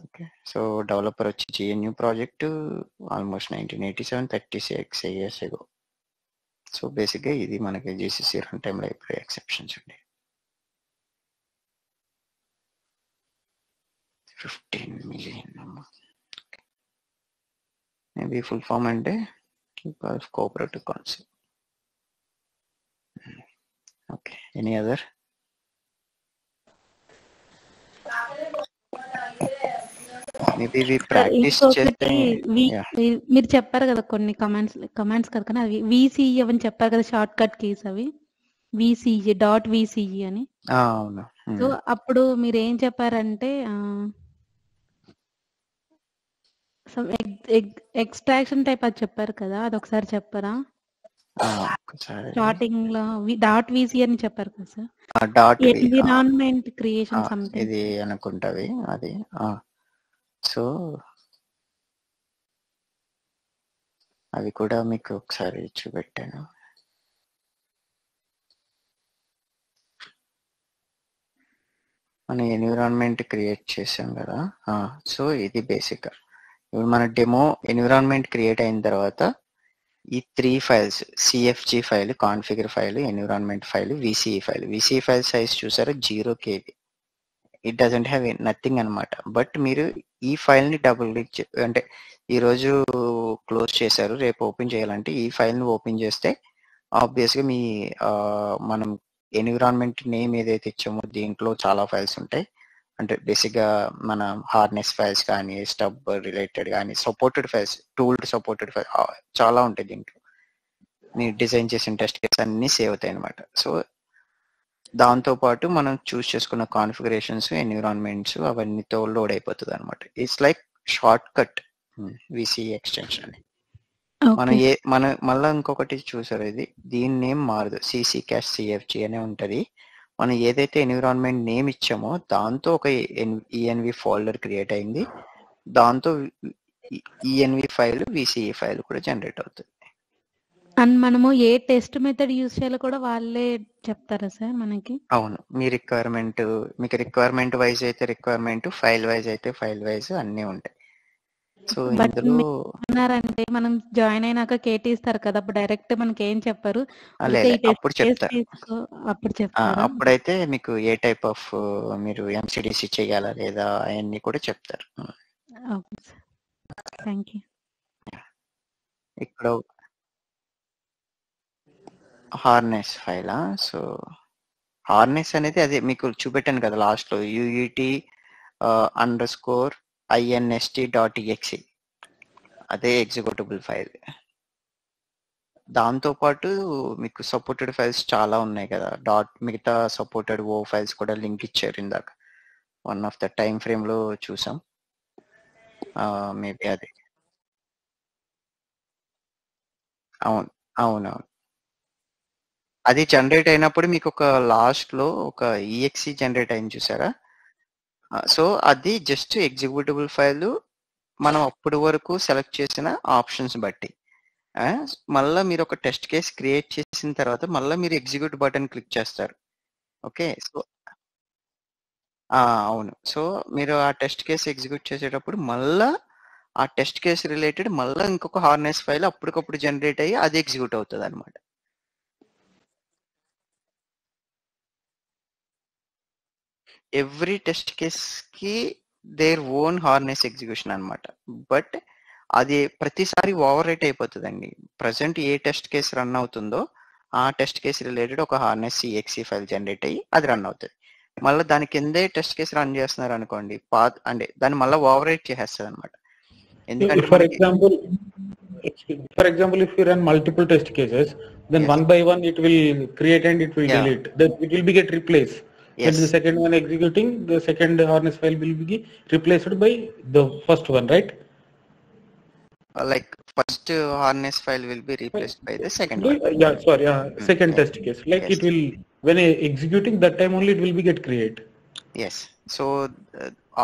Speaker 1: ఓకే, సో డెవలపర్ వచ్చి GNU project almost 1987, 36 years ago. So బేసిక్గా ఇది మనకి GCC run time library exceptions అండి. 15 million. Maybe full form అంటే cooperative concept. Okay, any other? Maybe we practice
Speaker 4: ఇంకొకటి
Speaker 1: yeah.
Speaker 4: మీరు చెప్పారు కదా కొన్ని కమాండ్స్ కదా కానీ అవి VCE అని చెప్పారు కదా షార్ట్ కట్ కీస్ అవి VCE .VCE అని.
Speaker 1: అవును.
Speaker 4: సో అప్పుడు మీరు ఏం చెప్పారంటే ఎక్స్ట్రాక్షన్ టైప్ అది చెప్పారు కదా, అది ఒకసారి చెప్పారా? స్టార్టింగ్ లో .VC అని చెప్పారు కదా సార్. ఎన్విరాన్మెంట్ క్రియేషన్ సంథింగ్
Speaker 1: ఇది అనుకుంటావి అది. సో అవి కూడా మీకు ఒకసారి చూపెట్టాను. మనం ఎన్విరాన్మెంట్ క్రియేట్ చేసాం కదా. సో ఇది బేసిక్. ఇప్పుడు మన డెమో ఎన్విరాన్మెంట్ క్రియేట్ అయిన తర్వాత ఈ 3 files CFG file, configure file, environment file, VCE file. VCE file size చూసారా 0 KB. It doesn't have nothing అనమాట. బట్ మీరు ఈ ఫైల్ ని డబుల్ క్లిక్ అంటే ఈరోజు క్లోజ్ చేశారు, రేపు ఓపెన్ చేయాలంటే ఈ ఫైల్ ని ఓపెన్ చేస్తే ఆబ్వియస్ గా మీ మనం ఎన్విరాన్మెంట్ నేమ్ ఏదైతే ఇచ్చామో దీంట్లో చాలా ఫైల్స్ ఉంటాయి. అంటే బేసిక్ గా మన హార్నెస్ ఫైల్స్ కానీ, స్టబ్ రిలేటెడ్ కానీ, supported files, tool supported files చాలా ఉంటాయి దీంట్లో. మీరు డిజైన్ చేసిన టెస్ట్ కేస్ అన్ని సేవ్ అవుతాయి అనమాట. సో దాంతో పాటు మనం చూస్ చేసుకున్న కాన్ఫిగరేషన్స్, ఎన్విరాన్మెంట్స్ అవన్నీతో లోడ్ అయిపోతుంది అనమాట. It's like short cut VCE extension అని. మనం మళ్ళీ ఇంకొకటి చూసారు, ఇది దీని నేమ్ మారదు, CC Cache CFG అనే ఉంటది. మనం ఏదైతే ఎన్విరాన్మెంట్ నేమ్ ఇచ్చామో దాంతో ఒక ENV ఫోల్డర్ క్రియేట్ అయింది, దాంతో ENV ఫైల్, VCE ఫైల్ కూడా జనరేట్ అవుతుంది.
Speaker 4: అండ్ మనము ఏ టెస్ట్ మెథడ్ యూజ్ చేయాలో కూడా వాళ్ళే చెప్తారా సార్ మనకి?
Speaker 1: అవును, మీ రిక్వైర్మెంట్, మీకు రిక్వైర్మెంట్ వైజ్ అయితే రిక్వైర్మెంట్, ఫైల్ వైజ్ అయితే ఫైల్ వైజ్ అన్నీ ఉంటాయి. సో ఇందులో
Speaker 4: అన్నారంటే మనం జాయిన్ అయినాక కేటీ ఇస్తారు కదా, అప్పుడు డైరెక్ట్ మనకి ఏం చెప్పారు?
Speaker 1: అప్పుడు చెప్తారు.
Speaker 4: అప్పుడు చెప్తారు.
Speaker 1: అప్పుడైతే మీకు ఏ టైప్ ఆఫ్ మీరు MCDC చేయాలా లేదా అవన్నీ కూడా చెప్తారు.
Speaker 4: Thank you.
Speaker 1: ఇక్కడ హార్నెస్ ఫైలా? సో హార్నెస్ అనేది అదే మీకు చూపెట్టాను కదా లాస్ట్ లో, UET_INST.exe అదే ఎగ్జిక్యూటబుల్ ఫైల్. దాంతో పాటు మీకు సపోర్టెడ్ ఫైల్స్ చాలా ఉన్నాయి కదా, మిగతా సపోర్టెడ్ ఓ ఫైల్స్ కూడా లింక్ ఇచ్చారు ఇందాక one of the time frame లో చూసాం. మేబీ అది అవునవును అది జనరేట్ అయినప్పుడు మీకు ఒక లాస్ట్ లో ఒక EXE జనరేట్ అయింది చూసారా? సో అది జస్ట్ ఎగ్జిక్యూటబుల్ ఫైల్ మనం అప్పటి వరకు సెలెక్ట్ చేసిన ఆప్షన్స్ బట్టి. మళ్ళీ మీరు ఒక టెస్ట్ కేస్ క్రియేట్ చేసిన తర్వాత మళ్ళీ మీరు ఎగ్జిక్యూట్ బటన్ క్లిక్ చేస్తారు. ఓకే, సో అవును. సో మీరు ఆ టెస్ట్ కేస్ ఎగ్జిక్యూట్ చేసేటప్పుడు మళ్ళా ఆ టెస్ట్ కేస్ రిలేటెడ్ మళ్ళీ ఇంకొక హార్నెస్ ఫైల్ అప్పటికప్పుడు జనరేట్ అయ్యి అది ఎగ్జిక్యూట్ అవుతుంది అనమాట. ఎవ్రీ టెస్ట్ కేస్ కి దేర్ ఓన్ హార్నెస్ ఎగ్జిక్యూషన్ అనమాట. బట్ అది ప్రతిసారి ఓవర్ రైట్ అయిపోతుందండి. ప్రజెంట్ ఏ టెస్ట్ కేసు రన్ అవుతుందో ఆ టెస్ట్ కేసు రిలేటెడ్ ఒక హార్నెస్ CXE ఫైల్ జనరేట్ అయ్యి అది రన్ అవుతుంది. మళ్ళీ దాని కిందే టెస్ట్ కేసు రన్ చేస్తున్నారు అనుకోండి, పాత్ అంటే దాన్ని మళ్ళీ ఓవర్ రైట్ చేసేస్తుంది అనమాట. ఎందుకంటే
Speaker 5: for example if you run multiple test cases, then one by one it will create and it will delete. Then it will be get replaced. When the second one executing, the second harness file will be replaced by the first one, right?
Speaker 1: Like first harness file will be replaced by the second one.
Speaker 5: Second test case. Like it will, when executing that time only it will be get create.
Speaker 1: Yes. So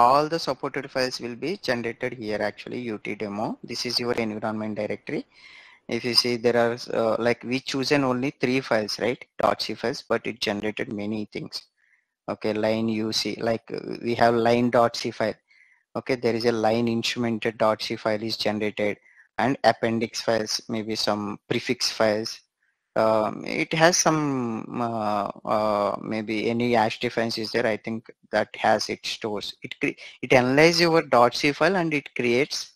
Speaker 1: all the supported files will be generated here actually. UT demo. This is your environment directory. If you see there are like we chosen only 3 files, right? .c files, but it generated many things. Okay, line UC, like we have line.c file. Okay, there is a line instrumented.c file is generated, and appendix files, maybe some prefix files, it has some maybe any hash defense is there. I think that has it stores. It analyzes your .c file and it creates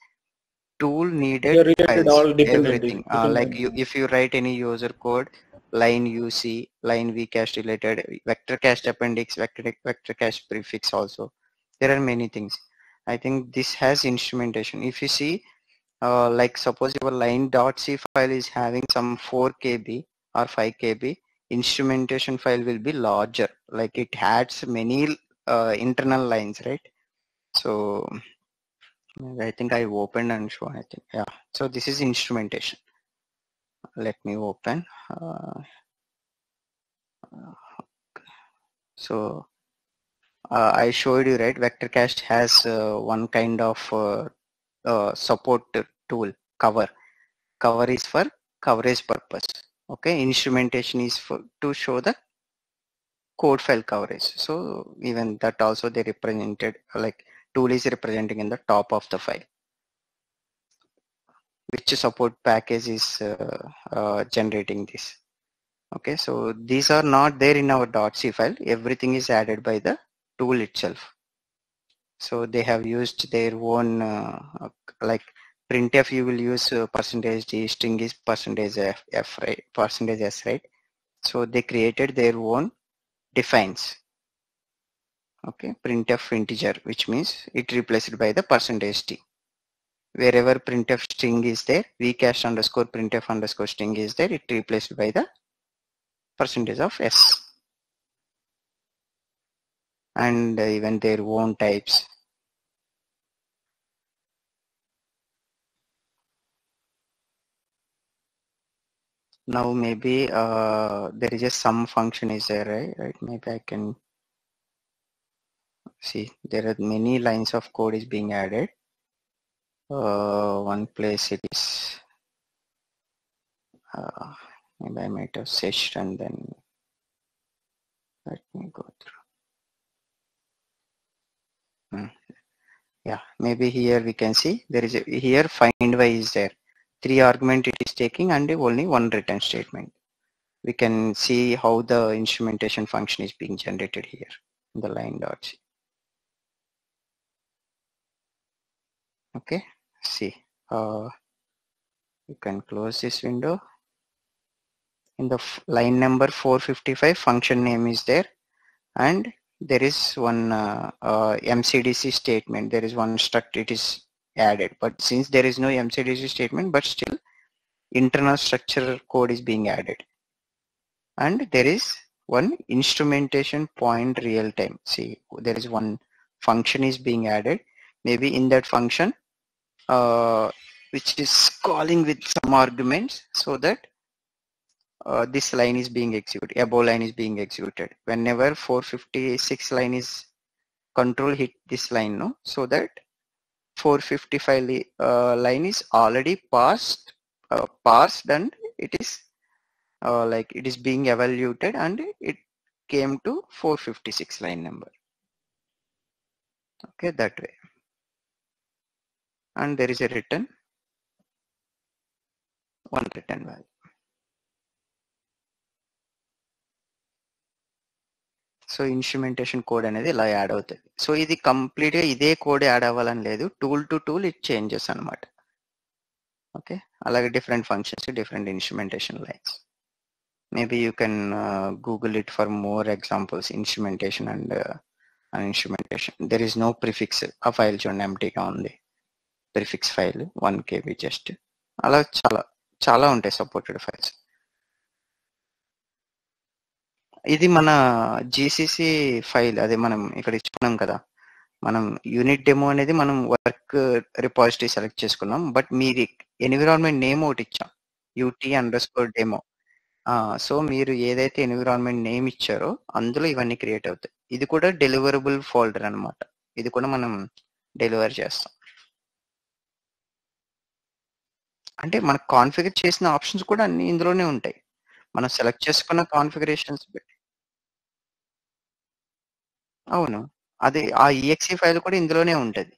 Speaker 1: tool needed
Speaker 5: related
Speaker 1: files,
Speaker 5: all
Speaker 1: everything. Like
Speaker 5: dependencies.
Speaker 1: if you write any user code, line UC, line vcache related, vector cache appendix, vector cache prefix also. There are many things. I think this has instrumentation. If you see, like suppose your line.c file is having some 4 KB or 5 KB, instrumentation file will be larger. Like it adds many internal lines, right? So I think I opened and show. I think yeah. So this is instrumentation. Let me open. So I showed you, right? Vector cache has one kind of support tool, cover. Cover is for coverage purpose. Okay, instrumentation is for to show the code file coverage. So even that also they represented, like tool is representing in the top of the file. Which support package is generating this. Okay, so these are not there in our .c file. Everything is added by the tool itself. So they have used their own like printf. You will use %d, string is %f, right? %s, right? So they created their own defines. Okay, printf integer, which means it replaced by the %t. Wherever printf string is there, vcache underscore printf underscore string is there, it replaced by the percentage of s. And even their own types. Now maybe there is a sum function is there, right? Maybe I can see there are many lines of code is being added. One place it is maybe I might have searched and then let me go through. Yeah, maybe here we can see there is here find y is there. 3 argument it is taking and only one return statement. We can see how the instrumentation function is being generated here in the line.c. Okay, see, you can close this window. In the line number 455, function name is there, and there is one MCDC statement. There is one struct it is added, but since there is no MCDC statement, but still internal structure code is being added. And there is one instrumentation point real time. See, there is one function is being added. Maybe in that function, which is calling with some arguments, so that this line is being executed, above line is being executed. Whenever 456 line is control hit this line, no, so that 455 line is already parsed and it is like it is being evaluated and it came to 456 line number. Okay, that way. And there is a return, one return value. So instrumentation code అనేది ఇలా add అవుతుంది. So ఇది కంప్లీట్గా ఇదే code add అవ్వాలని లేదు, tool to tool it changes అనమాట. Okay, అలాగే different functions, different instrumentation lines. Maybe you can google it for more examples, instrumentation and instrumentation. There is no prefix. ఆ ఫైల్ చూడండి ఎంటీగా ఉంది, ప్రిఫిక్స్ ఫైల్ 1 KB జస్ట్. అలా చాలా ఉంటాయి supported files. ఇది మన జీసీసీ ఫైల్, అదే మనం ఇక్కడ ఇచ్చుకున్నాం కదా, మనం యూనిట్ డెమో అనేది మనం వర్క్ రిపాజిటరీ సెలెక్ట్ చేసుకున్నాం, బట్ మీరు ఎన్విరాన్మెంట్ నేమ్ ఒకటి ఇచ్చాం, UT_demo. సో మీరు ఏదైతే ఎన్విరాన్మెంట్ నేమ్ ఇచ్చారో అందులో ఇవన్నీ క్రియేట్ అవుతాయి. ఇది కూడా డెలివరబుల్ ఫోల్డర్ అనమాట, ఇది కూడా మనం డెలివర్ చేస్తాం. అంటే మనకు కాన్ఫిగర్ చేసిన ఆప్షన్స్ కూడా అన్ని ఇందులోనే ఉంటాయి, మనం సెలెక్ట్ చేసుకున్న కాన్ఫిగరేషన్స్ బట్టి. అవును, అదే ఆ EXE ఫైల్ కూడా ఇందులోనే ఉంటుంది.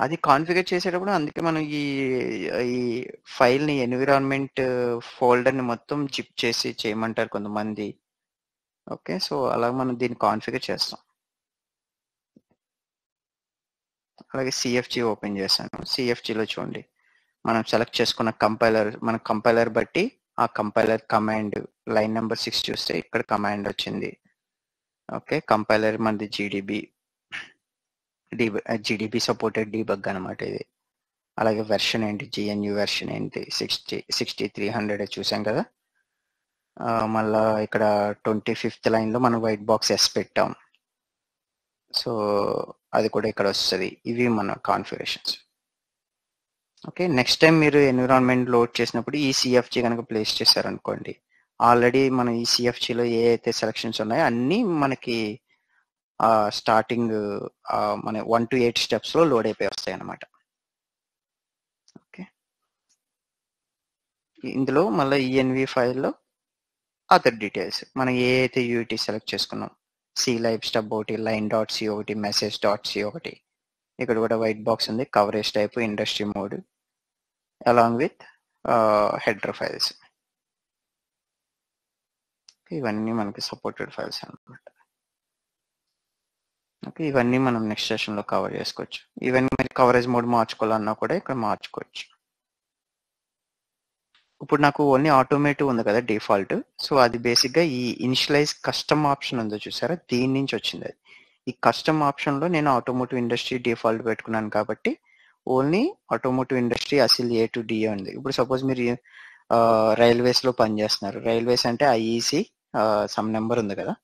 Speaker 1: అది కాన్ఫిగర్ చేసేటప్పుడు అందుకే మనం ఈ ఫైల్ని ఎన్విరాన్మెంట్ ఫోల్డర్ని మొత్తం జిప్ చేసి చేయమంటారు కొంతమంది. ఓకే, సో అలా మనం దీన్ని కాన్ఫిగర్ చేస్తాం. అలాగే సిఎఫ్జి ఓపెన్ చేశాను. సిఎఫ్జిలో చూడండి, మనం సెలెక్ట్ చేసుకున్న కంపైలర్, మన కంపైలర్ బట్టి ఆ కంపైలర్ కమాండ్ లైన్ నెంబర్ 6 చూస్తే ఇక్కడ కమాండ్ వచ్చింది. ఓకే, కంపైలర్ మనది జీడిబి సపోర్టెడ్ డీబగ్ అనమాట ఇది. అలాగే వెర్షన్ ఏంటి, జిఎన్యు వెర్షన్ ఏంటి, 6300 చూసాం కదా. మళ్ళా ఇక్కడ 25th లైన్లో మనం వైట్ బాక్స్ ఎస్ పెట్టాం. సో అది కూడా ఇక్కడ వస్తుంది. ఇవి మన కాన్ఫిగరేషన్స్. ఓకే, నెక్స్ట్ టైం మీరు ఎన్విరాన్మెంట్ లోడ్ చేసినప్పుడు ఈ సిఎఫ్జి కనుక ప్లేస్ చేశారనుకోండి, ఆల్రెడీ మనం ఈ సిఎఫ్జిలో ఏ అయితే సెలక్షన్స్ ఉన్నాయో అన్నీ మనకి స్టార్టింగ్ మన 1 to 8 స్టెప్స్లో లోడ్ అయిపోయి వస్తాయి అన్నమాట. ఓకే, ఇందులో మళ్ళీ ఈఎన్వి ఫైల్లో అదర్ డీటెయిల్స్ మనం ఏ అయితే యూటీ సెలెక్ట్ చేసుకున్నాం, సి లైవ్ స్టబ్ ఒకటి, లైన్ డాట్ సి ఒకటి, మెసేజ్ డాట్ సి ఒకటి, ఇక్కడ కూడా వైట్ బాక్స్ ఉంది, coverage type, industry mode, along with header files. ఇవన్నీ మనకి సపోర్టెడ్ ఫైల్స్ అన్నమాట. ఓకే, ఇవన్నీ మనం నెక్స్ట్ సెషన్లో కవర్ చేసుకోవచ్చు. ఇవన్నీ మీరు కవరేజ్ మోడ్ మార్చుకోవాలన్నా కూడా ఇక్కడ మార్చుకోవచ్చు. ఇప్పుడు నాకు ఓన్లీ ఆటోమేటివ్ ఉంది కదా డిఫాల్ట్, సో అది బేసిక్గా ఈ ఇనిషియలైజ్ కస్టమ్ ఆప్షన్ ఉందో చూసారా, దీని నుంచి వచ్చింది అది. ఈ కస్టమ్ ఆప్షన్లో నేను ఆటోమోటివ్ ఇండస్ట్రీ డిఫాల్ట్ పెట్టుకున్నాను కాబట్టి ఓన్లీ ఆటోమోటివ్ ఇండస్ట్రీ అసలు ఏ టు డి ఉంది. ఇప్పుడు సపోజ్ మీరు రైల్వేస్లో పనిచేస్తున్నారు, రైల్వేస్ అంటే ఐఈసి సమ్ నెంబర్ ఉంది కదా,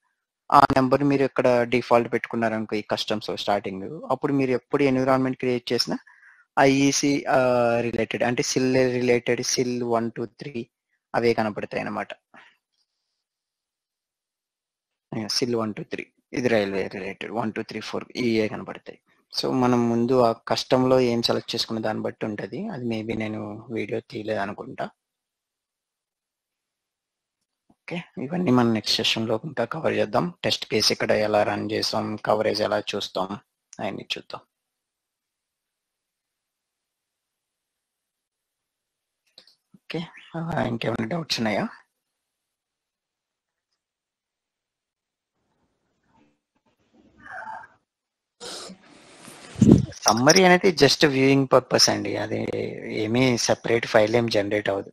Speaker 1: ఆ నెంబర్ మీరు ఇక్కడ డిఫాల్ట్ పెట్టుకున్నారనుకో ఈ కస్టమ్స్ స్టార్టింగ్, అప్పుడు మీరు ఎప్పుడు ఎన్విరాన్మెంట్ క్రియేట్ చేసినా ఐఈసి రిలేటెడ్ అంటే సిల్ రిలేటెడ్, సిల్ 1 2 3 అవే కనపడతాయి అన్నమాట. సిల్ 1 2 3 ఇది రైల్వే రిలేటెడ్, 1 2 3 4 ఇవే కనపడతాయి. సో మనం ముందు ఆ కస్టంలో ఏం సెలెక్ట్ చేసుకున్న దాన్ని బట్టి ఉంటుంది. అది మేబీ నేను వీడియో తీయలేదు అనుకుంటా. ఓకే, ఇవన్నీ మనం నెక్స్ట్ సెషన్లో ఇంకా కవర్ చేద్దాం. టెస్ట్ కేస్ ఇక్కడ ఎలా రన్ చేస్తాం, కవరేజ్ ఎలా చూస్తాం, అవన్నీ చూద్దాం. ఓకే, ఇంకేమైనా డౌట్స్ ఉన్నాయా? సమ్మరీ అనేది జస్ట్ వ్యూయింగ్ పర్పస్ అండి, అది ఏమీ సెపరేట్ ఫైల్ ఏం జనరేట్ అవ్వదు.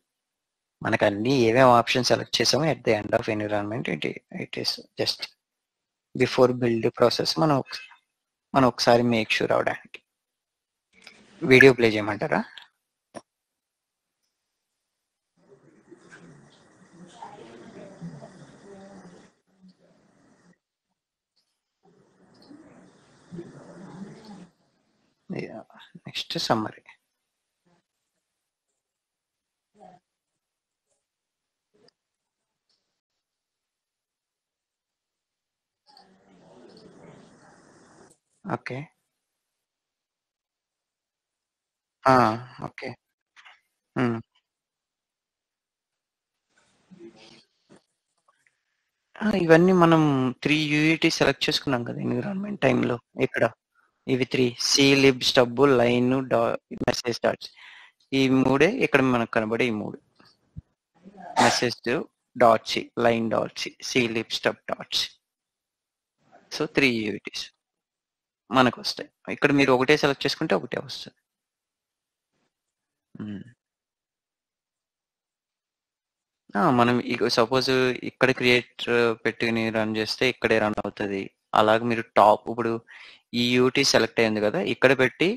Speaker 1: మనకు అన్ని ఏమేమి ఆప్షన్ సెలెక్ట్ చేసామో at the end of environment it is just before build process మనం ఒకసారి మేక్ షూర్ అవడానికి. వీడియో ప్లే చేయమంటారా? Next summary. ఓకే, ఓకే, ఇవన్నీ మనం 3 యూఈటీ సెలెక్ట్ చేసుకున్నాం కదా ఎన్విరాన్మెంట్ టైంలో. ఇక్కడ ఇవి 3 C lib stub line message dots, ఈ మూడే ఇక్కడ మనకు కనబడే ఈ 3 message dot C, line dot C, C lib stub dots. So 3 యూఈటీస్ మనకు వస్తాయి. ఇక్కడ మీరు ఒకటే సెలెక్ట్ చేసుకుంటే ఒకటే వస్తుంది. మనం సపోజ్ ఇక్కడ క్రియేట్ పెట్టుకుని రన్ చేస్తే ఇక్కడే రన్ అవుతుంది. అలాగే మీరు టాప్ ఇప్పుడు ఈ యూటీ సెలెక్ట్ అయింది కదా, ఇక్కడ పెట్టి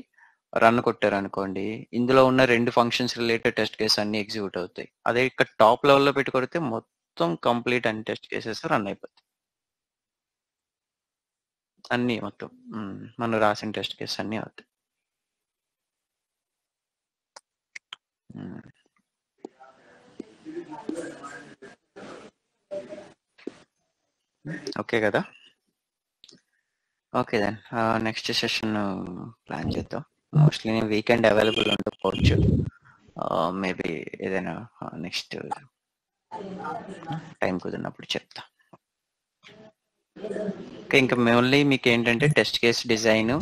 Speaker 1: రన్ కొట్టారు అనుకోండి, ఇందులో ఉన్న 2 ఫంక్షన్స్ రిలేటెడ్ టెస్ట్ కేసు అన్ని ఎగ్జిక్యూట్ అవుతాయి. అదే ఇక్కడ టాప్ లెవెల్లో పెట్టి కొడితే మొత్తం కంప్లీట్ అన్ని టెస్ట్ కేసెస్ రన్ అయిపోతాయి. అన్ని మొత్తం మనం రాసిన టెస్ట్ కేసు అన్ని అవుతాయి. ఓకే కదా? Okay then next session plan చేద్దాం. మోస్ట్లీ నేను వీకెండ్ అవైలబుల్ ఉండకపోవచ్చు, మేబీ ఏదైనా నెక్స్ట్ టైం కుదిరినప్పుడు చెప్తా. ఓకే, ఇంకా ఓన్లీ మీకు ఏంటంటే టెస్ట్ కేస్ డిజైన్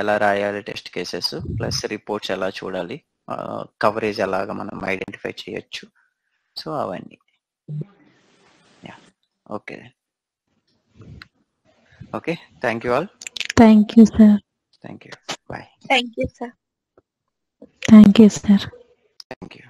Speaker 1: ఎలా రాయాలి, టెస్ట్ కేసెస్ ప్లస్ రిపోర్ట్స్ ఎలా చూడాలి, కవరేజ్ ఎలాగా మనం ఐడెంటిఫై చేయొచ్చు, సో అవన్నీ. Okay okay, thank you all.
Speaker 4: Thank you sir.
Speaker 1: Thank you, bye.
Speaker 2: Thank you sir.
Speaker 4: Thank you sir.
Speaker 1: Thank you.